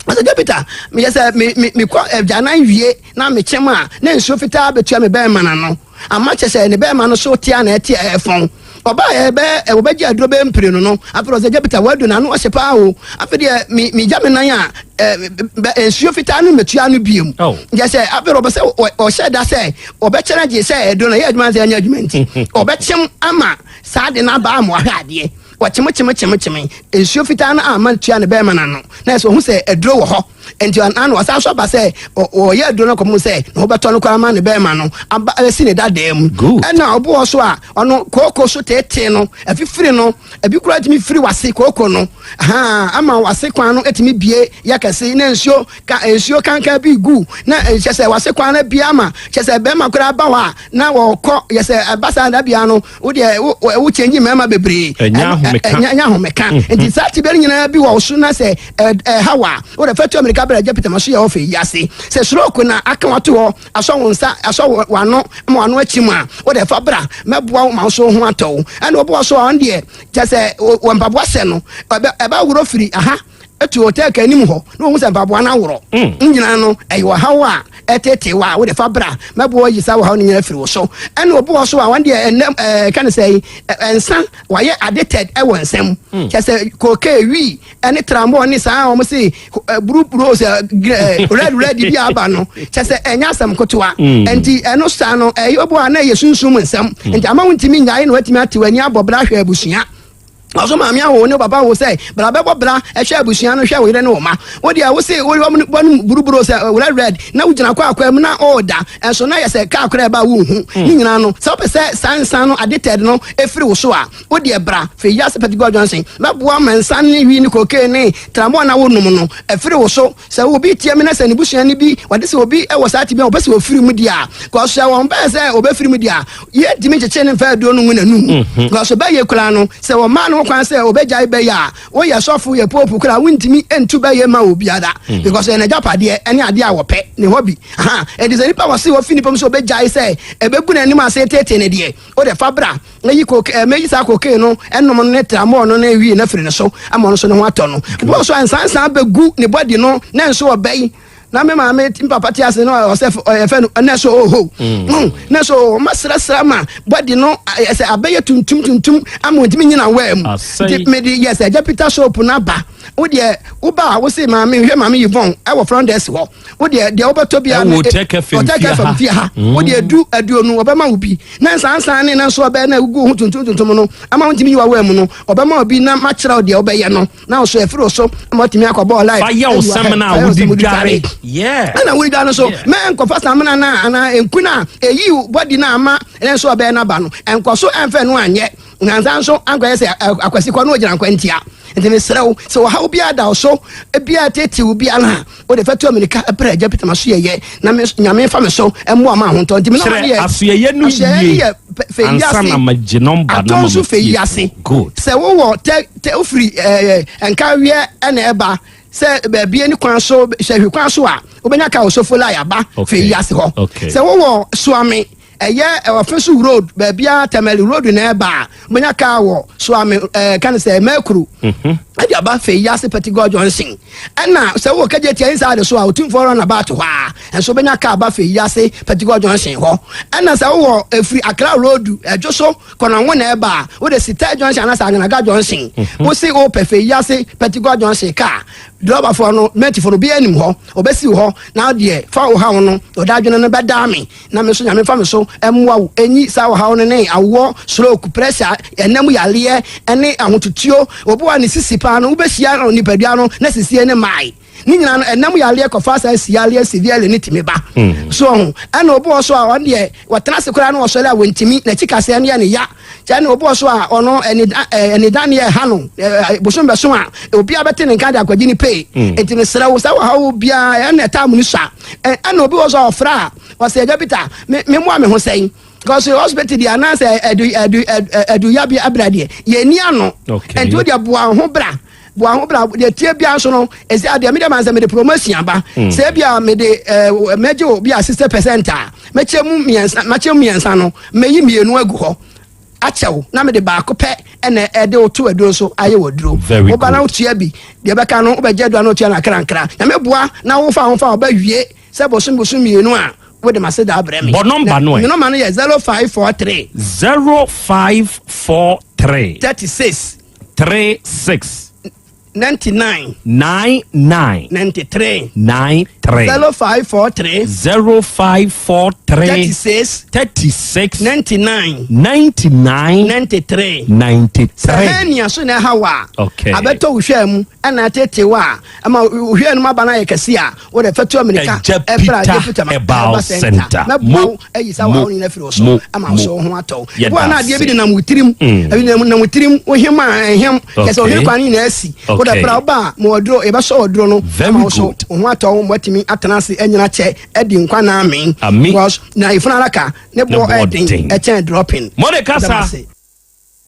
Speaker 21: Asa Jupiter me yesa me kwa jana wie na me chema na nsuo fitaa betua me be mana no ama chese ne be mana so tia na eti efon oba ye be obaji aduro be mpire no no afro Asa Jupiter wadu na no ohyepa o afede me jame nan a nsuo fitaa no metua no biem yese afro oba se o sheda se obechera je se edo na ye adwuma se anya adwumenti obechem ama saade na ba mo ahade wachime ensuo fitaa na ama tua ne be mana no na so hu se edro wo ho enti an wasa so ba se o ye edro no komo se no beto no kwa ama ne be ma no aba si ne dadam na obo so a ono koko so tete no afifiri no abi kura timi firi wase koko no ama wase kwan no etimi bie yakase na ensuo kanka bi gu na chese wase kwan na bia ma chese be ma kura ba wa na wo ko yese abasa da bia no wo de wo chenji mema bebre enya ho meka enti sati be nyina bi wo so na se hawa wo de fatu America bra Jupiter maso ya ofe yase se stroke na aka wato ho aso wonsa aso wano ma wano achima wo de fa bra meboa ma so ho ato ana obo so on de se wo mpabwa se no eba wuro firi aha etu hotel ka nim ho no hu se mpabwa na wuro nyina no ayo hawa etete wa wo de fa bra meboa yisa wo ha no nyina firi wo so ana obo so a wan de kan say ensan wa ye addicted e won nsem se koke wi ene trambo ni sa o mo se buru se red bi aba no se enya sam kotoa enti eno sa no obo ana ye sunsum nsem enti ama wontimi nyae no watimi atewani abobra hwe abusua aso ma amia wo ne baba wo say bra bebo bra ehwe abusua no hwe wo ire ne wo ma wo dia wo say wo buruburu say red na wo gina kwa akwa mu na order enso na yese ka akra ba wo hu ni nyina no so pe say sansan no addicted no efiri wo so a wo dia bra fe yase Petigo Johnson na bo amansan ni wi ni koke ni tramo na wo num no efiri wo so say wo bi tie me na say ni busua ni bi wade say obi e wo saati bi o be say ofiri mu dia ko so wo be say obefiri mu dia ye dimi cheche ne fa do no nguna nu ko so ba ye kula no say wo ma no kwan say obeja ibe ya wo ye sofu ye popu kra wuntimi entu be ye ma obiada because ene japade ene ade a wo pe ne hobi e de zani pa wo se wo fini pom so obeja say ebegu na nima say tete ne de o de fabra yi ko meyi sa koke no enom ne tramo no na wi na firi ne so amo no so ne ho ato no bo so ansan begu ne body no na nso obei na me ma me papa ti ase no osef efe na so oho na so masra ma body no ese abeye tuntum amo ntimi nyina wam me di yes Jupiter soap na ba wo de wo ba wo se ma me hwe ma me yvon e wo front desk ho wo de obeto bia me o take fam fia ha wo de adu no obema wo bi na sansan ne na so obe na gugu hu tuntum no ama ntimi yiwa wam no obema obi na ma kira de obeye no na so efiro so ama timi akobọ live
Speaker 19: fa yaw samna wo di dware
Speaker 21: yeah ana we dano so me enko fast amana na ana enkuna eyi body na ama ene so obe na ba no enko so enfe no anye nganza so ankoye se akwasi kwa no gyina nkwantia nti mesrew so ha obi ada so ebia tete obi ala o de fatu amerika pra Egypt ma so ye na nyame fa me so emo ama ho nto nti me no ye
Speaker 19: asuyeye no ye ansa na maginomba na
Speaker 21: so fe yase se wo te ofri enkawie ena eba se bia ni kwan so hwe kwan so a obenya ka osofo la ya ba fe yase ho se wo so ame eye ofesu road bia Tamale road na eba obenya ka wo so ame kan se Mekuru ade aba fe yase Petigo Johnson na se wo kaje tia inside so a otim for na ba to ha enso obenya ka aba fe yase Petigo Johnson ho na se wo efri Accra road ejoso kona wo na eba wo de Sita Johnson na sa Aganaga Johnson wo se o pe fe yase Petigo Johnson ka driver for no meti for bi anim ho obesi ho na de fa wo ha no odadwene no beda me na me so nyame fa me so emwa wo enyi sa wo ha no ne awo stroke pressure enam yale ene ahotutuo obo wa ne sisi pa no obesia no nipadua no na sisi ne mai ni nyina no enam yale kofa sa siale severe ne timi ba so ho ana obo so a on de watena sekura no wo so la wontimi na chikase ne ne ya jane obo so a ono eni Daniel hano boso mbeso a obi abete ne kan de akwaji ni pay enti ne sra wo sa wo ha obi a na tam ni sha ana obi wo so ofra wo se Jupiter me mo ame ho sei because hospital di announce edu ya bi abrade ye ni ano enti wo de boa ho bra de tie bia so no esi ade me de man se me de promotion ba se bia me de meje obi a 60% a mechemu miensa no meyi mienu agu ho achew na me de ba ko pe ene ede otu aduro so aye woduro wo ba na otua bi de be ka no obeje do na otua na krankra na me boa na wo fa oba wie se boso mienu a wo de maseda abre me
Speaker 19: bo number no
Speaker 21: no man ye 0543
Speaker 19: 36
Speaker 21: 99
Speaker 19: 93
Speaker 21: 0543
Speaker 19: 36
Speaker 21: 99
Speaker 19: 93
Speaker 21: Sahania so na hawa abeto uhwam ana tetewa ama uhwe no maba na yekase a wo de fatu America ebra
Speaker 19: Eba Center
Speaker 21: mo ayi sa wa oni na firi so ama so ho ato wo na de bi de na mutirim na mutirim ohima ehem kese ohwe kwani na asi wo de pra ba mo odro e ba so odro no ama so ho ato mo atimi atanase anyina che edi nkwa na amen because na ifuna alaka ne bo edin e chen dropping
Speaker 19: mo de kasa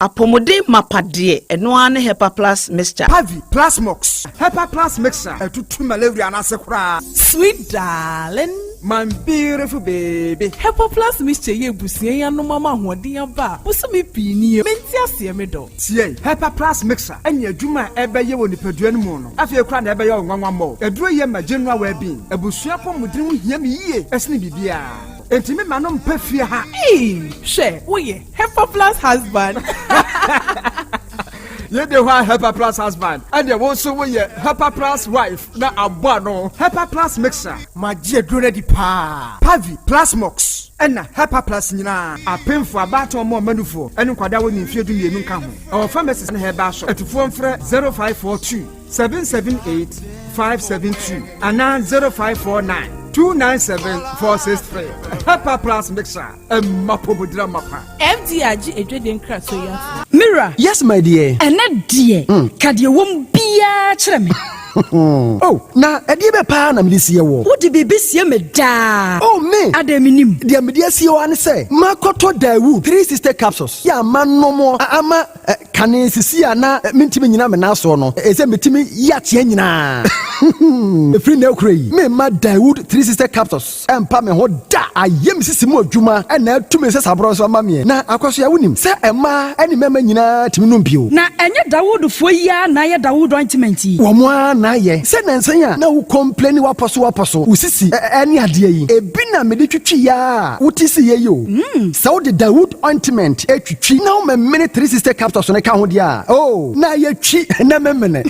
Speaker 2: apomode mapade eno ane Hepa Plus mixture
Speaker 8: Pavi Plus Mox Hepa Plus mixture etutu malaria na sekura
Speaker 9: sweet darling
Speaker 8: my beautiful baby
Speaker 9: Hepa Plus mixture ye busie ya no mama hoden aba busumi pini menti ase me do
Speaker 8: tie Hepa Plus mixture anya adwuma ebeye wo nipadua no mu no afie kura na ebeye onwanwa mo eduro ye ma general well being ebusua pomudin wo hia me yie esne bibia Entimi manom pefie ha.
Speaker 9: She, oye, Hepa Plus husband.
Speaker 8: Ye de wa Hepa Plus husband. And ye won so ye Hepa Plus wife na abua no. Hepa Plus mixer. Ma je drone di pa. Pavi Plus Mox. Ena Hepa Plus nyina. Apemfo abato mo manufo. Enu kwada woni mfie du mienu nka ho. Our pharmacist na heba so. Etufo mfre 0542 778 572 ana 0549 297-463. Hepa Plus mixer. Mapobodra mapa.
Speaker 9: FDRG edweden kraso ya.
Speaker 21: Mira. Yes, my dear.
Speaker 10: Ene dear. Kadie wom bia kire me.
Speaker 21: Oh, na edie be pa na me sie wo.
Speaker 10: Wo de bebe sie me da.
Speaker 21: Oh, me.
Speaker 10: Ademinim.
Speaker 21: De me die sie wo an say. Makoto Dawood 360 capsules. Ya manomo ama kane sisi ana mintimi nyina me na so no. Ese metimi ya tie nyina. Free na okrai. Me ma Dawood 360 capsules. Empa me ho da. Ayem sisi mu adwuma na tumi se sabro so ma me. Na akwaso ya wonim. Se ema eni mema nyina timi no mpio.
Speaker 10: Na enye Dawood fo ya na ye Dawood ointment yi.
Speaker 21: Wo mo na ye. Se nansan ya na wo complain waposo. Usisi eni ade yi. Ebi na me de twitwi ya. Wotisi ye yo. Se wo de Dawood ointment etwitwi na wo me 360 capsules ne ka ho dia. Oh, na ye twi na memene.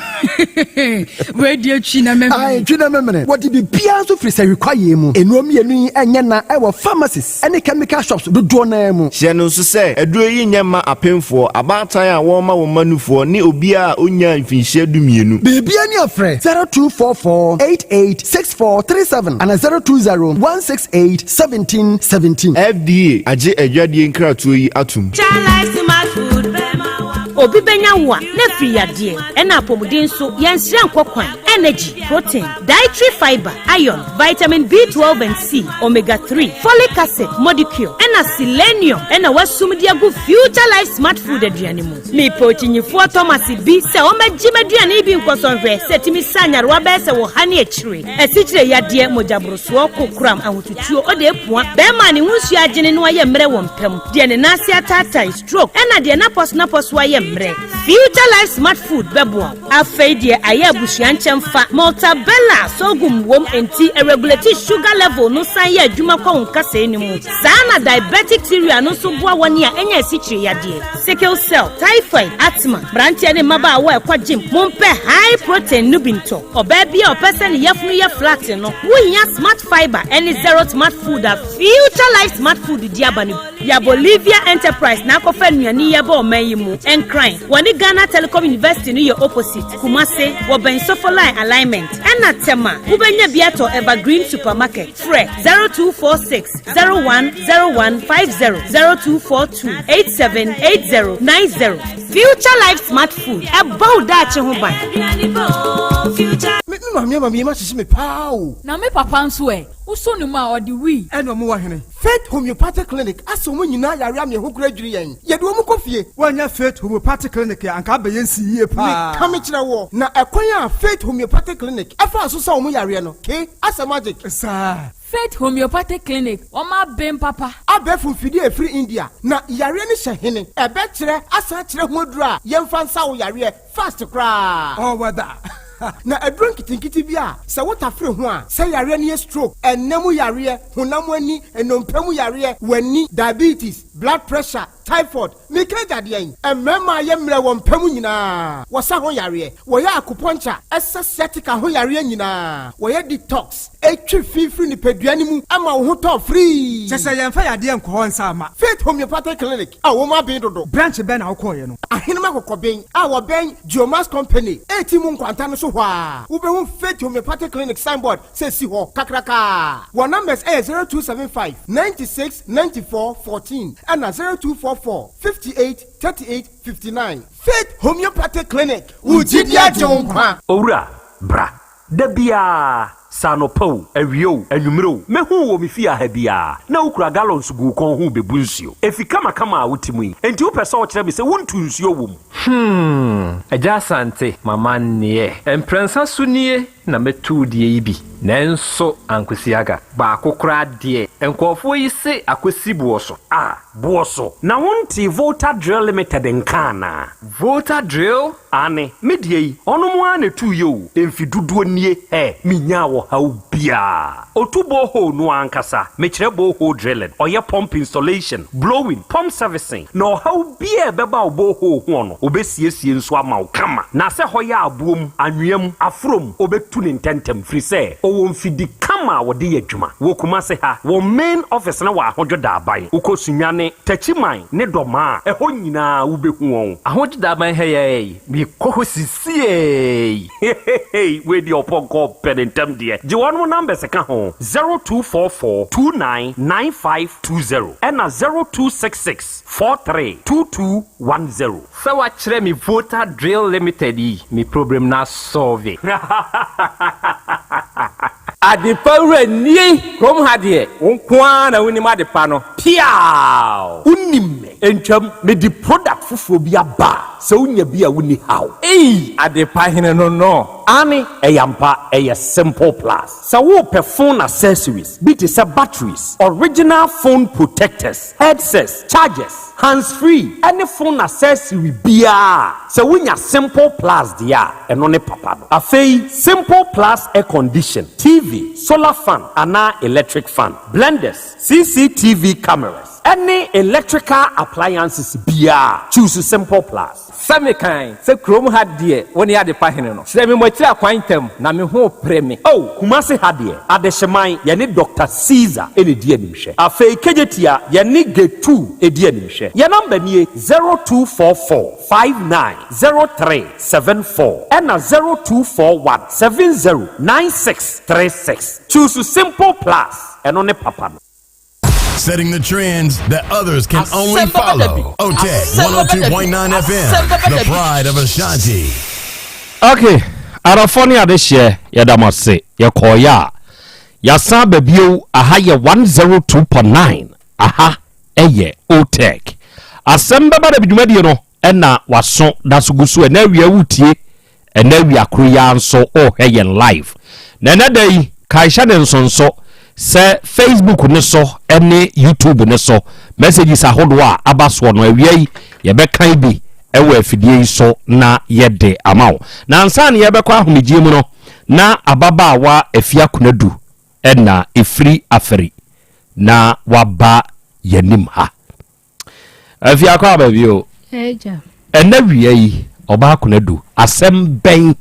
Speaker 10: We de twi na memene.
Speaker 21: Ai twi na memene. What be bia so free se require mu. Enuom yenu enye na e wo pharmacies any chemical shops do na mu.
Speaker 22: Hye no so se eduro yi nyema apemfo abatan a wo ma wo manufo ni obi a onya mfinhye dumienu.
Speaker 21: Bibia ni afre 0244886437 and 02016871717.
Speaker 22: FDA age adwadie nkratoyi atum.
Speaker 23: Child likes my food.
Speaker 4: obi benya wo a na firi yade ɛna apomuden so yɛnsira nkɔkwan energy protein dietary fiber iron vitamin B12 and C omega 3 folic acid molecule ɛna selenium ɛna wasum de agu future life smart food aduane mu me proteinifoɔ Thomas bi sɛ ɔmagye maduane bi nkɔsɔhwɛ sɛ timi sanyarwa bɛsɛ wɔ ha ne akyire asikyire yade mojabrosoo kokuram ahotutuo ɔde epoa bɛma ne hunsu agene no ayɛ mmerɛ wɔ mpam de ne nase atata stroke ɛna de na pos ayɛ mmerɛ future life smart food bɛboa afei de ayɛ abusuan nkyɛmfa multabella sogum wom enti regulate sugar level no san yɛ adwuma kɔ nkasa ni mu saa na diabetic theory no so boa wɔne a ɛnya asikyire yade sickle cell typhoid asthma brantia ne maba awo ɛkɔ gym mompɛ high protein no binto ɔbaa bi a ɔpɛsɛ ne yɛfunu yɛ flat no wonya smart fiber any zero smart food a future life smart food di abane ya Bolivia enterprise na akɔfa nuani yɛ ba ɔman yi mu encrin wɔne Ghana Telecom University no yɛ opposite Kumase wɔ Bensofoline alignment ɛna tema wobɛnya bi atɔ Evergreen supermarket frɛ 0246 010150 0242 878090 future life smart food ɛbɔ daakye ho ban
Speaker 8: me mama ma sisi me pao
Speaker 7: na me papa nso uso no ma odi wi
Speaker 8: eno mo wa hene Faith Homeopathic Clinic aso mo nyina yare am ye ho kura dwiri yen ye de wo mo kofie wanya Faith Homeopathic Clinic anka ba yen si yie pa me kame kire wo na ekwan a Faith Homeopathic Clinic afa aso sa wo yare no ke asa magic sa
Speaker 7: Faith Homeopathic Clinic oma bem papa
Speaker 8: abefu fidi e free India na yare ni hye ebe kire asa kire ho adura yemfa nsa wo yare fast kra oh wada na adrun kitinkiti bi a se wota free ho a se yare ne stroke enemu yare honam ani enompemu yare wani diabetes blood pressure typhoid mikaja de yen emema ye mre wo mpemu nyina wo sa ho yare wo ya acupuncture aesthetic ho yare nyina wo ya detox etwi fifiri ni peduani mu ama wo ho to free se yemfa yade enko nsa ama Faith Homeopathic Clinic a wo ma ben dodo branch ben na wo koye no ahenema kokoben a wo ben Geomas company etimu nkwanta no so hwa wo be hu Faith Homeopathic Clinic signboard se si ho kakraka wo numbers 0275 96 94 14 and 0244 58 38 59 Faith Homeopathic Clinic Ujidia Jonkwa
Speaker 23: Owura bra dabia sanopo awio anwumro mehu wo mefia ha bia na ukura gallons gu kon hu bebu nsuo efika makama a wutimu enti wo pese wo kire me se wontu nsuo wom
Speaker 24: Yaw Asante mama nie emprensa sunie na metu die yi bi nanso ankosiaga ba akokora de enkofo yi se akosi buoso
Speaker 23: buoso na wonti Volta Drill Limited nkana
Speaker 24: Volta Drill
Speaker 23: ane medie yi ono mo ane tu yo emfiduduo nie minya wo haubia otubo ho no ankasa mekire bo ho drilling oye pump installation blowing pump servicing no haubia beba obo ho no obesiesie nso ama wo kama na se hoya abuom anwem afrom obetu ne ntentem free se o mfidi kama wode yadwuma wo kuma se ha wo main office na wa ahodwoda aban ukosunyane tachiman ne doma eho nyina wo behu won
Speaker 24: ahodwoda aban he bi koho sisie
Speaker 23: we di oponko penentem de je won mo number se ka ho 0244 299520 and 0266 432210
Speaker 24: so wa kire mi Volta Drill Limited mi problem na solve
Speaker 23: Adipawre ni krom hade wonkwa na woni madepa no piao unime entwam me di product fufuro bi aba se unya bi a woni haw adepa hene no ani eyampa eye simple plus se wo pe phone accessories bi te se batteries original phone protectors headsets chargers hands free any phone accessory bia se wonya simple plus dia eno ne papa no afei simple plus air condition TV solar fan ana electric fan blenders CCTV cameras any electrical appliances bia choose simple plus
Speaker 24: Samikan se krom hadie woni ade pahene no se me mochira kwantam na me ho preme
Speaker 23: Kumase hadie adehyeman ye ne Dr. Caesar ene die nimhwe afei kejetia ye ne G2 edie nimhwe ye number nie 0244590374 and 0241709636 choose simple plus eno ne papa no
Speaker 6: setting the trends that others can only follow. OTEC 102.9 FM, the pride of Ashanti.
Speaker 19: Okay, Arafonia this year, Yadamase, Yakoya, Yasa Babio, Ahaya 102.9, Aha, Eye, OTEC. Asem Beba Dabi no, Ena wason dasugusu ene wi awutie ene wi akroya nso o heyen live. Nene dey kaisha den sonso se Facebook ne so ene YouTube ne so messages ahodo a abaso no awie ye be kan bi ewe afidie so na yede amawo. Na ansa ne ye be kwa ahomegye mu no na ababa wa afia kunadu ena efri aferi na waba yanim ha. Afia kwa babio
Speaker 13: Eja.
Speaker 19: Ena wiei oba kunadu asem ben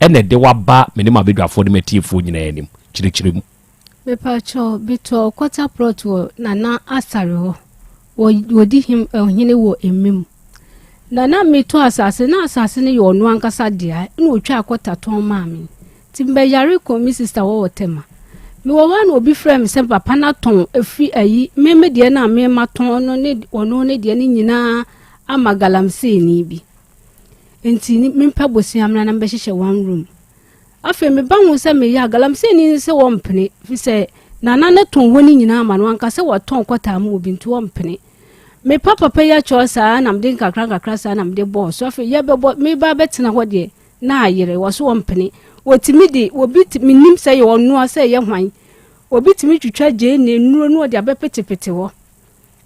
Speaker 19: ene de waba menema bedwafo de metiefo nyina anim chirichirim.
Speaker 13: Mepacho bito kwata plot wo nana asare ho. Wodi him ohine wo emim. Nana meto asase na asase ne yo no ankasa dia na otwa kwata ton maami. Timbe yare ko mi sister wo wotema. Me wo wan obi frame sem papa na ton afi ayi meme de na me maton no ne ono ne de ne nyina ama galamse ni bi. Enti ni mimpa bosi amna na mbe hyehyɛ one room. Afi me ba hu se me ya galamse ni se wo mpene fi se nana ne ton woni nyina ama no anka se wo ton kwata ma obi nti wo mpene. Me papa ya cho sa na mde kakra sa na mde bo so afi ya be bo me ba betena ho de na ayere wo so wo mpene. Wotimi de obi minim se ye onu ase ye hwan. Obi timi twitwa je ne nuro no de abepetepete wo.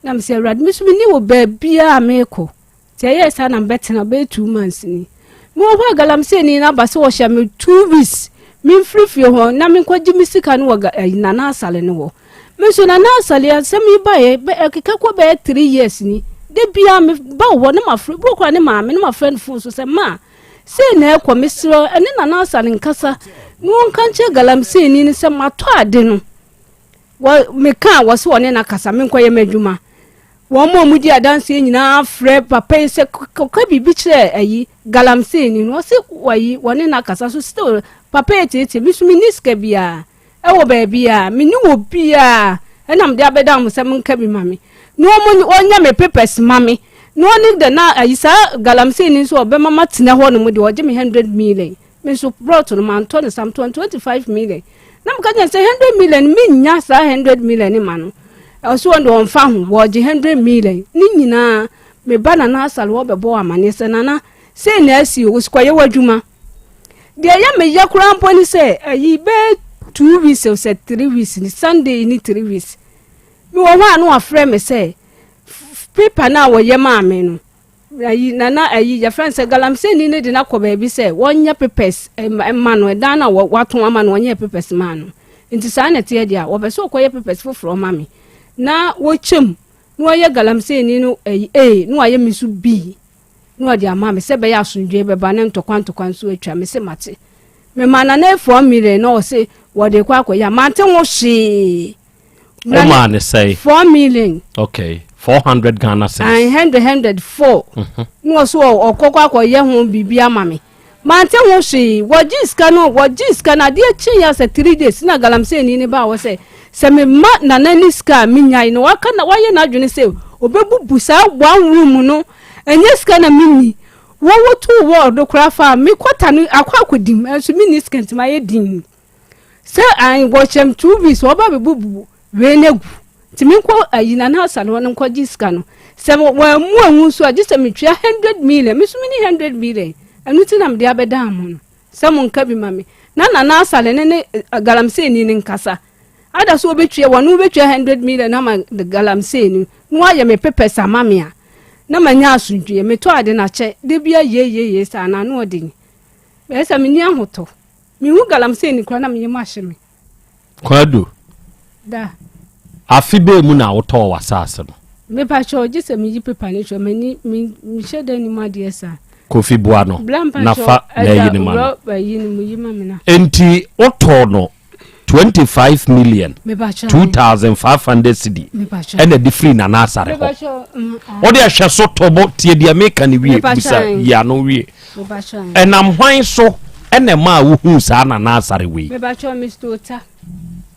Speaker 13: Na me se awrad me so ni wo ba bia meko. Ti ye sa na betena be 2 months ni. Mo ho galamse ni na ba se wo hya me 2 weeks. Me free ho na me kwaji misika no na na asale ne wo. Me so na na asale asem ba ye be ekeka kwa be 3 years ni. De bia me ba wo ne ma free bro kwa ne ma me ne ma friend phone so se ma se na ekwa misro ene na na asale nkasa. Mo nkanche galamse ni se mato ade no. Wa me kan wo se wo ne na kasa me nkwa ye madwuma. Wo mo mudi adanse nyina frɛ papa se ka bibi kyerɛ ayi galamse ni no se wayi wone na kasa so still papa etete bi so miniska bia wo ba bia mini wo bia enam de abeda mo se menka bi mame no mo onya me papers mame no ni de na ayi sa galamse ni so be mama tena ho no mo de oje me 100 million me so brought no man to some 25 million na mo ka say 100 million me nya sa 100 million ni mano also ndo onfa ho woje 100 million ni nyina me bana na asale wo bebo amane se nana se na asi wo skwaye wadwuma de ya me yakura mponi se ayi be 2 weeks or 3 weeks ni Sunday ni 3 weeks me wo wa no afre me se paper na wo ye ma me no ayi nana ayi ya friend se galamse ni ne de na ko ba bi se wonya papers ma no da na wato ama no wonya papers ma no nti sa na tie dia wo be so ko ye papers foforo ma me na wo chem no ye galamse ni no no aye misu bi no de ama me se be ya asundwe be ba ne ntokwan so atwa me se mate me mana na 4 million no se wo de kwa ya mate wo hye
Speaker 19: o man say
Speaker 13: 4 million
Speaker 19: okay 400 Ghana cents
Speaker 13: 104 no so okokwa ye ho bibia ama me mate wo hye wo jiska na de chi ya se 3 days na galamse ni ba wo se me ma na nani ska minyai no waka na waye na adwene se obebubu sa one room no enye ska na mini wo wotu wo do krafa me kwata no akwakodim enso mini ska ntima ye din se an wo chem 2 weeks wo ba bebubu we negu timi ko ayina na asale won ko jiska no se wo mu anwu so agise me twa 100 million me so mini 100 million anu ti na me de abeda mo no se mo nka bi mame na asale ne galamse ni nkasa ada so betwe wonu betwe 100 million na ma galamse ni no aye me papers amamia na manya asundwe me to ade na che de bia ye sa na no odin be sa me ni ahoto me hu galamse ni kra na me yema me
Speaker 19: kwadu
Speaker 13: da
Speaker 19: afibe mu na woto wasase no
Speaker 13: me pa cho gise me yi paper ni cho me ni me shede ni ma de sa
Speaker 19: Kofi Buano na fa na yi ni ma
Speaker 13: no
Speaker 19: enti oto no 25 million 2500 cedi and the free na nasare ho o de ahwe so tobo tie de America ni wie bisa ya no wie enam hwan so ene ma wo hu sa na nasare we
Speaker 13: me ba cho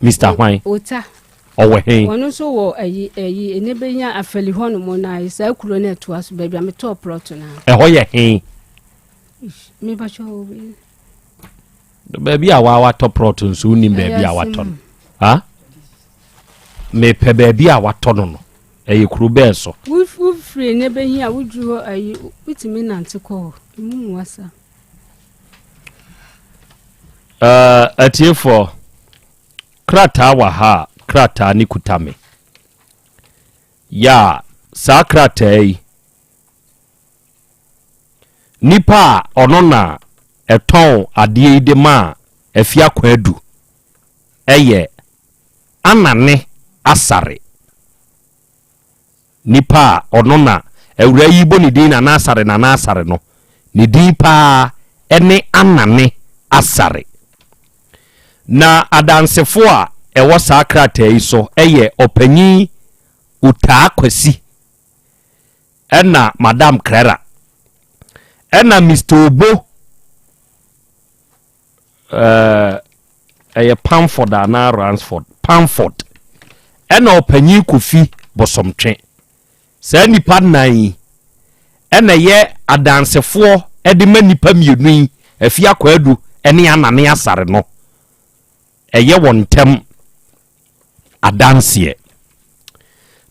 Speaker 13: Mr.
Speaker 19: Hwan
Speaker 13: Ota
Speaker 19: owo hen
Speaker 13: wono so wo ayi ene benya afeli hono mo na isa kuro na to aso baby am to plot na
Speaker 19: ho ye hen
Speaker 13: me ba cho
Speaker 19: baby a wa to plot nso ni baby a wa to ha me pe baby a wa to no Krobea so
Speaker 13: we free ne be here we drew ayi witimi nante ko mu wasa
Speaker 19: atiefo krata wa ha krata ni kutame ya sa krata yi nipa ono na eton ade de ma afia kwadu eye anane asare nipa ono na ewura yi bo ni din na asare no ni din pa ene anane asare na adansefo a ewo sa krata yi so eye opanyi uta kwasi ena madam Krera ena Mr. Obo eye Pamford na Ransford Pamford ena opanyi Kofi Bosomtwe sa nipa nan ena ye adansefo ede ma nipa mienu afia kwadu ene anane asare no eye wontem adansie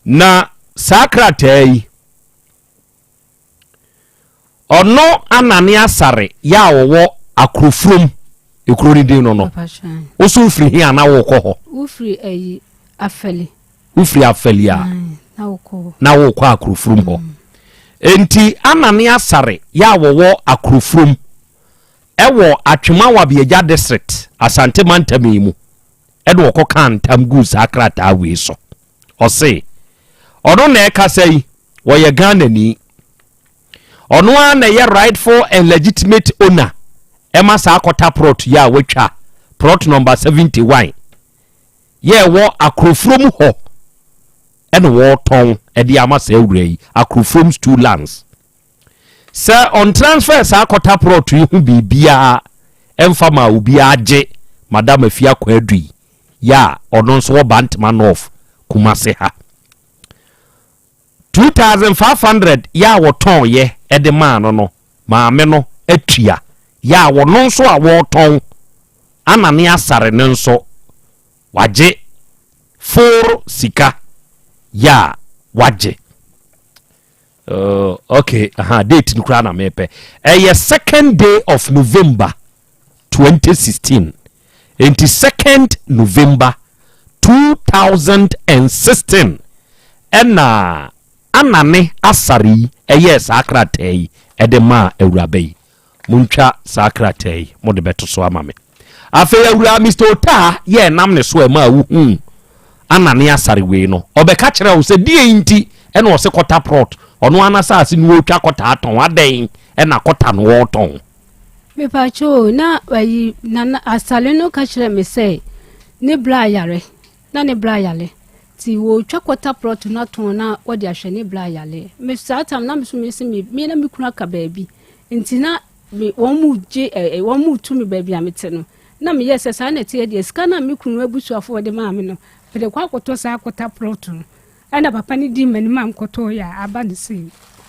Speaker 19: na sakratai ono anane asare ya wo akrofrom ekrori din no oso firi hi ana wo ko
Speaker 13: ufri ayi afeli
Speaker 19: a na wo ko akrofrom ho enti anane asare ya wo akrofrom ewo atwema wa biaja district asante mantami mu edo ko kan tam gu sakrata we so ose ono na ekasai wo ye Ghana ni ono ana ye rightful and legitimate owner ema sa akota prot ya wetwa prot number 71 ye wo akrofrom ho eno wo ton edi amasa ewurai akrofrom 2 lands sir on transfer sa akota prot hu bibia emfama obi age madam afia kwadui ya ono so wo bantman of Kumase ha 2500 ya wo ton ye ede man no maame no atua ya wo no so a wo ton anane asare ne nso waje for sika ya waje okay date nkura na mepe second day of November 2016 into 2nd November 2016 ena anane asari sakratai edema ewurabai muntwa sakratai mo de beto so amame afa ewura Mr. Ota ye nam ne so ma wu anane asari we no obeka kire wo se die nti ena wo se kota prot ono anasase ni wo twa kota aton aden ena kota no wo ton
Speaker 13: me pacho na wayi na asale no ka kire me say ne bra yare na ne bra yale ti wo twa kota prot na ton na wo de ahwe ne bra yale me satam na me so me se me na me kuna ka baabi nti na me wo mu je wo mu tu me baabi amete no na me yes sa na tie de ska na me kunu abusuafo de ma me no de kwa koto sa kota prot no ana papa ni di mani mam koto ya aba de se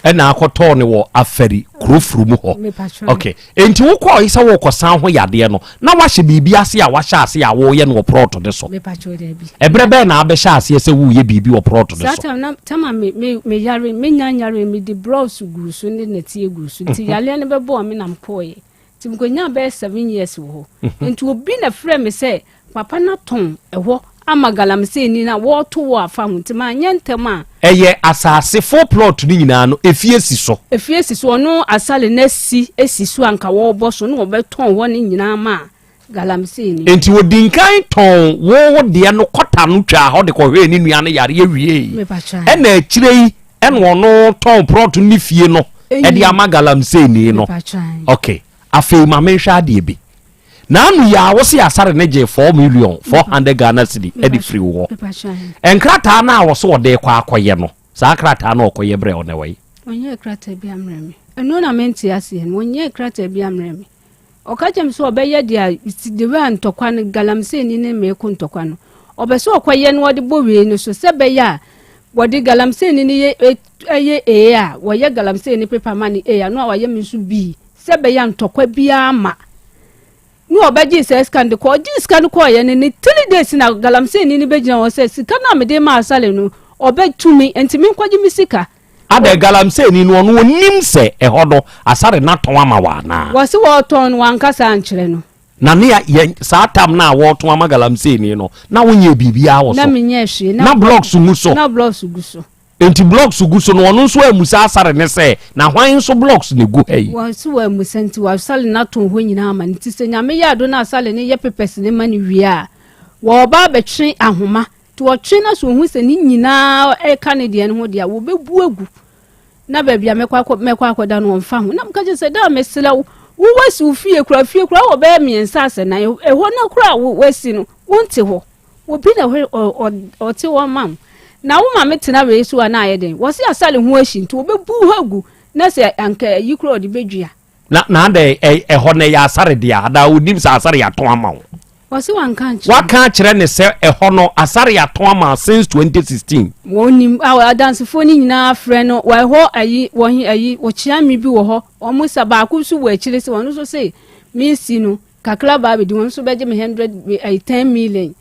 Speaker 19: ena akoto ne wo afari krofuru ho okay enti wo ko isa wo ko san ho yade no na wa hye bibi ase a wa hye ase a wo ye no proto de so
Speaker 13: me pacho de bi
Speaker 19: ebrebe na abe hye ase se wo ye bibi wo proto de so
Speaker 13: sata na tama me yare me nyanyare me di browse gurusu ne netie gurusu ti yale ne bebo me nam koye ti mko nya be 7 years wo enti obi na frɛ me se papa na ton ewo amagalam se ni na wo to wo afa huntima nyentema
Speaker 19: asase full plot ni nyina no efie si so
Speaker 13: no asale na esi so anka wo boso no obeton wo ni nyina ma galam se ni
Speaker 19: enti wodinkan ton wo de no kota no twa ho de ko hwe ni nua no yare awie ena akirei eno no ton plot ni fie no e de amagalam se ni no okay afi ma menhwa de bi na anu ya wo se asare ne je 4,400,000 Ghana cedi edi free wo enkrata na wo so de kwa akoye no sa krata na okoye bre onewai
Speaker 13: onye krata bi amremi eno na menti ase en onye krata bi amremi okajem so obeye dia de wa ntokwa no galamse ni ne me ko ntokwa no obeso okoye no de bowie no so sebeya wodi galamsey ni ye a woye galamsey ni paper money no waye minsu bi sebeya ntokwa bia ma no obaji se scan ko ji scan ko ye ni 3 days na galamsey ni begina wo se sika na me de ma asale no obetumi entimi nkwaji misika
Speaker 19: ade galamsey ni no no nim se ehodo asare na ton ama wa na
Speaker 13: wose wo ton wankasa ankyere no
Speaker 19: na ne sa tam na wo ton ama galamsey ni no na wonye bibia wo so
Speaker 13: na menye hwe
Speaker 19: na blocks muso
Speaker 13: na blocks guso
Speaker 19: enti blocks guso no ono so amusa asare ne se na hwan so blocks ne gu hey
Speaker 13: wose wo amusa nti wa asale na ton ho nyina ama nti se nyame ya do na asale ne ye pepes ne mani wia wo ba betwe ahoma to otwe na so hu se ni nyina e Canadian ho dia wo bebu agu na babia mekwa akoda no mfa ho na mkaje se da mesela wo wasi ufie kura wo be miensa ase na eho na kura wo wasi no wonte ho wo bi na o te wo mam na wo ma metena we su na ayeden wo se asale ho ahyi nti wo bebu hagu na se anka yi kura odi bedua
Speaker 19: na de eho na ya asare dia da onim sa asare ya ton ama wo
Speaker 13: wasi wankanchi
Speaker 19: waka kire ne se eho no asare ya ton ama since 2016
Speaker 13: wonim dance phone nyina frɛ no wa ho ayi wo hi ayi wo chia mi bi wo ho omo sa ba ku su wo akire se wono so se mi si no kakra ba be di won so beje me 10 million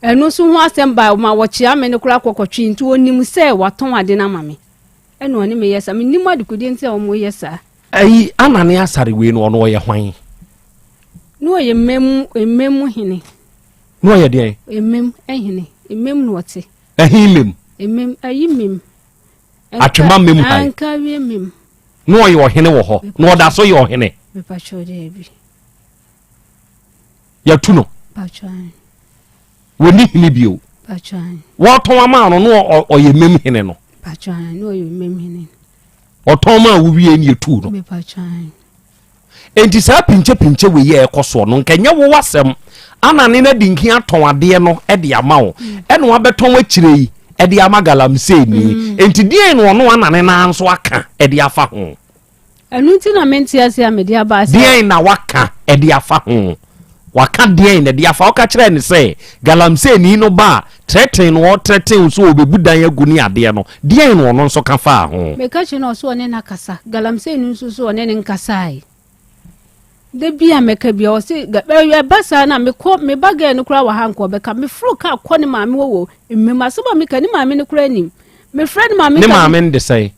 Speaker 13: eno so ho asem ba ma wo chia me ne kura kokotwi nti onim se waton ade na mame eno oni me yesa me nim adukudi nti omo yesa
Speaker 19: ayi anane asare we no ono ye hwan
Speaker 13: no ye mem hene
Speaker 19: no ye de
Speaker 13: emem ehene emem no wote
Speaker 19: ehimem
Speaker 13: ayi mem
Speaker 19: atwema mem hai
Speaker 13: anka wie mem
Speaker 19: no ye ohene wo ho no da so ye ohene
Speaker 13: me pacho de bi
Speaker 19: ya tuno
Speaker 13: pacho
Speaker 19: woni hene bio
Speaker 13: pacho
Speaker 19: wo ton ama no oye mem hene no
Speaker 13: pacho no ye mem hene
Speaker 19: o ton ma wo wie ni etu no
Speaker 13: me pacho
Speaker 19: enti sa pinche we ye ekoso no nkenya wo wasem anane na dinki aton ade no e de ama wo e no abeton akirei e de ama galamsey ni enti die no no anane na anso aka e de afa ho
Speaker 13: enu ti na menti ase amede aba ase
Speaker 19: die na waka e de afa ho waka die na de afa o ka kire ni say galamsey ni no ba threaten no threaten so obebudan aguni ade no die no no nso ka fa ho
Speaker 13: me ka chi no so one na kasa galamsey ni so one ne nkasai de bia meka bia o se basa na me baga no kura wa hanko beka me fru ka kɔ ne maame wo mmema so ba me ka ne maame ne kura nim me friend maame
Speaker 19: ne maame ne say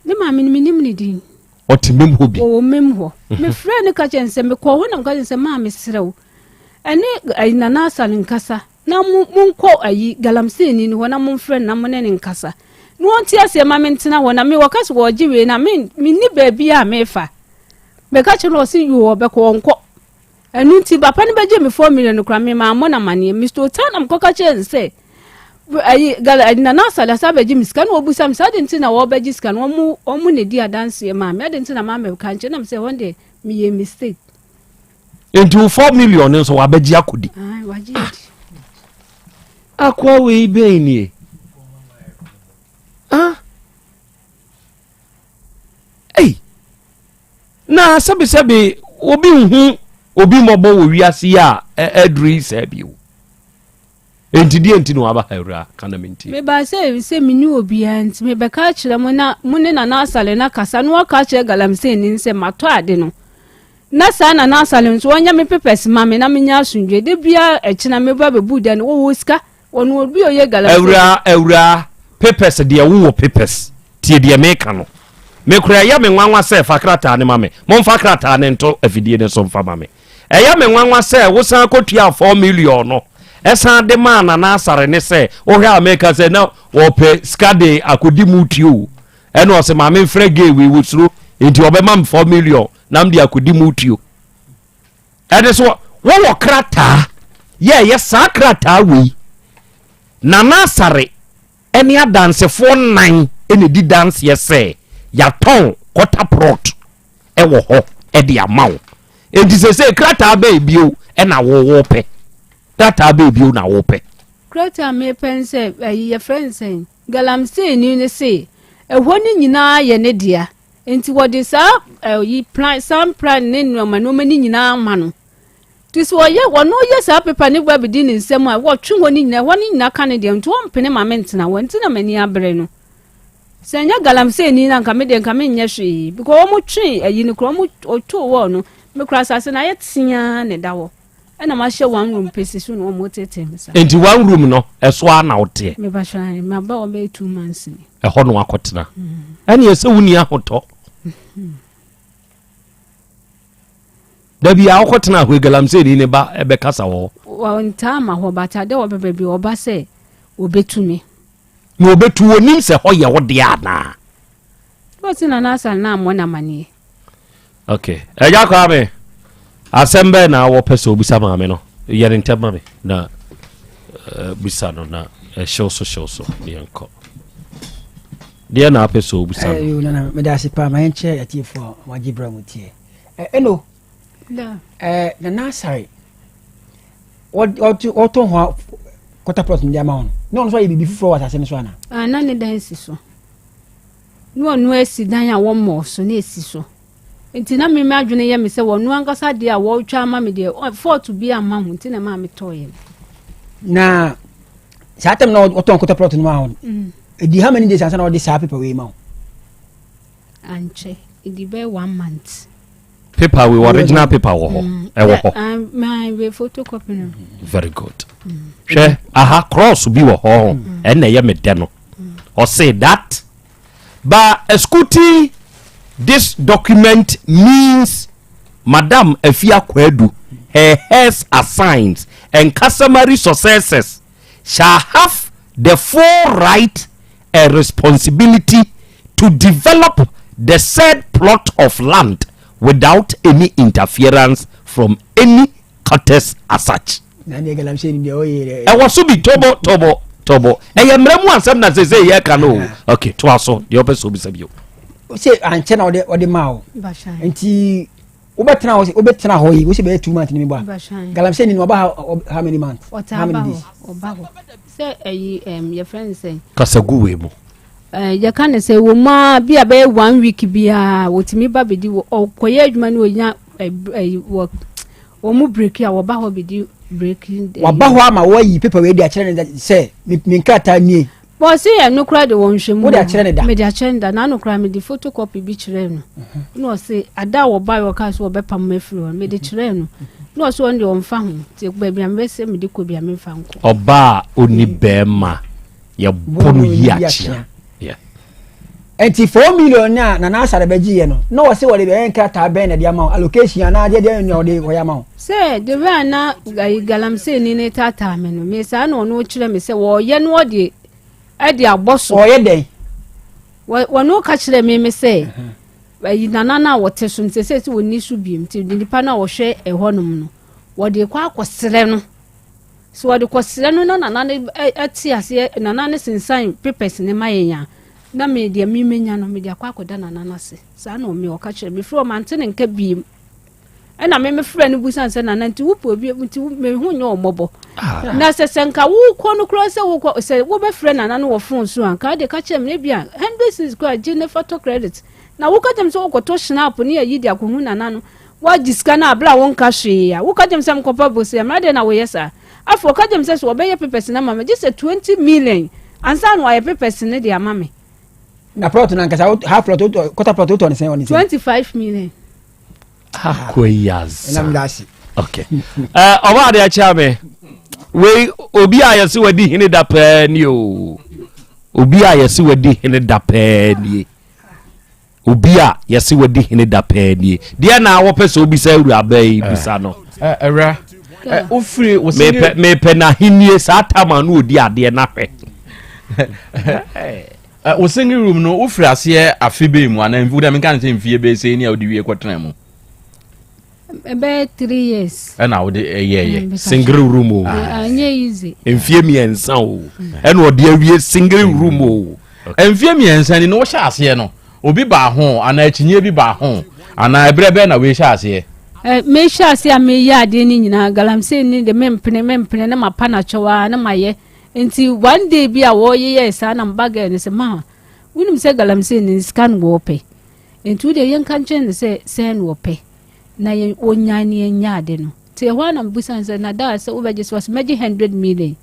Speaker 13: ne maame ne nim ne din
Speaker 19: o timem ho bi
Speaker 13: o mem ho me friend ka chense me kɔ ho na ka chense maame serew ene ayina na asale nkasa na mun kɔ ayi galamsey ni ho na mun friend na mun ne nkasa no onti ase maame ntena ho na me wakaso wo giwe na me ni ba bia me fa meka chino si yu obeko onko enu nti bapa ne beje me 4 million kra me ma mo na mane Mr. Otanam koka chen se ayi gala na na sala sa beje miska no obusa msa de nti na wo beje ska no omu ne di adanse ma me de nti na ma me ka nche na me se one day me ye mistake
Speaker 19: enti 4 million nso wa beje akodi
Speaker 13: ai waji
Speaker 19: akwa we be ni na sabi obi hu obi mobo wo wiase ya adri sabio enti no aba hawra kana minti
Speaker 13: me ba se mini obi anti me be ka kire mo na mune na asale na kasa no ka kire galamsey ni nse mato ade no na sa na asale nso wonya me pepes ma me na menya asundwe de bia ekina me ba bebu de no wo sika wono obi oye galamsey
Speaker 19: awra pepes de wo pepes tie de me ka no me kura ya me nwanwa se fakrata ne mame mo fakrata ne nto afidie ne so mfa mame ya me nwanwa se wo san kotua 4 million no esan de mana na asare ne se o hwe ameka se na wo pe skade akodi mutuo eno o se mame frege we wusuru enti obema 4 million na mde akodi mutuo ede so wo krata ye sakrata we na asare eni adanse 49 eni di dance ye se ya ton quarter prot ewo ho e di amawo enti se krata ba bio e na wo pe krata ba bio na wo pe
Speaker 13: krata me pense ye friends galamsey ni ne se ehwo ni nyina ye ne dia enti wo de sa yi plan sam plan ne no ma no mani nyina ma no This was one no yes up paper ni gba bidi ni nsem a wo twe woni nyina woni nyina ka ne de nto mpene mament na wonti na mani abre no senya galamse ni na nka me de nka me nya hwe because wo mo twe ayi ni kro mo oto wo no me kra asase na yetia ne dawo ena ma hye one room pesi so no mo tete misa
Speaker 19: enti one room no eso ana wote
Speaker 13: me ba hwan me ba o be 2 months ni
Speaker 19: ho no akotena ene yese wuni ahoto dabi akotena ho galamse ni ne ba ebe kasa wo
Speaker 13: wonta ma ho bata de wo bebe bi oba se obetumi
Speaker 19: no obetu wonim se ho ye wo de ana
Speaker 13: what's na nasa na mo na mani
Speaker 19: okay eja kwa me asembe na wo pese obisa ma me no yere ntema me na bisa no na show so yenko dia na pese obisa
Speaker 21: no na me da sipa ma enche atifo wagibra mutie eno
Speaker 13: da
Speaker 21: na nasari what ho quarter plot ndi amount no so ye bibi fufo what asem so ana
Speaker 13: na ne dan si so no esi dan a wo mo so na esi so enti na me adwene ye me se wo no ankasa de a wo twa ma me de for to be ama hu enti na ma me toye
Speaker 21: na satem na what quarter plot no ma di how many days answer na the sa paper we ma
Speaker 13: anche di be 1 month
Speaker 19: paper we original paper wo ho e wo ho
Speaker 13: my we photocopy no
Speaker 19: very good she aha cross bi wo ho en na ye me de no or say that but escuti this document means Madam Efia Kwedu her heirs assigned and customary successors shall have the full right and responsibility to develop the said plot of land without any interference from any courtesy as such. I was to be tobo. I am Ramu Sam na say ye kano. Okay, to aso the opposite will be sabio.
Speaker 21: Say anche na o de mao. Enti obetena hoyi we say be 2 months ni ba. Galamse ni no ba how many months? How many days?
Speaker 13: Obaho. Say your friend say.
Speaker 19: Kasagu we mo.
Speaker 13: Ya kan say wo ma bia be 1 week bia wotimi ba bedi wo koye adwuma ni onya wo mu break ya wo ba ho bedi breaking day.
Speaker 21: Wa ba ho ama wo yi paper we dey a kire ne say me nkata nie.
Speaker 13: Bo say ya no kra de won hwemu.
Speaker 21: Wo dey a kire ne da.
Speaker 13: Me dey a kire ne da na no kra me di photocopy bi kire no. No say ada wo ba wo ka so wo be pam mafiri won me dey kire no. No so on dey on fa ho. Ti gba bia me say me di ko bia me fa nko.
Speaker 19: Oba oni bema ye bonu yi achia.
Speaker 21: Enti 4 million na nasa beji ye no wo se wo de be nkata be na de amount allocation na de no de wo amount
Speaker 13: say de be na galamse ni ne tata me no me sa na no kire me se wo ye no de e de aboso
Speaker 21: wo ye den
Speaker 13: wo no ka kire me se yi na wo te so nse se wo ni su biem ti nipa na wo hwe e honum no wo de kwa akosere no so wo de kosere no na ati ase na ne sensan papers ne mayenya na me dia mi menya no me dia kwa akoda na nanase sa na o me o ka kire me fro mantene nka biem e na me fro ne busan se na nanti wupo bi nti me hu nya omobo na se senka wu ko no kro se wu ko se wo be fre na na no wo phone so an ka de ka kire me bia 100 kwa gene photo credit na wo ka dem se wo ko to snap ne yi dia ko hu na na no wa diska na abla won ka hwe ya wo ka dem se mkopa bosi ma de na wo yesa afo ka dem se so be ye papers na mama just 20 million ansa no ye papers ne dia mama
Speaker 21: na plot na nkasa half plot quarter plot to ne sen
Speaker 13: 25 million
Speaker 19: akoyaz
Speaker 21: na mdashi
Speaker 19: okay oba de acha me we obi ayesi wadi hini da pa ni o obi ayesi wadi hini da pa ni obi a yesi wadi hini da pa ni dia na wo pese obi sa uru abai bisa no
Speaker 20: era ofri wo
Speaker 19: me pe na hinie sa tama no odi ade na hwe
Speaker 20: wo singing room no ofri ase afebe mu ana mfu da me kan se mfie be se ni a odi wie kwetena mu
Speaker 13: about 3 years
Speaker 20: na wo de ye
Speaker 19: single room o
Speaker 13: anya easy
Speaker 19: mfie miensa o ena odi awie single room o
Speaker 20: mfie miensa ni no hya ase no obi ba ho ana akinye bi ba ho ana ebrebe na we hya ase
Speaker 13: me hya ase a me ya ade ni nyina galamse ni de mempene na mapa na chowa na maye nti one day bi a wo ye sa na mbaga ni se ma wunim se galamse ni scan wo pe nti de yen kan chen se sen wo pe na ye onyani enya ade no te ho na busan se na da se obeje so was meji 100 million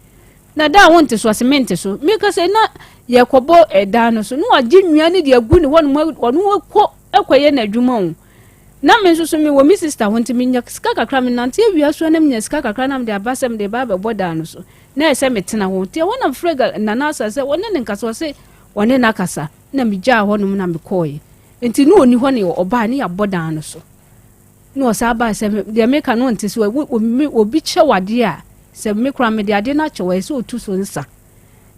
Speaker 13: na da won te so cement so me ka se na ye kobo eda no so no agi nwia ne de agu ne wonu ko ekoye na adwuma o na me so me wo mi sister won te me nya ska kakra me nante awia so na me nya ska kakra na me de abasem de ba boda no so na ese metena ho te wona frega na na asa se wona ne nka so se wona na kasa na me gya ho no na me koye enti no oni ho ne oba ne ya boda no so no saba se de me ka no nte so obi che wade a se me kra me de ade na chewe se otu so nsa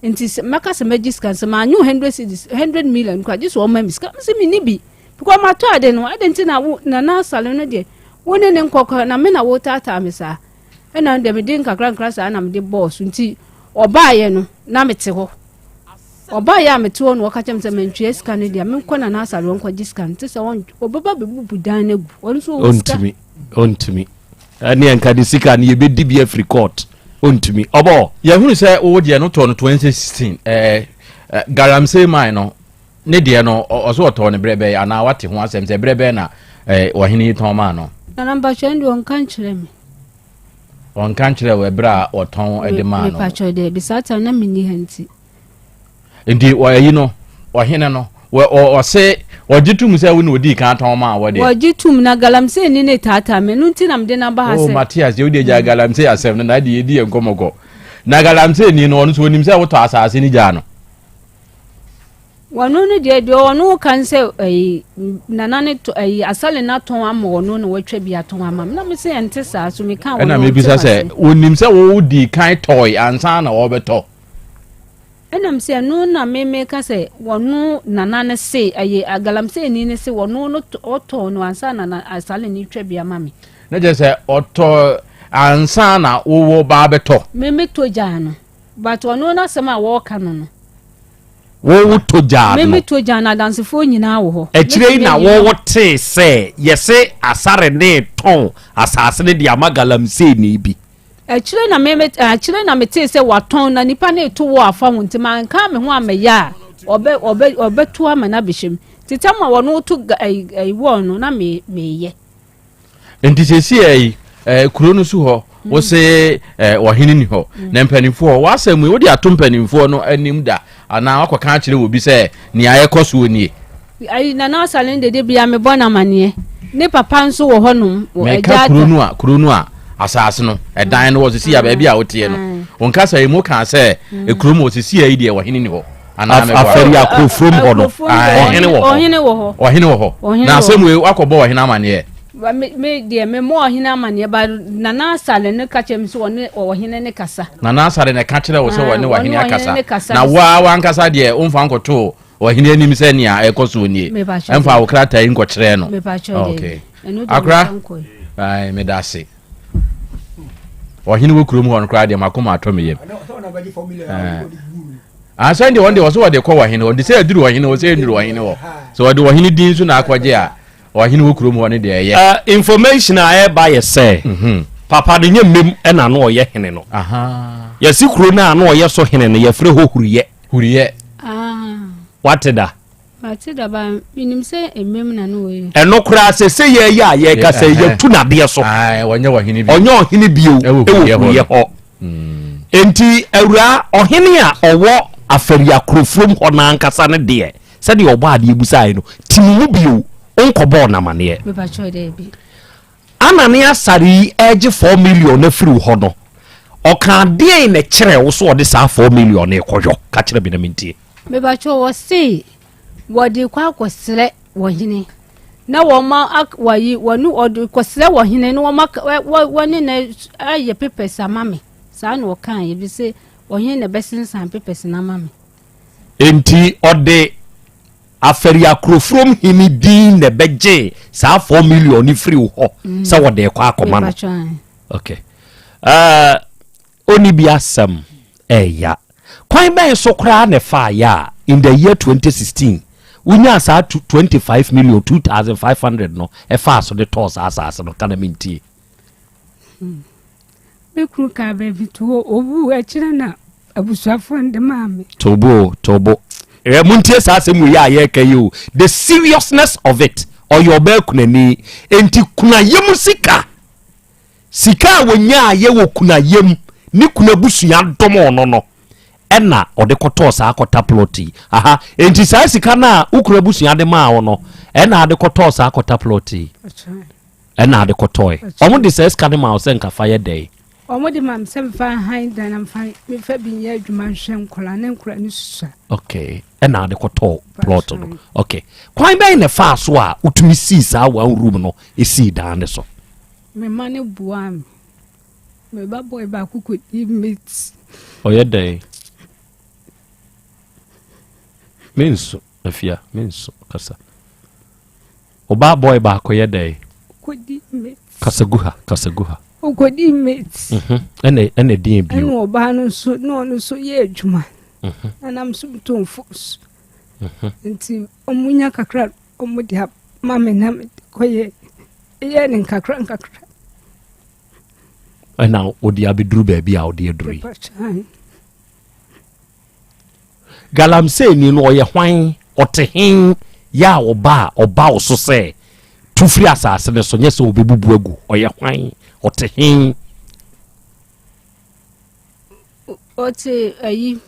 Speaker 13: enti maka se magic se ma anyu 100 million kwa ji so o ma miska se me ni bi because ma to ade no ade nti na sale no de woni ne nkokọ na me na wo tata me sa e na de me din kakra nkra sa na me de boss nti oba ye no na me te ho oba ya me te ho no ka chem se me ntwe scan de me nkọ na sale nkọ ji scan te se won obaba be bubu dan na gu won so
Speaker 19: ontimi ani anka de sika ne ye be di bi Africa court ontimi obo
Speaker 20: ya hunu se wo de no to no 2016 galamsey mine no ne de no oso to ne brebe ana wate ho asem se brebe na wahini ton ma no
Speaker 13: na namba chendo on kan kire me
Speaker 20: on kan kire we bra oton ede ma no
Speaker 13: me pa cho de bisata na mini hanti
Speaker 20: ndi wayi no wahene no o se ojitum se woni odi kan ton ma wo de
Speaker 13: ojitum na galamsey ni ne tata me no nti na mde na ba ha se
Speaker 20: oh Matthias ye odi ja galamsey asem na de edi enkomogo na galamsey ni no so onim se wo to asase ni ja no
Speaker 13: wano ne de wano kan se nanane to asale na ton ama wano no watwa bi aton ama na me se ente sa so me kan
Speaker 20: na me bisa se onim se wo di kan toy ansa na wo beto
Speaker 13: ena me se no na me ka se wano nanane se agalam se ni ne se wano no oto no ansa na asale ni twa bi ama me
Speaker 20: na je se oto ansa na wo ba beto
Speaker 13: me to jano but wano na se ma wo ka no
Speaker 19: wo to jano
Speaker 13: me to jana dansefo nyina wo ho
Speaker 19: ekire na wo te se yese asare ne ton asase ne dia magalamsey ni bi
Speaker 13: ekire na me te se waton na nipa na eto wo afa wonti man ka me ho ameya obe to ama na bihim titama wo no to wo no na me ye
Speaker 20: enti sesi kuro no su ho wo se wahini ni ho na mpanimfo wo asemu wo di ato mpanimfo no anim da ana akwa kan kire wo bi se ni ayekoso ni
Speaker 13: na na salende de bia me bona mane ne papa nso wo honum
Speaker 20: wo eja kuro no a asase no edan no wo se sia ba bia wo tie no wonka sa emu kan se ekuro mo se sia yi de wahini ni ho ana me
Speaker 19: aferi akro from ho no
Speaker 20: ohene wo ho na asemu akobo wahini amane
Speaker 13: me de me mo ohene amane ba na na sale ne ka chem so woni ohene ne kasa
Speaker 20: na na sale ne ka kire wo so woni wahini akasa na wa ankasa de umfa nkoto wahini anim se ni a ekoso ni emfa wo krata yi nkokire no okay akra ai me dase wahini wo kurom ho no kra de makoma atome yem asan de wonde wo so de ko wahini wonde se aduru wahini wo se aduru wahini wo so wode wahini din so na akwaje a wahini wo kurom ho ne de ye
Speaker 19: information a ba ye say papa de nyem na no ye hene no ye si kuro na no ye so hene no ye fre ho huriye wateda
Speaker 13: ba minim se emem na no we
Speaker 19: eno kura se ye ya ye ka se ye tu na de so
Speaker 20: wonye wahini bi
Speaker 19: onye ohini bi o ye ho enti awura ohini a owo afari akrofrom ho na ankasa ne de se de obo ade ebusai no timu bi o onkobo na mane
Speaker 13: me ba cho de bi
Speaker 19: anane asari eje 4 million na firi ho no oka de ne kire wo so de sa 4 million e koyo ka kire bi na mintie
Speaker 13: me ba cho wo se wo de kwa kwosere wo hine na wo ma wayi wonu odu kwosere wo hine no wo ma woni na aye papers amame sa na wo kan ye bi se wo hine na besensan papers na amame
Speaker 19: enti ode aferi akrofrom hini din ne beje sa 4 million free ho sa wo de kwa akoma no okay oni bi asem ya kwan ben so kra ne fa ya in the year 2016 unya sa 25 million 2500 no e fa so the toss asase no kana minti
Speaker 10: me kru ka be bitu obu e kire na abusafo nde maame
Speaker 19: tobo muntie sa asem ya ye kayo the seriousness of it or your be kunani enti kuna yemusika sika wonya ye wo kuna yem ni kuna busua domo no ɛna ɔde kɔtɔ saa akɔta ploti aha enti saa sika na ukura busua de ma wo no ɛna ade kɔtɔ saa akɔta ploti ɛna ade kɔtɔ ɔmo de saa sika de ma wo sɛ nka fa yɛ dɛ
Speaker 13: ɔmo de mam sɛ fa han dan am fa me fa bi nyɛ adwuma hwɛ nkola ne nkora ne susa
Speaker 19: okay ɛna ade kɔtɔ plot no okay kwan bɛn ne fa so a utumi si saa one room no esi dan ne so
Speaker 13: me ma ne buam me ba boy ba kuku imit
Speaker 19: ɔyɛ dɛ menso afia menso kasa oba boy ba ko yɛ dɛ
Speaker 13: kodi imit
Speaker 19: kasaguha
Speaker 13: okodi imit
Speaker 19: ene din bio
Speaker 13: eno oba no so yɛ adwuma anam so to force nti omunya kakra omudi ha mame na koye ye ne kakra
Speaker 19: ɛna odi abeduru baabi a odi aduru galamsey ni no ɔyɛ hwan ɔtehin ya ɔba wo so sɛ tufiri asase ne so nyɛ sɛ obebubu agu ɔyɛ hwan ɔtehin
Speaker 13: ɔte ayi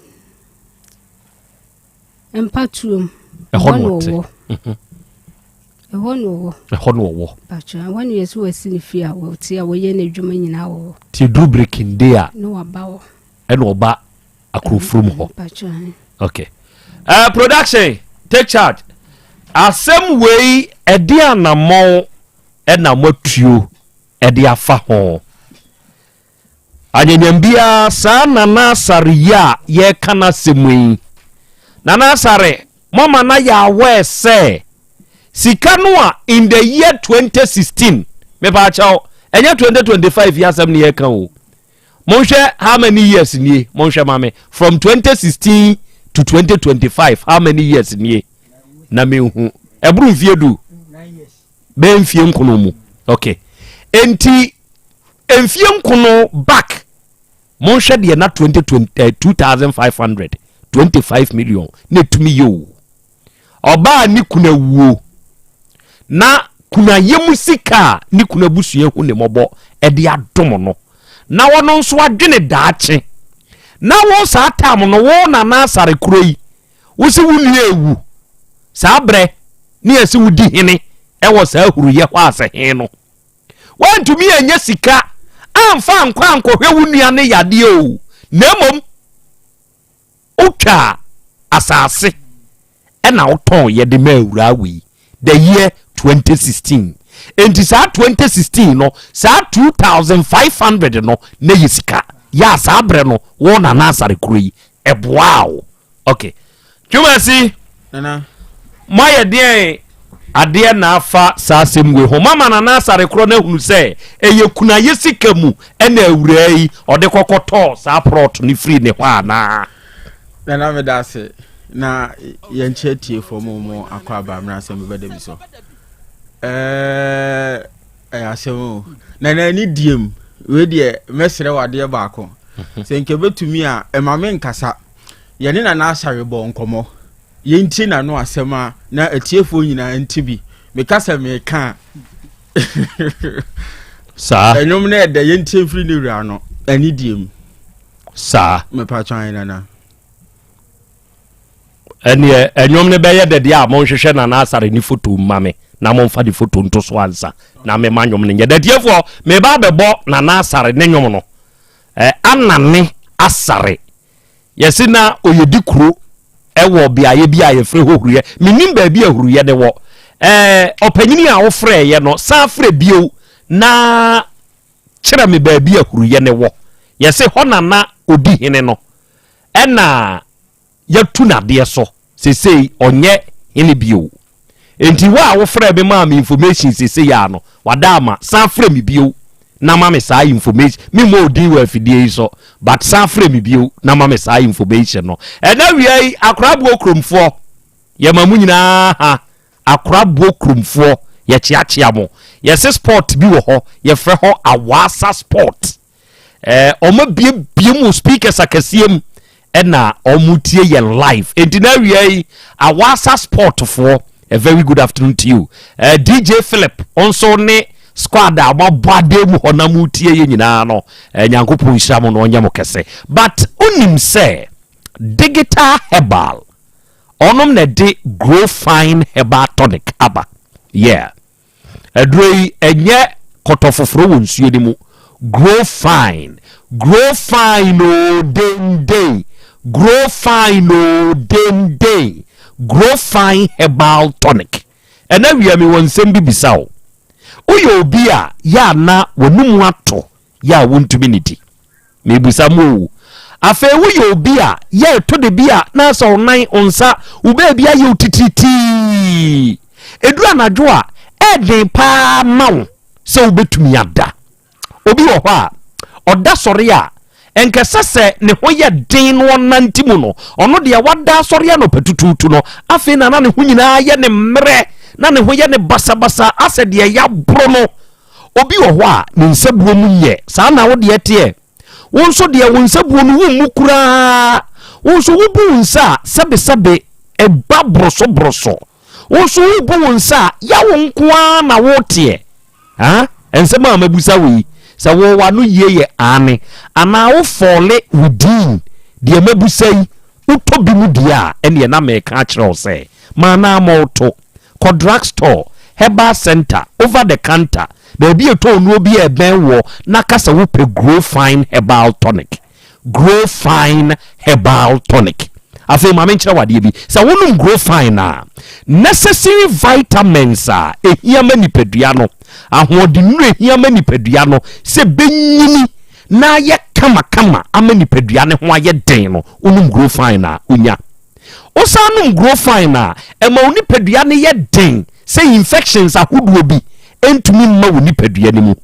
Speaker 13: empatuum
Speaker 19: ɛhɔ no ɔte
Speaker 13: ɛhɔ no ɔwɔ pacha wɔn yɛ so wasi ne fie a wɔte a wɔyɛ ne adwuma nyinaa wɔ
Speaker 19: ti duru breaking day a
Speaker 13: no waba wɔ
Speaker 19: ɛna ɔba akorofrom hɔ
Speaker 13: pacha
Speaker 19: okay production take charge asɛm wei ɛde anamɔ ɛna matuo ɛde afa ho anyanyam bia saa nana sare ya ye kana semui nana sare mama na ya aware say sika no a in the year 2016 me ba chaw enya 2025 ya asem ne ye kan o monhwe how many years nie monhwe mame from 2016 to 2025 how many years nie na me hu ebru mfiedu 9 years be mfie nkono mu okay enti emfie nkono back monhwe de na 2500 25 million na tumi yo oba ni kuna wuo na kuna yemu sika ni kuna busue hu ne mobo e de adom no na wono nso adwene daache na wo sa tam no wo na na asare kuroi wo se wunu ewu sa bre ni esi wudi hene e wo sa huru ye kwa ase he no wantumi enya sika amfa nkwa ankohwe wunua ne yade o na mom utwa asase e na woton ye de mawura wi the year 2016 enti sa 2016 no sa 2500 no na yisika ya sa bre no wo na na asare kuroi e boao okay twumasi
Speaker 20: nana
Speaker 19: moye de ade na afa sa semwe ho mama na na asare kro na hunu se eye kuna yesika mu e na awurai ode kokoto sa prot ni free ne hwa na
Speaker 20: nana me da se na ye nche tie fo mo akwa ba mra Asem Beba Dabi so asem nana ni diem we de mesere wade ba ko se nke betumi a emame nkasa ye ne na asare bo nkomo ye nti na no asema na atiefo nyina nti bi me kasa me ka
Speaker 19: sa
Speaker 20: enyom na de ye nti mfiri ne wura no ani diem
Speaker 19: sa
Speaker 20: me pa twan na
Speaker 19: ene enyom ne beye de dia mo hwehwe na na asare ni photo mame na mo mfa di photo nto so ansa na me manyom ne de diefo me ba bebo na na asare ne nyom no anane asare yesi na oyedi kuro ewo biaye biaye fre hohruye minim ba bi ahruye de wo opanyini a wo fre ye no sa fre bio na kire me ba bi ahruye ne wo yesi hona na odi hene no ena yatu na de so sesei onye hene bio enti wa wo fre be ma information sesei ya no wadama sa fre me bio na mame sa information me mo di wa fidie so but sa fre me bio na mame sa information no na wiai akrabo kromfo ye mamu nyina ha akrabo kromfo ye chiachia mo ye se sport bi wo ho ye fre ho awasa sport omo bie mu speakers akasiem na omutie ye live entina wiai awasa sport for a very good afternoon to you DJ Philip also ne squad a mabade mu hona mu tie ye nyina no nyankopon hira mo no onyam kese but onim say digital herbal onom na de grow fine herbal tonic aba yeah adrei enye kotofoforo wonsuo ni mu grow fine o dende grow fine o dende grow fine herbal tonic ena wi ami wonsem bibisa o uyo obi a ya na wonum ato ya wontuminity mebisa mu afa uyo obi a ya to de bia na so nan onsa ube bia ye utititi edu anadwo a eden pa mawo se ubetumi ada obi wo ho a oda sori a enkesese ne ho ye den no nantimu no ono de wada sori a no petututu no afa na ne ho nyina ye ne mre na ne ho ye ne basabasa ase de ya bro no obi wo ho a ne nsabuo mu ye saa na wo de tie wonso de wonsabuo no wo mu kura wonso wo bu nsa sebe eba broso wonso wo bu nsa ya won kwa na wo tie ha ensema mabusa wi sa wo wa no ye ane ana wo fole within de mabusa yi utobi mu dia ene na me ka kire say mana moto ko drugstore herbal center over the counter baby eto no bi e ben wo na kasa wo pe grow fine herbal tonic afi ma menchira wade bi sa wonum grow fine na necessary vitamins a ehia manipadua no ahodinu ehia manipadua no se benyini na ye kama amanipadua ne ho aye den no wonum grow fine na unya osanum grow fine na ema onipadua ne ye den say infections ahoduo bi entumi mma woni padua ne mu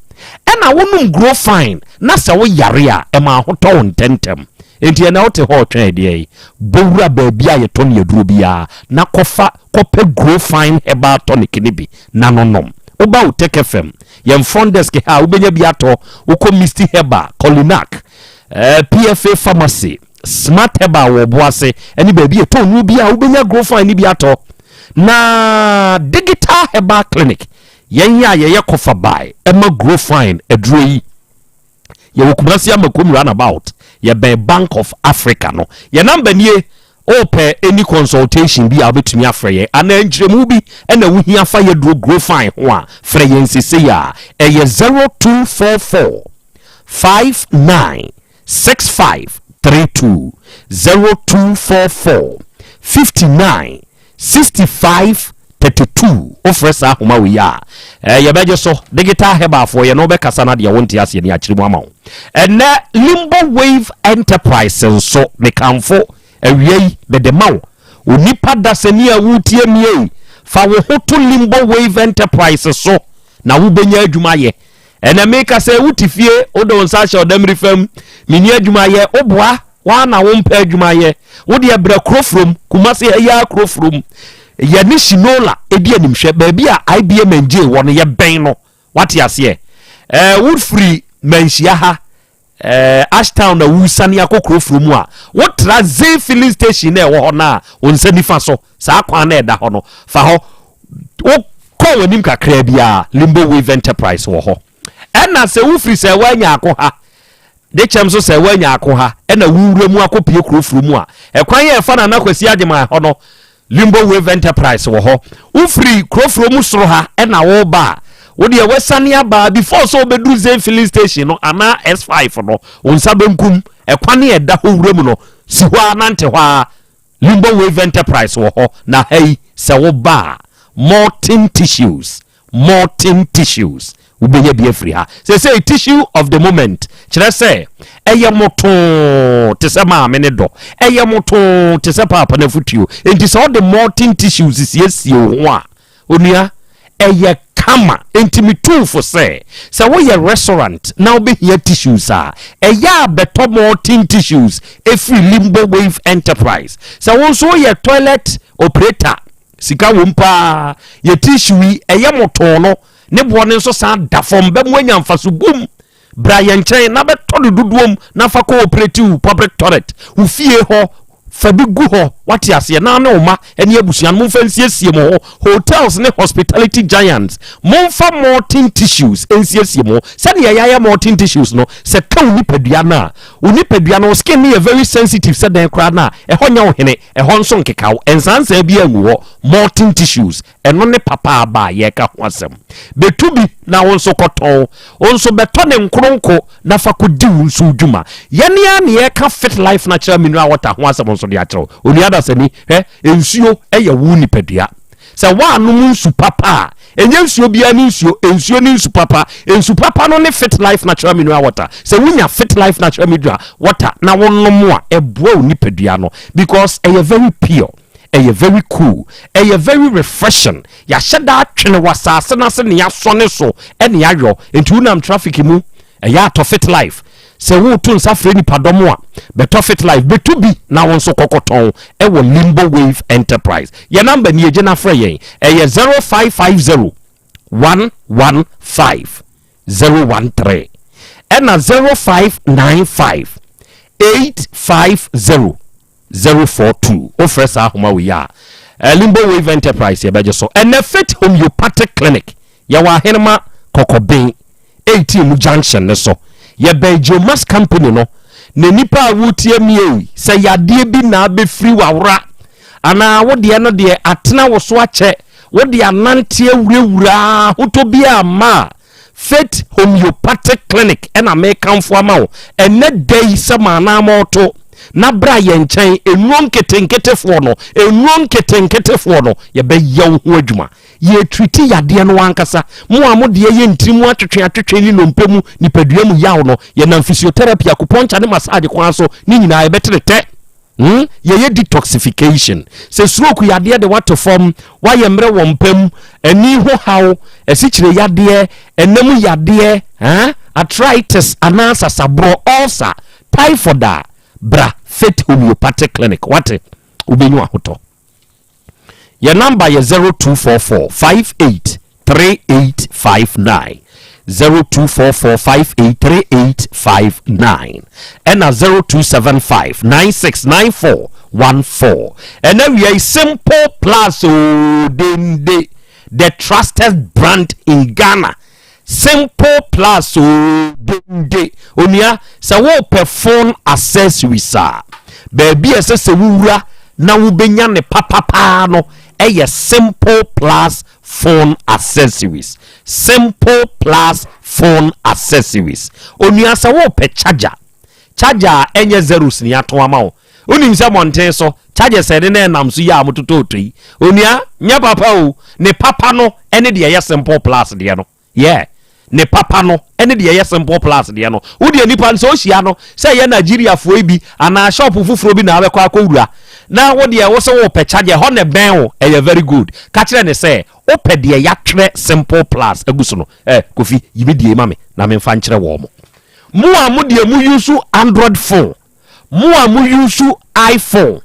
Speaker 19: ena wonum grow fine na se wo yare a ema ahoto ntentem enti na wote ho twen de bowura baabia ye ton yaduro bia na kope grow fine herbal tonic ne bi na nonom oba wo take fm yem front desk ha ubenya bi ato uko misty herbal colinac pfa pharmacy smart herbal wo boase eni baabia ye ton bia ubenya grow fine ne bi ato na digital herbal clinic yenya ye kofa by ema grow fine aduro yi ye wokumasi amakom run about ye be Bank of Africa no ye number nie ope any consultation bi abetumi afreye ana njremu bi ena wuhia fa ye do grow fine ho a freye nsese ya eye 0244 596532 0244 596532 ofresa homa we ya ye beje so digital herbal for ye no be kasa na de wonti ase ni akiri mu ene Limbo Wave Enterprises so mekamfo awiei bedemaw onipa dasani a wutie mie fa wo hoto Limbo Wave Enterprises so na wo benya adwuma ye ene meka se wutifie odo nsa hye odam rifam mini adwuma ye oboa wa na wo mpa adwuma ye wo de bra krofrom kumase ya krofrom ye ni shinola edi animhwe ba bia IBM nje won ye ben no wate ase wood free menhia ha Ashtown na wusani akokro from a what traze filling station na wo ho na onsani fa so sa kwa na eda ho no fa ho wo ko wanim kakra bia Limbo Wave Enterprise wo ho ena se wo free se wanya akoha de chem so se wanya akoha ena wuwura mu akopie kro from a ekwan ye fa na kwasi agema ho no Limbo Wave Enterprise wo ho wo free kro from soro ha ena wo ba wodi ya wesane aba before so bedu zen filling station no ana S5 no onsa benkum ekwane eda ho wura mu no si ho anante ho Limbo Wave Enterprise wo ho na hey se wo ba Morton tissues ubenya bi afri ha say tissue of the moment kire say eye moto te se ma me ne do eye moto te se papa na futuo enti so the Morton tissues siesie ho a onua eye kama intimitu for say wo ye restaurant now be here tissues eya beto Morton tissues every Limbo Wave Enterprise wo so ye toilet operator sika wompa ye tissue eye moto no ne bo ne so sa da fom be mo anya mfaso bum Brian Chen na beto duduom na fa cooperative public toilet wo fie ho fa bi gu ho wate ase na na oma ene abusuan mo fa nsiesie mo hotels ne hospitality giants mo fa molten tissues nsiesie mo said ya molten tissues no se ka unipadua na unipadua no skin ne very sensitive said den kra na e ho nya wo hene e ho nso nkekaw ensansa bi angu ho molten tissues eno ne papa ba ye ka ho asem betubi na wonso koton wonso beto ne nkronko na fa kodi wonso dwuma yene ya ne ye ka fit life natural mineral water ho asem nso de akero oni ada sani ensuo eye wu nipadua se wa anu nsu papa enye nsuo bia ni nsuo ni nsu papa no ne fit life natural mineral water se wunya fit life natural mineral water na wonnom a eboa nipadua no because eye very pure eye very cool eye very refreshing ya sheda twene wasase na se ne ya sone so ene ya yo entu nam traffic mu eye to fit life se wo to nsa frɛ nipa dɔm a beto fit life betubi na won so kokoton e wo Limbo Wave Enterprise ye number ni eje na frɛ yen eye 0550 115 013 ena 0595 850 042 ofresa ahoma we ya Limbo Wave Enterprise ye beje so ena fit homeopathic clinic ya wa henema kokobin 18 junction ne so ye Bejomas company no ne nipa awutie mie se yade bi na be free wawra ana wode no de atena wo so ache wode anante awurawura hoto bia ma Fit Homeopathic Clinic ena me kanfo ama wo ene dai se mana moto na bra ye nchen enwon ketenketefo no ye be yaw ho adwuma ye treat yade no wankasa mo amode ye ntirimu atwetwe ni nompemu nipadua mu yaw no ye na physiotherapy akuponcha ne massage kwa so ni nyina ye betrete ye detoxification se stroke yade de wato form wa ye mre wo mpam ani ho haw esichire yade enam yade arthritis anasa sabro ulcer typhoid bra Fit Homeopathic Clinic what ubenyu ahoto your number is 0244 583859 0244 583859 and 0275 969414 and then we are Simple Plus the trusted brand in Ghana. Simple Plus onia se wo pe phone accessories baby ese se wura na wo benya ne papa no eye Simple Plus phone accessories. Simple Plus phone accessories onia se wo pe charger enye zeros ni ato ama wo onim se monten so charger se ne nam so ya amototo otoi onia nya papa o ne papa no ene de ye Simple Plus de no yeah ne papa no ene de ye Simple Plus de no wo de nipa nso ohia no say ye Nigeria fo ebi ana shop fufuro bi na abekọ akowura na wo de wo se wo pe charger ho ne ben wo e very good ka kire ne say wo pe de ya twere Simple Plus aguso no kofi yibi die ma me na me mfa nkire wo mo mo de mu use Android phone mo use iPhone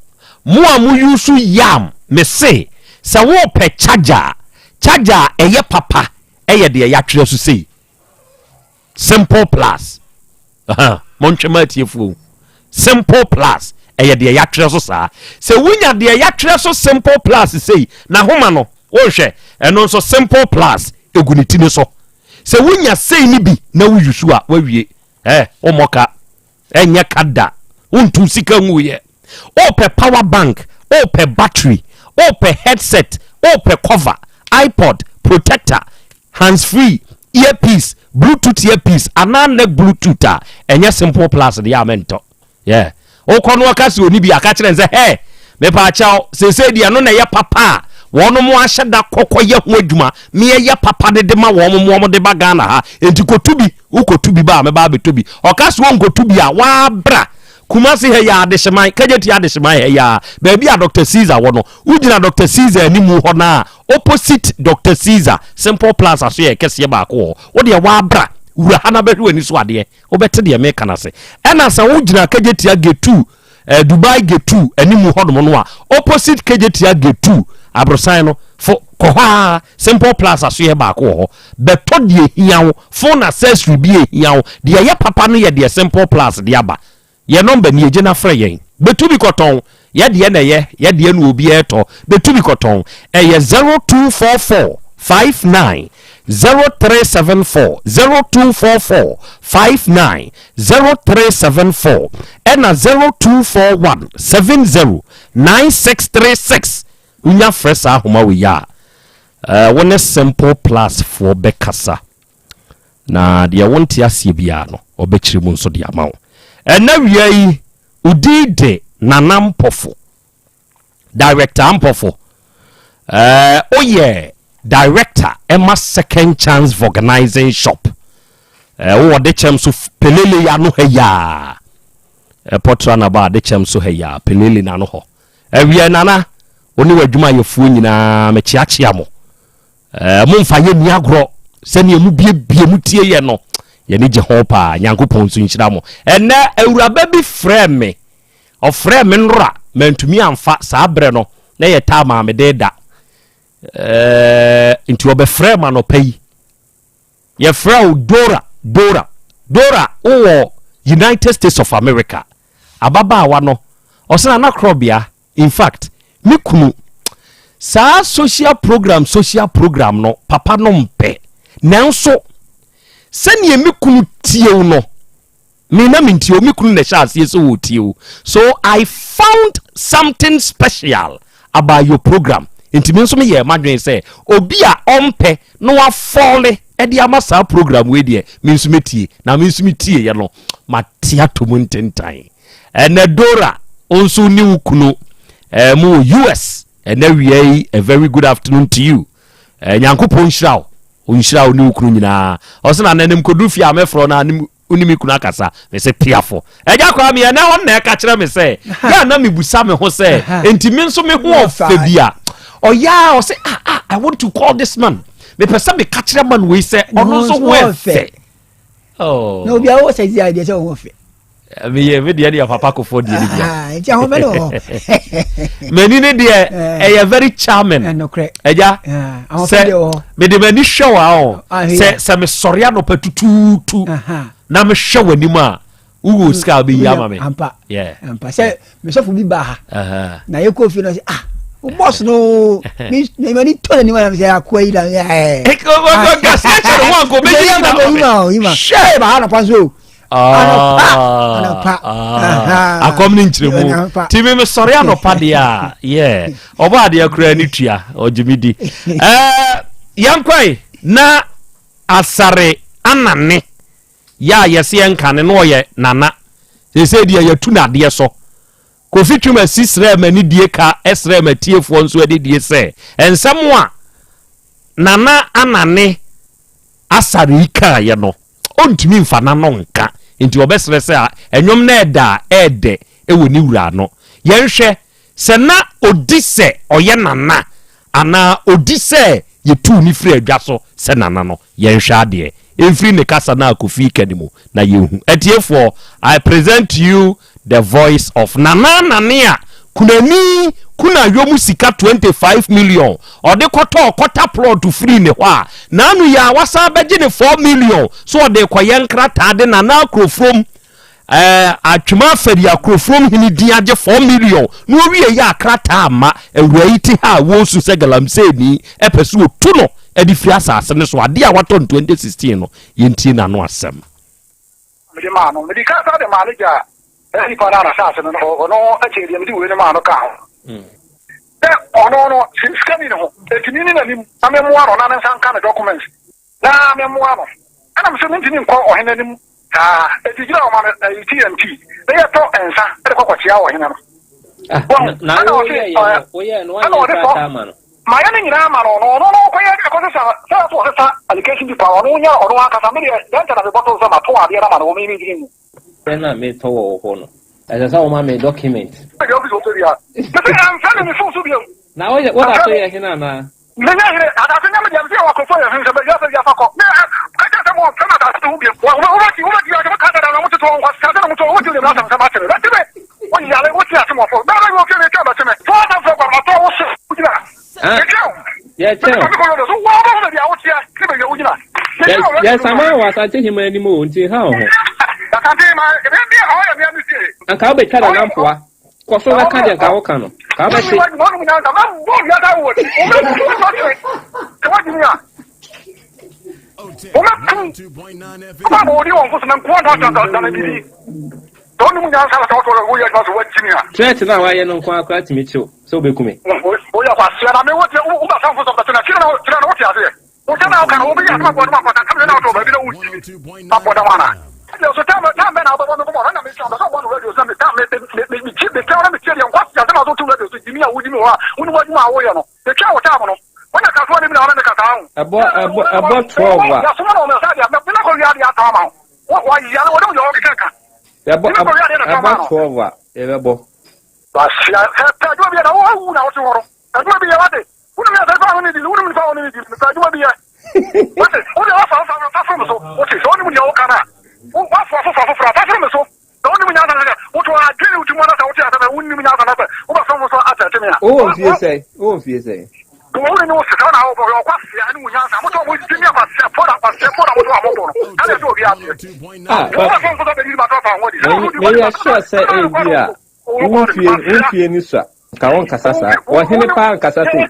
Speaker 19: mo use yam me say se wo pe charger eye papa eye de ya twere so say Simple Plus montwema tiefu Simple Plus eye de ya twere so saa se wunya de ya twere so Simple Plus say na homa no wo hwe eno so Simple Plus eguniti ne so se wunya sei ni bi na wuyusu a wawie omoka enye kada untu sika nwuye ope power bank ope battery ope headset ope cover iPod protector hands free earpiece Bluetooth earpiece anane Bluetooth enye Simple Plus de amento yeah okono akasi oni bi aka kire nze me pa chao se dia no na ye papa wono mo ahyeda kokoye ho adwuma me ye papa de ma wo mo de ba Ghana ha enti kotubi ukotubi ba me ba betobi okasi won kotubi a wa bra Kumasi he ya adehyeman kageti adehyeman he ya baby a Dr. Caesar wono ugina Dr. Caesar animu ho na opposite Dr. Caesar Simple Plus aso ye kese ba ko wo de wa bra wura hana behwe ni so ade obete de me kana se ena sa ugina kageti Gate2 Dubai Gate2 animu ho no a opposite kageti Gate2 abrosan no fo ko ha Simple Plus aso ye ba ko ho beto de hiawo phone accessory bi hiawo de ye papa no ye de Simple Plus de aba ye number ni eje na frɛ yen betu bi koton yɛdeɛ na yɛdeɛ no obi ɛtɔ betumi kɔtɔn ɛyɛ 024459 0374 0244 59 0374 ɛna 0241 70 9636 unya fresh ahoma we ya one simple plus for bekasa na de wonte asie bia no obekire mu nso de amawo ɛna wia yi udide nanampofo director ampofo oye director Emma second chance for organizing shop wo de chem so pelele ya no heya potra na ba de chem so heya pelele na no ho awia nana oni wadwuma yefuo nyina mechiachia mo momfa ye ni agro se ne mu bie mu tie ye no ye ne je ho pa nyankopon so nhyira mo ene awuraba bi frame o frame nra mantumi amfa saa bre no na ye ta ma me de da into obe frame no pay ye frau Dora o United States of America ababa wa no osena na Krobea in fact mikunu sa social program no papa no mpe nanso sene mikunu tie no me na mentio mikunu na sha ase so tie so I found something special about your program intimi nso me ye madwen say obi a ompe no wa fole e dia masa program we die me nso metie na me nso metie ye no matia to muntentan ene Dora onso ni ukunu mu US and we a very good afternoon to you nyankopon hiraw onhiraw ni ukunu nyina osena nanem kodufi amefro na unimi kuna kasa me se piafo eja kwa me na won na e ka kire me se ya na me busa me ho se entimi nso me ho ofabia oya o say I want to call this man me pesa me ka kire man we say ono so ho efe oh
Speaker 21: no bia wo say dia dia say ho efe
Speaker 19: me ye me dia papa ko for dia
Speaker 21: dia ntia ho me no
Speaker 19: meni ne dia e very charming
Speaker 21: no cre
Speaker 19: eja say me de mani show a say me sorry no patututu na me show anim a ugo ska be yama me
Speaker 21: ampa
Speaker 19: yeah
Speaker 21: ampa say me so fu bi ba ha na ye ko fi no say o boss no me mani to ni ma say akwa ida
Speaker 19: ko gas na chere wan ko be
Speaker 21: yima shey ba ha na panso
Speaker 19: akomni nchiremu timi me sori anopa dia yeah oba dia kura ni tua ojimidi yankwai na asare anane ya yesi enkane no ye nana se dia yatu na de so kofi twuma sisre mani die ka esre matiefo nso ade die se ensem a nana anane asare ika ye no ontumi mfa na no nka nti obesre se a enwom na eda ede ewoni wura no yenhwe se na odise oye nana ana odise yetu ni free adwa so se nana no yenhwe ade enfri ne kasa na akofi kanimu na yehu etiefo I present to you the voice of nana nania kunani kuna yomu sika 25 million ode koto kota plot free ne ho a nanu ya wasa beje ne 4 million so ode koye nkrata de nana krofrom atwuma fari akrofrom hini din age 4 million no wie ya krata ama awuaiti ha wo su se galamseni epesu otu no edi free asase ne so ade a waton 2016 no yenti na no asem
Speaker 15: me ma no me ka sa de manager e ko na asase no no achiri me di we ne ma no ka no scan no etini ni na nim amemwa no na nsan kan documents na amemwa no ana mse ntini nko ohene nim etigira o ma TNT e ya to ensa e ko kwachi awo ohene no na oye no wa ta ma no ma ya ni nyina ma no ko ya ko sa allocation di power no nya o no aka sa me ya nta na be bottle za ma to ade na ma no mi mi din
Speaker 16: na me to wo ho no as I want my document.
Speaker 15: Now
Speaker 16: what I say here na. Yes, I'm was I take him anymore until how. Anka be kada na mpoa Koso na ka de ka wo kan no. Ka ba se.
Speaker 15: Wo no nya da ma bo ya da wo. O me ko wa jinya. O me ko ba mo di won ko na ko da na bi. Don't you know how to we are not watching here?
Speaker 16: Church na wa ye no kwa kwa timi chiu. So be kume.
Speaker 15: O ya kwa sia na me what u ba san fo so na tira na what ya se. O tana ka o bi ya ma ko ma ko ta ka na to ba bi na u. Pa po da wana. So tell me na ba no ko na me so so one radio so me ta me chip the camera me chiri on kwa ya na so tu radio so jimi ya u jimi wa. Unu wa jima wo ye no. The cha wo ta mo no. When I can't find me ka ta.
Speaker 16: About 12 wa.
Speaker 15: Ya so no me sa ya me na ko ya ta ma. Wa ya na wo do yo ka.
Speaker 16: About 12 wa. Elebo.
Speaker 15: Basia, ta do bi na wo na wo so woro. Ta do bi ya wate. Unu me ta fa ho ni di, unu me fa ho ni di. Ta do bi ya. Wate, unu wa fa from so. Wate, so unu me ya wo kana. Wo wa fa from so. Ta unu me ya na. Wo to a dwele uti mo na ta wo ti ata unu me ya na ta. Wo ba from so ata te me ya.
Speaker 16: O fie sei.
Speaker 15: Ko wo ni wo se ta na wo bo kwa sia ni wo nya sa. Mo to mo ti mi ba sia po da mo to a mo bo no. Ala do bi ya.
Speaker 16: Me ya sure say e bia. Unfie ni so. Ka won kasa sa. Wo hene pa kasa te.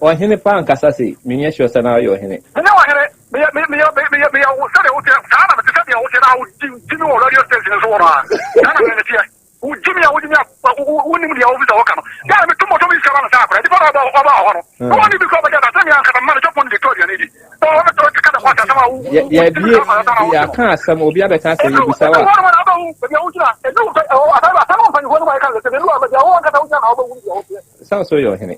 Speaker 16: O hene pa kasa se. Me ya sure say na yo hene.
Speaker 15: Jimmy, wouldn't be over the Okano. Yeah, I'm too much of his Savannah Sacra. The father of our only because I got a man up on the Victoria.
Speaker 16: Yeah, can't some of the other cats in the Sawa. Sounds so your henny.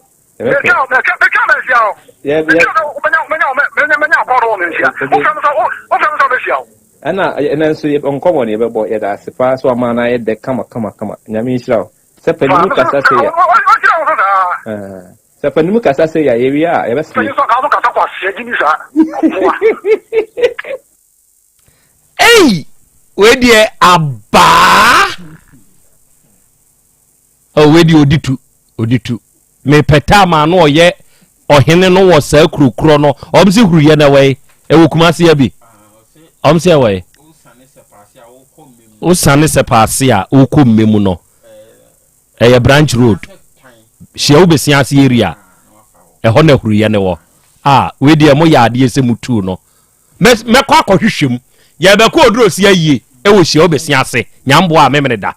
Speaker 16: And then so uncommon ever boy as the first one man I had the come. Yamisha. Sepanuka say, Sepanuka say, here we are. Ever see.
Speaker 19: Hey, where dear Abba? Oh, where do you Oditu? Me petama no ye or hene no was a crew chrono, obsi who yen away, a wukumasi abi. Say away. Usane se pasia uku memuno. A branch road. She obesiasi area. A honor hurriane wo. We dear moya se mutu no. Me kwa hwhwem. Ya be ko odro sia yie. E wo she obesiase. Nyambo a memeneda.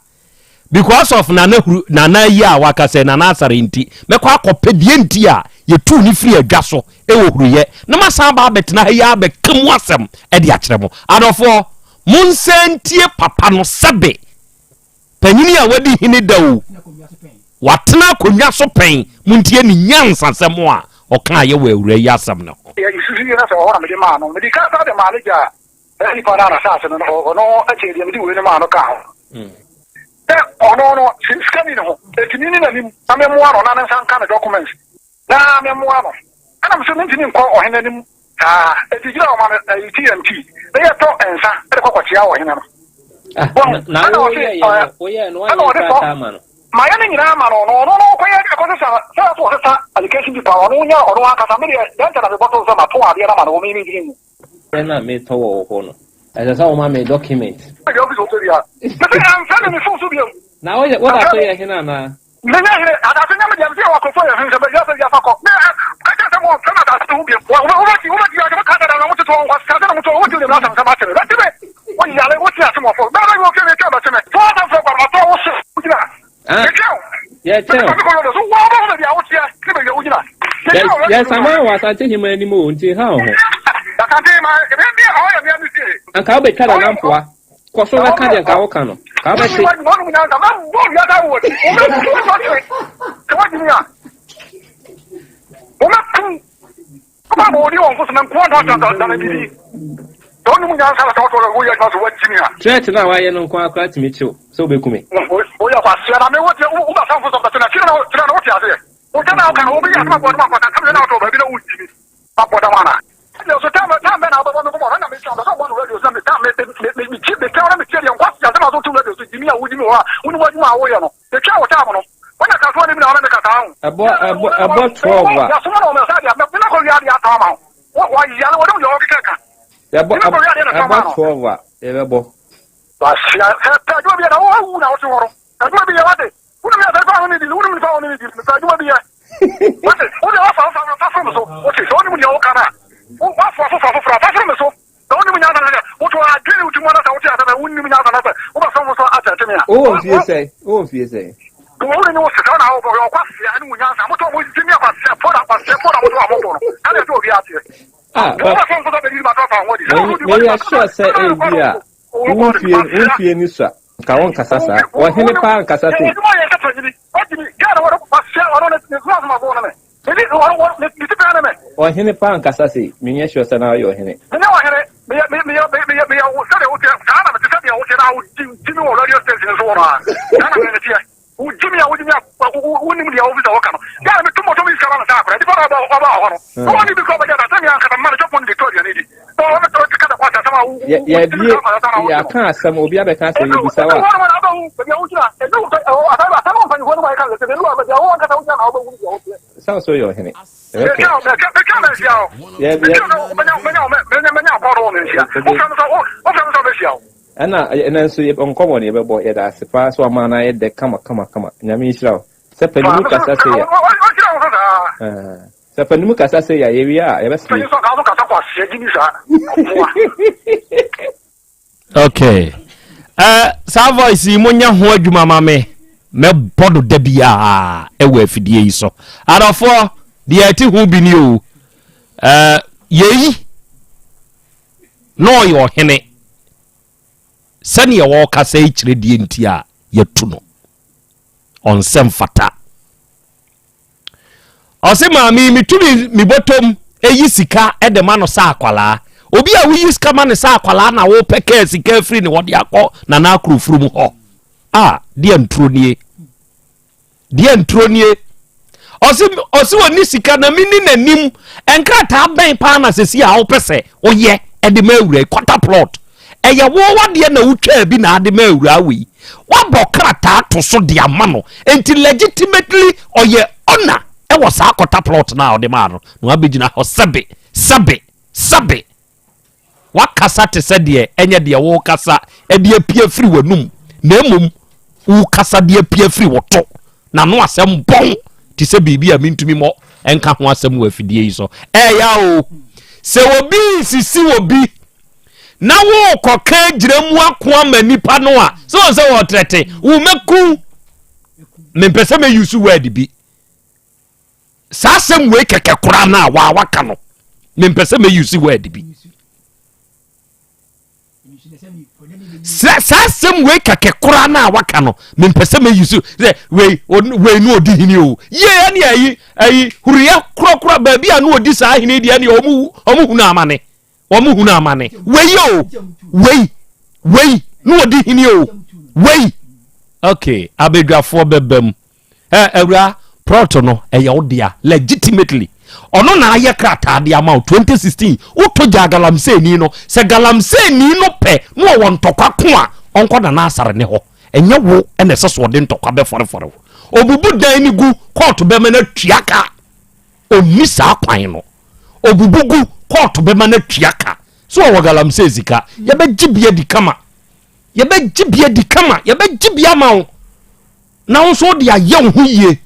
Speaker 19: Because of nana yi a waka se nana asare nti. Me kwa akopedie nti a ye tu ni free adwaso e wo hurye. Na masan ba betena ya be kam wasem e de akere mo. Adofo Munsentie papa no sebe panyini a wadi hini dawo watena konwa so pen muntie ni nyansa semo a oka ye wa awura yi asem no
Speaker 15: ya isusu na se ho na me ma no me ka sa de manager e ni pa na sa se no no a che de me di we ma no ka no scan no etini na nim na me mo aro na nsan ka na documents na me mo aro ana me so ntini nko ohene nim etigira o ma TMT they to ensa e ko kwatia o hena no
Speaker 16: na o ye no ta ma no
Speaker 15: ma ya ni na ma no ko ye ko sa allocation di power no nya o no aka sa me de nta na be bottle sa ma to ade na ma no mi mi din
Speaker 16: na me to wo ho no esa sa o ma me document
Speaker 15: e yo bi so to ya but am fa me so bi
Speaker 16: na o ye what I say hena na
Speaker 15: me na here ada se na me de se wa ko fo ya hen se be ya fa ko ka ta mo sana da su bi wa ti ya ka da na mo to wa ka da na mo to wo ti le na sa ma se da ti be wo ya le wo ti asmo fo da na wo ke ne ka ba se me fo da fo ba ma to wo se ujina
Speaker 16: yeah yes sama wa sa te hima ni mo nti ha ho anka be kada na mpoa ko so na ka de ka wo ka no ka ba se Church na wa ye no kwa kwa timi chiu so be kume
Speaker 15: o ya kwa sia na me wo te u ba san fo so na tira na wo ti ase o ta na ka o bi ya ma ko na na to ba bi na wo ti pa po da mana so ta me na ba no mo na me so ba so bo no radio so me ta me chip de ka na me chiri on kwa sia na so tu radio so jimi ya wo jimi wa unu wa jima wo ye no de ka wo ta mo no wana ka so ni na na ka ta
Speaker 16: abo 12 wa
Speaker 15: ya so na me sa ya me na ko ya ta ma wa ya wo do yo ka
Speaker 16: about 12 Ebebo.
Speaker 15: Basia, you be na o na o tomorrow. I do be what? Who me that one need, who me that one need. I do be. What? Who the offer from so? What is only you kana? What for so? The only me na what to agree with one that I wouldn't me na na. What some so at me.
Speaker 16: Oh, you say. Oh, you say.
Speaker 15: The only know sit down now for your question and we answer. What we give me a pass for what I and I do be out here.
Speaker 16: Maybe I should say, yeah. Won't be any sir. Kawon Kasasa, or Henny Pan Kasasi. Or Henny Pan Kasasi, Miniature Sana, your Henny.
Speaker 15: Jimmy, I wouldn't be over the Okano. Yeah, I'm too much of his Carana Sapper. It's about only because I got a manager on Victoria.
Speaker 16: Yeah, I can't some of the other cancer. Sounds so your Henny. And then so you uncommon ever boy at us. Fast one man I had the come. Yamisha. Sepanuka say, Sepanuka say, here we are.
Speaker 19: Okay. Sa voice monya ho adwuma mame me bodo da bia ewe fidie so. Adofo de ati hu bi ni o. Yeyi no yo hene. Sani ya waka say chire die ntia yetu no. Onsem fata. Ose maami mitumi mi bottom eyi sika edema no sa akwala. Obi a we use kama ne sa akwala na wo peke sika free ne wode akọ na na akru frum ho. Die ntronie. Ose woni sika na mini nanim enkrata ben pa na sesi a wo pese oye ede mawura quarter plot. Eye wo wade na wutwa bi na ade mawura wi. Wabo krata to so de amano. Enti legitimately oye honor e wo sa quarter plot na ode ma no. No abegina ho sabe. Wakasa te se de enye de wo kasa e de apia free wanum. Na emom wo kasa de apia free woto. Na no asem bon ti se bibia mintumi mo enka ho asem wa fidie yi so. Ya o. Se obi sisi obi na wo koka giremu akwa manipa no a so wo trete wo meku mempese me use word bi sa asem we keke kora na wa waka no mempese me use word bi sa asem we keke kora na waka no mempese me use we no odi hini o ye ani ayi huriya kura ba bia no odi sa hini dia ne omu hunu amane wey no odi hini o wey okay abedwafo bebam awura proto no eya odia legitimately ono na aye krata de ama 2016 uto jagalamse ni no se galamse ni no pe no won tokwa ko a onko na asare ne ho enye wo ene seso de ntokwa be forefore obubu dan ni gu court be na tuaka oni sa kwan no obubugu court be na tuaka so wo galamse zika ye be gibie di kama ye be gibia ma na won de aye ho yie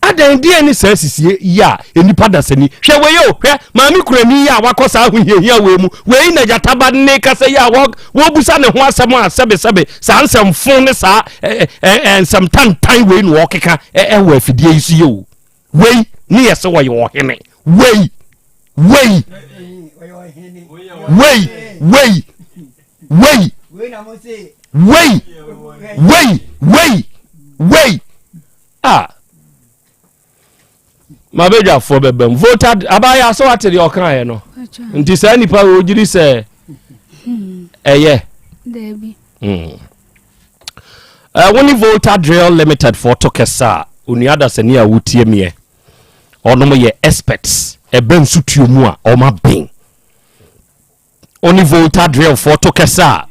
Speaker 19: adan die ni sasisie ya enipa dasani hwe we yo hwe maami kurani ya wakosa ahohia we mu we na jataba ne kasa ya wo busa ne ho asem a sebe sa ansem fon ne sa ensem tantan we no okeka wa afidie isu yo we ni yese wo yo hene we Mabeja for bebem voted abaya so ate de okan no nti sa nipa ojiri se
Speaker 13: Debi
Speaker 19: woni voter drill limited for tokesa uni ada se ne awutie me onom ye experts ben sutuo mu a o ma ben oni voter drill for tokesa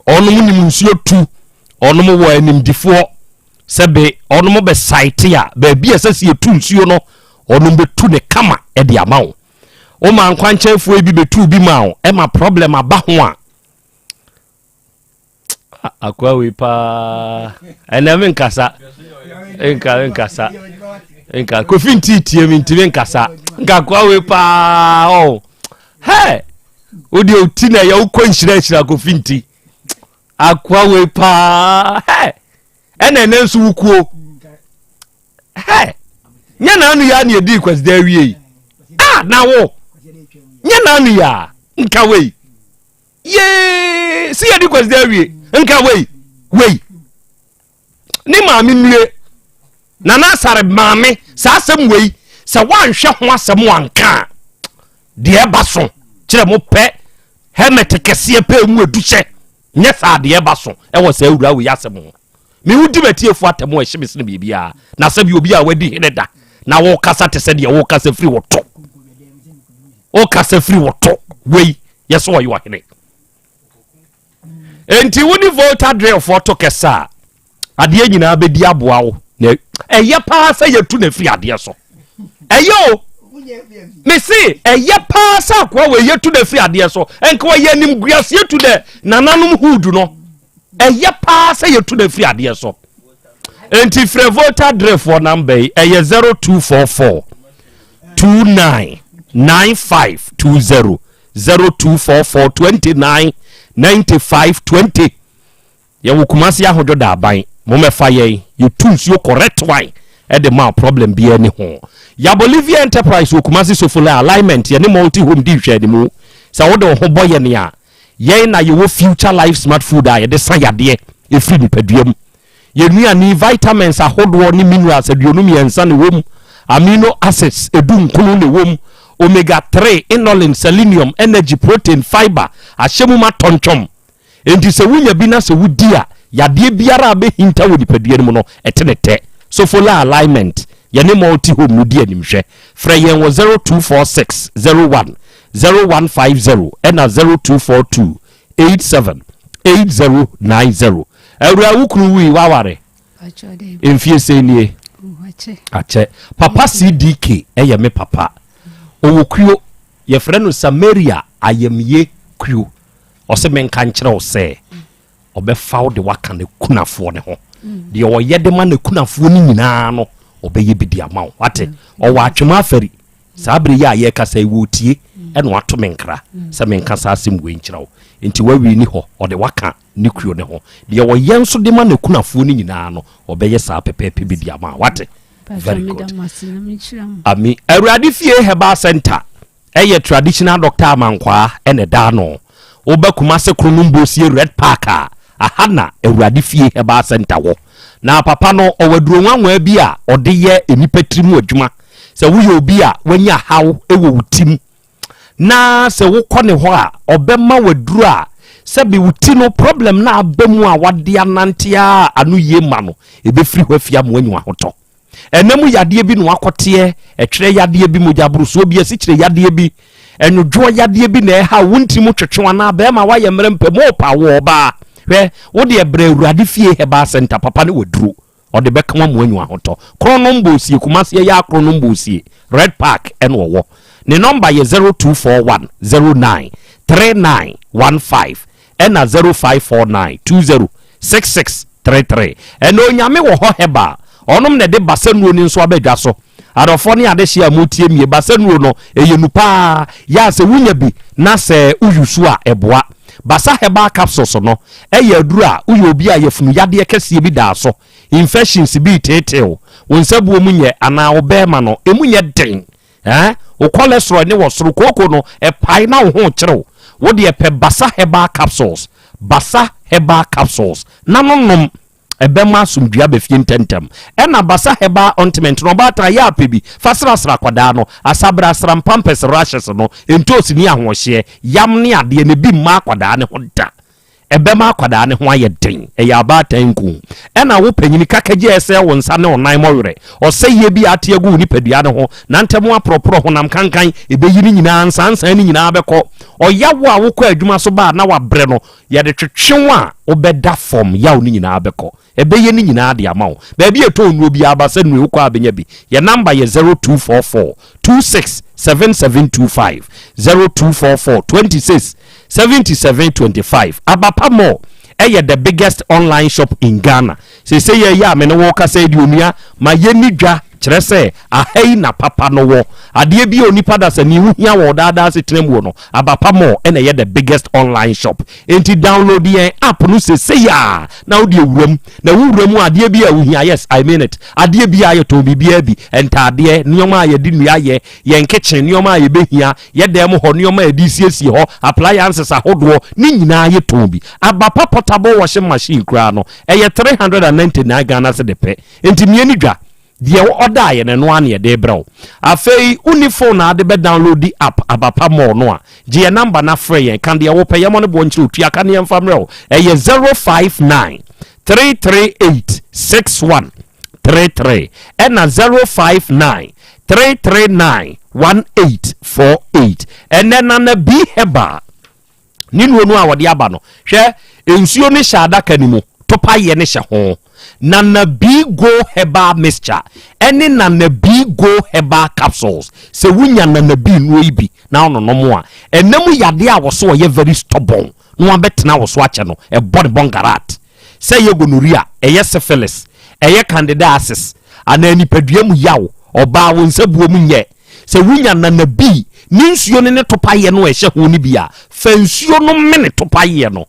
Speaker 19: onom nim nsuo tu onom wo animdifo sebe onom be site ya ba bia sese etu nsuo no onom betu ne kama e de amawo o man kwanche fu bi betu bi ma o e ma problem aba ho a akwa we pa eneme nkasa enka kofi ntitie mi ntibe nkasa nka kwa we pa o he odi oti na ya ukọ nhira kofi nti akwa we pa he ene nensu wukuo he nya na anu ya na edi kwasda wie na wo nya na anu ya nka we ye si edi kwasda wie nka we ni maami nue na na sare maami sa asem we sa wanhwe ho asem wanka de baso kire mo pe helmet kese pe mu eduche nye sa de baso e wo sa awura we asem ho me wudi batiefu atemo e hyemis ne bibia na sabi obi a wadi hineda na wo kasa te se de wo kasa free woto o kasa free woto we yeso wo yo hene enti woni volta drive photo kesa ade nyina bedi aboa wo na eye pa sa yetu na free ade so eyo me see eye pa sa kwa we yetu na free ade so enka we yanim guase yetu de nananum hudu no eye pa sa yetu na free ade so enti free volta drive for number eye 0244 299520 0244 29 9520 ya wukumasi ahodo da ban mo mefa ye you tools you correct why e the ma problem bi ani ho ya Bolivia Enterprise wukumasi sofula alignment ye ne multi home di hwe de mu sa wo de ho boye ne a ye na ye wo future life smart food a ye de san yade e free ni paduam ye nua ni vitamins ahodo ni minerals aduonum ye nsa ne wom amino acids edun kunu ne wom omega 3 inulin selenium energy protein fiber ashemu ma tonchom enti se wunya bi na se wudi a yade biara be hinta wo dipadua mu no etenete so follow alignment ye ne multi home no di animhwe frɛ yen wo 0246 01 0150 and 0242 87 8090 awura wukuru wi waware emfie senie ache papa CDK eye me papa owokuo ye frɛ no Samaria ayemye kuo ose menka nkyerɛ wo sɛ obefa wo de waka ne kunafo ne ho de o yede ma ne kunafo ni nyinaa no obeye bidi ama wo ate o wa atwema afari sabre ya ye kasa iwotie ene wato menkra sɛ menka sa asem we nkyerɛ wo enti wawi ni ho o de waka ne kuo ne ho de o ye nso de ma ne kunafo ni nyinaa no obeye sa pepepe bidi ama wate very good ami awurade fie heba center eye traditional doctor amankwa ene da no obakuma se kronumbo sie red park ahana awurade fie heba center wo na papa no owaduro nwanwa bi a ode ye enipatrimu adwuma se wo ye obi a wanya haw ewo wutim na se wo kɔ ne ho a obema waduro a se bi wuti no problem na abamu a wade anantia anu ye ma no ebefiri ho afia mo anyu ahoto enemu yade bi no akote etwere yade bi mojaburu so bi asikyire yade bi enudwo yade bi na ha wuntimu twetwewa na ba ma wa ye mrempe mo pa wo ba hwe wo de ebre awurade fie heba center papa ne waduro o de beka mo anyu ahoto kronombo sie kumase ya kronombo sie red park en wo ne number ye 0241 09 3915 ena 0549 20 6633 eno nyame wo ho heba onom ne de basanuo ni nso abadwa so adofo ne ade hia mutie mie basanuo no eyenupa ya se wunya bi na se uyusu a eboa basa heba capsules no eye aduru a uyo obi a yefunu yade kese bi da so infections bi tetew wonsabuo munye ana obema no emunye den o cholesterol ne wo soro koko no e pai na wo ho kyerɛw wo de pe basa heba capsules nanomnom ebema sumdua befie ntentem ena basa heba ointment no bata ya pebi fasrasra kwada no asabra sram pampers rashes no entosi ni ahohye yam ne ade ne bi ma kwada ne hoda ebema kwada ne ho ayeden eya bata nku ena wo panyini kakaje ese wo nsa ne onan mowere oseye bi ateagu ni padua ne ho na ntemo apropro honam kankan ebeyini nyina nsansan ni nyina bekọ oyawo a wo kọ adwuma so ba na wabre no ye de twetwewa obeda form yaw ni nyina abekọ ebeye ni nyina de amawo ba bi eto onu obi abasa nu ekọ abenya bi ye number ye 0244 267725 0244 267725 abapa mo the biggest online shop in Ghana. Say ya me no woka say di onua ma ye nidwa kire say ahai na papa no wo ade bi onipa da se ni huhia wo dada se trem wo no abapa mo na the biggest online shop. Enti download the app no say ya na wo de wuram na wuram ade bi a huhia yes I mean it ade bi aye to bibia bi entade nioma aye di nua ye yen kitchen nioma aye behia ye dem ho nioma edi siesie ho appliances ahodo ni nyina aye to bi abapa portable washing machine kra no 399 Ghana se de pe enti me nidwa de order ye no an ye de bro afei uni phone na de be download the app abapa mo no a je number na free yen kan de wo pe ye mo ne bo nchi otua kan ye famre 059 338 6133 and 059 339 1848 and then na be heba ninu onu a wode aba no hwe ensuo ne shada kanimu topa ye ne hye ho na bigo heba mixture ene na bigo heba capsules se wunya na bi no ibi na ono no mo a enemu yade a wo so ye very stubborn no abetena wo so ache no e body bongarat se ye gonorrhea eye syphilis eye candidiasis ana nipadua mu yaw oba wo nsabuo mu nye se wunya na bi ninsuo ne topa ye no e hye ho ni bia fansuo no mene topa ye no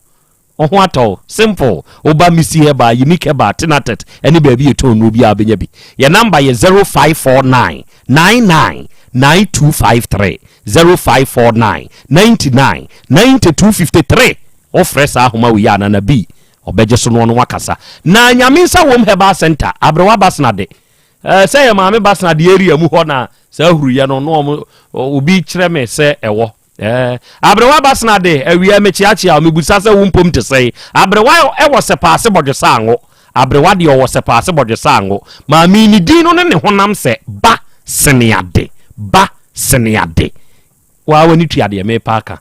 Speaker 19: oho ato simple oba misi heba unique heba tinatet any baby eto no bia benya bi your number ye 0549 999253 0549 99 9253 ofresa ahoma wi ya na bi obeje so no no wakasa na nyaminsa wom heba center abrewa basna de say maame basna de area mu ho na sa huru ye no no obi kire me se ewo abrewa basna de awia mechiachi a mebusa se wumpom te sei abrewa ewo se paase bodwe sango abrewa de owo se paase bodwe sango maame ni din no ne honam se ba seniade wa wani tuade me paaka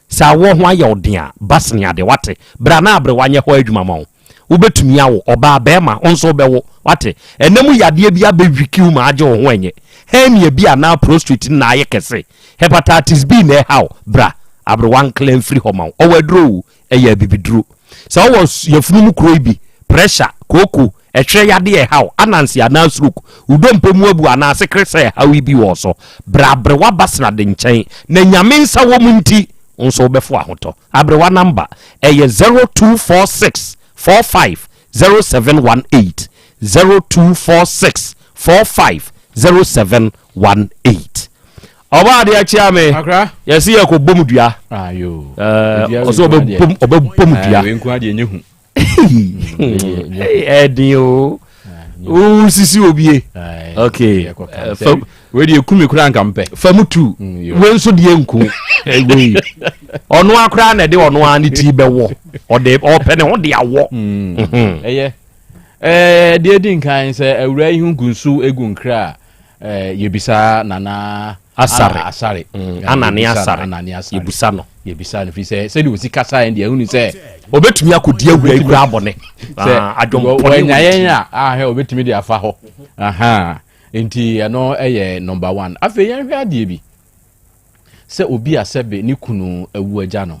Speaker 19: sa wo ho aye odea ba seniade wate bra na abrewa nye ho adwuma ma wo ubetumi awo oba bema onso bewo wate enemu yade bia bewiki ma age wo ho enye hemie bia na prostrate na aye kese hepatitis B na how bra abrewan claim free homa o wadro eya bibidro so was yefunu kro bi pressure koko ehwe yade how anansi anasruk udompemu abu anase krese how bi wo so bra abrewa basna de nchen na nyamensa wo munti onso befo ahoto abrewa number eye 0246 450718 0246 450718 oba de achia me yesi ye ko bomudua
Speaker 20: ayo
Speaker 19: oso bomudua
Speaker 20: we nku ade enyehu
Speaker 19: edio sisi obie okay
Speaker 20: we de ekumi kura nkampe
Speaker 19: famutu we nso de enku egwe ono akura na de ono ani ti bewo ode opene ho de awo
Speaker 20: de din kan se awura ihu gunsu egu nkra yebisa nana asare
Speaker 19: anani asare yebusa no
Speaker 20: fi se de osika sai de ehunu se
Speaker 19: obetumi akodi awura ikura abone
Speaker 20: adwom nyayen he obetumi de afa ho enti no number 1 afa yen hwe ade bi se obi asebe ni kunu awu agya no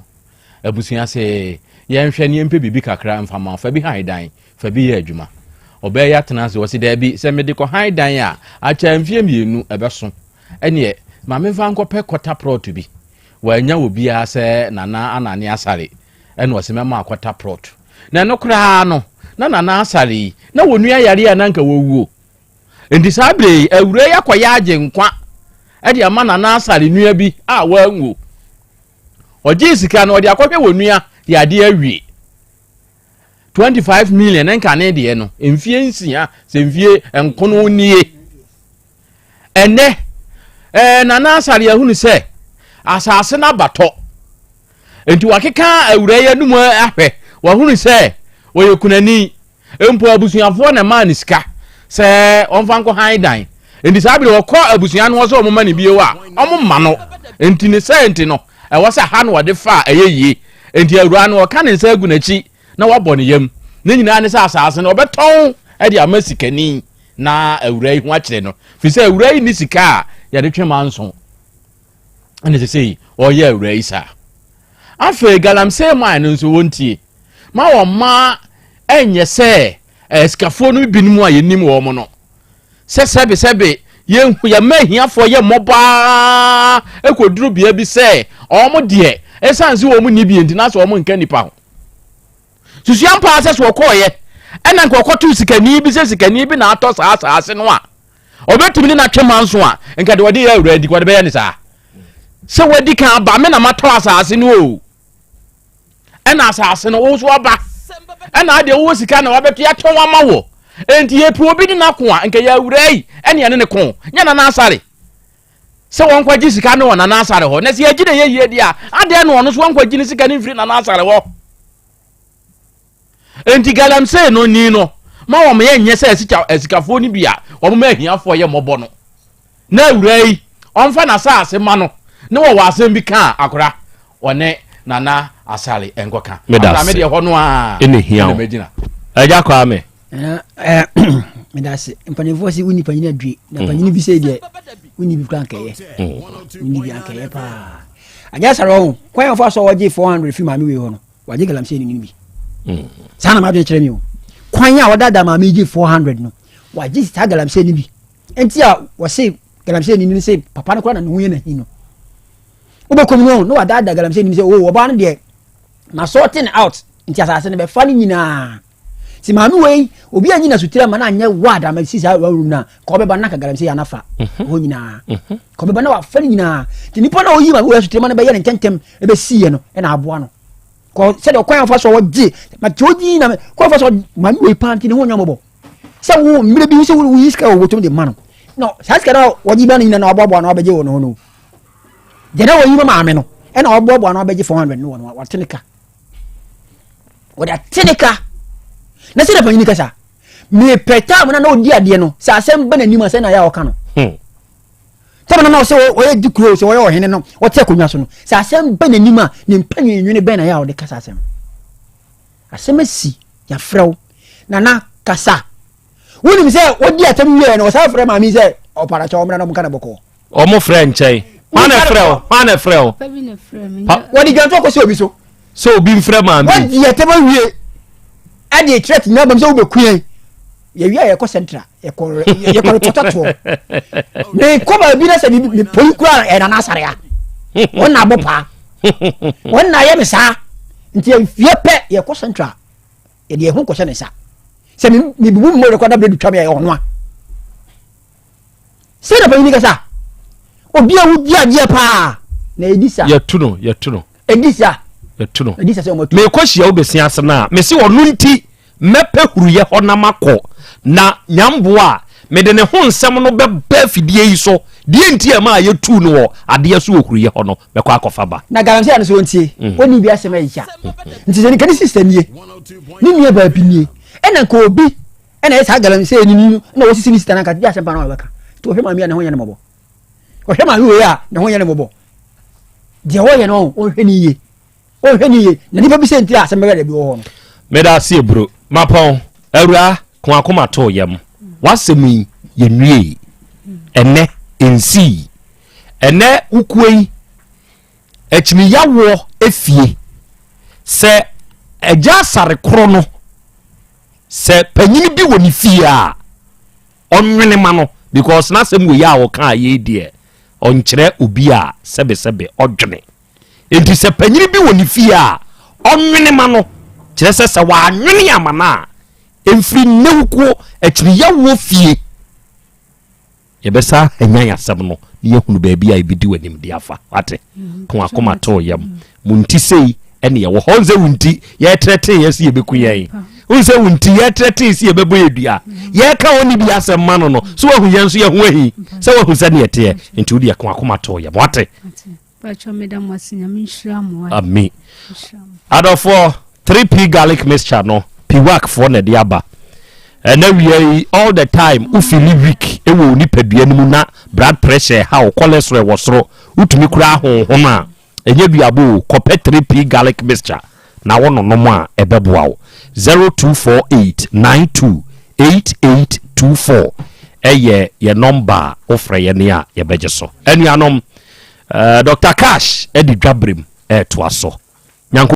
Speaker 20: abusuya se yen hwe ne empe bibi kakra mfama fa bi haidan fa bi ye adwuma obe ya tena se wosi da bi se mediko haidan a acha mfie mienu ebeso ene ma memfa nkopɛ kwata prot bi wanya obi a se nana anani asare ene wosi mema kwata prot na no kra no na nana asare na wonua yare ananka wowuo endi sabre awure yakoya age nkwa ede ama nana asare nua bi a wanwo oje sika no ode akɔhwɛ wonua de ade awie 25 million enka ne de no emfie nsia se mfie enkono nie ene nana asare ahunu se asase na bato enti wakeka awure ya numu ahwe wahunu se oyekunani empo abusuafo na man sika se onfa nko haidan enti sabe wokɔ abusua no so omma ne bie wa omma no enti ne senti no e wasa ha no wode fa eyeye enti awura no ka ne nsa agu nachi na wabɔ ne yam ne nyinaa ne sɛ asase no ɔbɛtɔn ɛde ama sikani na awura yi ho akyerɛ no fi sɛ awura yi ne sika a yɛde twe manso ɛne sɛ sei ɔyɛ awura yi saa afei galamsey man no nso wɔntie ma wɔn ma ɛnyɛ sɛ sikafoɔ no binom a yɛnim wɔ mo no sɛ sɛbe yɛnhu yɛma ahiafoɔ yɛ mmɔbaa ɛkɔduru bia bi sɛ ɔmo deɛ ɛsiane sɛ wɔ mo nni bi enti na sɛ ɔmo nka nipa ho susua mpaa sɛ sɛ ɔkɔɔyɛ ɛna nka ɔkɔto sikani bi sɛ sikani bi na atɔ saa asase no a ɔbɛtumi ne natwe manso a nka de wɔde yɛ awura adi kɔde bɛyɛ ne saa sɛ wadi kan aba me na matɔ asase no o ɛna asase no wo so aba ɛna ade wo sika na wabɛto yɛtɔn ama wɔ enti yɛpi obi ne nako a nka yɛ awura yi ɛne yɛne ne ko nyɛ na nasare sɛ wɔn kwagye sika no wɔ na nasare hɔ na sɛ yɛgye na yɛyie di a ade no ɔno so wɔn kwagye ne sika ne mfiri na nasare hɔ enti galamsey no ni no ma wɔn yɛ nyɛ sɛ asikafoɔ no bi a wɔn ma ahiafoɔ yɛ mɔbɔ no na awura yi ɔmfa na asase ma no ne wɔ asɛm bi ka akora ɔne nana asale enkoka me de ho no a
Speaker 19: ene hia agya kwa me
Speaker 3: me da se mpanefo se uni panyina dwe na panyina bi se de uni bi kan keye uni bi ankeye pa agya saro kwan fo so waje 400 fi ma me we ho no waje galamsey ni bi sana ma de kyerɛ mi o kwan a wadada ma me je 400 no waje sta galamsey ni bi enti a wo se galamsey ni se papa no kora na no ye na hi no obekom no wadada galamsey ni se o oba no de na sorting out nti asase ne be fa ni nyina si maami wei obi anyi na sutira ma na anya wada ma si sa room na ko be ba na ka galamsey anafa ho nyina ko be ba na wa fa ni nyina ti nipa na oyi ma wo sutira ma na be ye ne tentem e be siye no e na aboa no ko se de kwan fa so wo gi ma joji na ko fa so maami wei panti ne ho nya mobo se wo mire bi se wo yiska wo tum de ma no sa ska na wo gi ba ni nyina na aboa na obeje wo no no je na wo yi ma maami no e na aboa na obeje 400 no wo wa tenika oda tenika na se da panyi kasa me peta mo na odi ade no sa asem ba na nima se na ya oka no tama na se o ye di kuro se o ye ohene no o te konwa so no sa asem ba na nima ne mpanyi nwene ba na ya o de kasa asem si ya frew na kasa woni se odi atam wie no sa fre ma mi se o para cha o mra no mka na boko
Speaker 19: o mo fre nchai mana frew
Speaker 3: wodi ganto ko se obi
Speaker 19: so obi mfre ma mi
Speaker 3: wodi atam wie ade threat na bam se wo bekuan ye wi aye ko central ye ko totato me ko ba bi na se bi poli kura e na nasare ya wona bopa wona ye misa nti ye pe ye ko central ye de hu ko se ne sa se mi bibu mo re ko da bredu twa me ye ono a se na ba ni ka sa obi a wo di aje pa na edisa
Speaker 19: ye tuno
Speaker 3: edisa
Speaker 19: etuno me ko hia obesia ase na me se wonu nti mepe huruye ho na makọ na nyambo a me de ne ho nsem no be fidie yi so die nti e ma ye tu no wo ade so huruye ho no me ko akofa ba
Speaker 3: na galamsey an so ntie oni bi asem ayicha nti se ni kan system ye ni nie ba bi nie ena ko obi ena esa galamsey ni na wo sisi ni sitana ka dia asem pa na wo beka to hwe ma mi na ho ye ne mobo o hwe ma wi ya na ho ye ne mobo dia wo ye no o hwe ni ye na nipa bi senti asem bega bi wo ho
Speaker 19: me da se bro mapon awura ko akoma to yam wasemi ye nwie ene ensi ene ukuei echimi yawo efie se eja sare kro no se panyini bi woni fie a onwene ma no because na sem we ya wo kan ye die onkyere obi a sebe odwene enti se panyini bi woni fie a onwene ma no kyerɛ sɛ wa nwene amana emfiri newuko echiri yawo fie yebesa enyan asɛm no ye hunu baabi a ebidi wanim de afa ate ko akoma to yam munti sei ene ye wo honze wunti ye trete ye si yebeku ye unse wunti ye trete si yebebo edua ye ka woni bi asɛm ma no so wahu ye nso ye ho ahi sɛ wahu sɛ ne yete enti wodi ko akoma to yam ate
Speaker 13: pacho medam wasinya minshira mo
Speaker 19: ami adofo 3p garlic mixture no piwak for na diaba na we all the time u feel weak e wo nipadua nimu na blood pressure how cholesterol wo soro utumi kura honhom a enye duabo kope 3p garlic mixture na wono nom a ebeboa wo 0248928824 eye ye number ofre ye ne a ye beje so anuanom Dr. Cash edi dwabrem to aso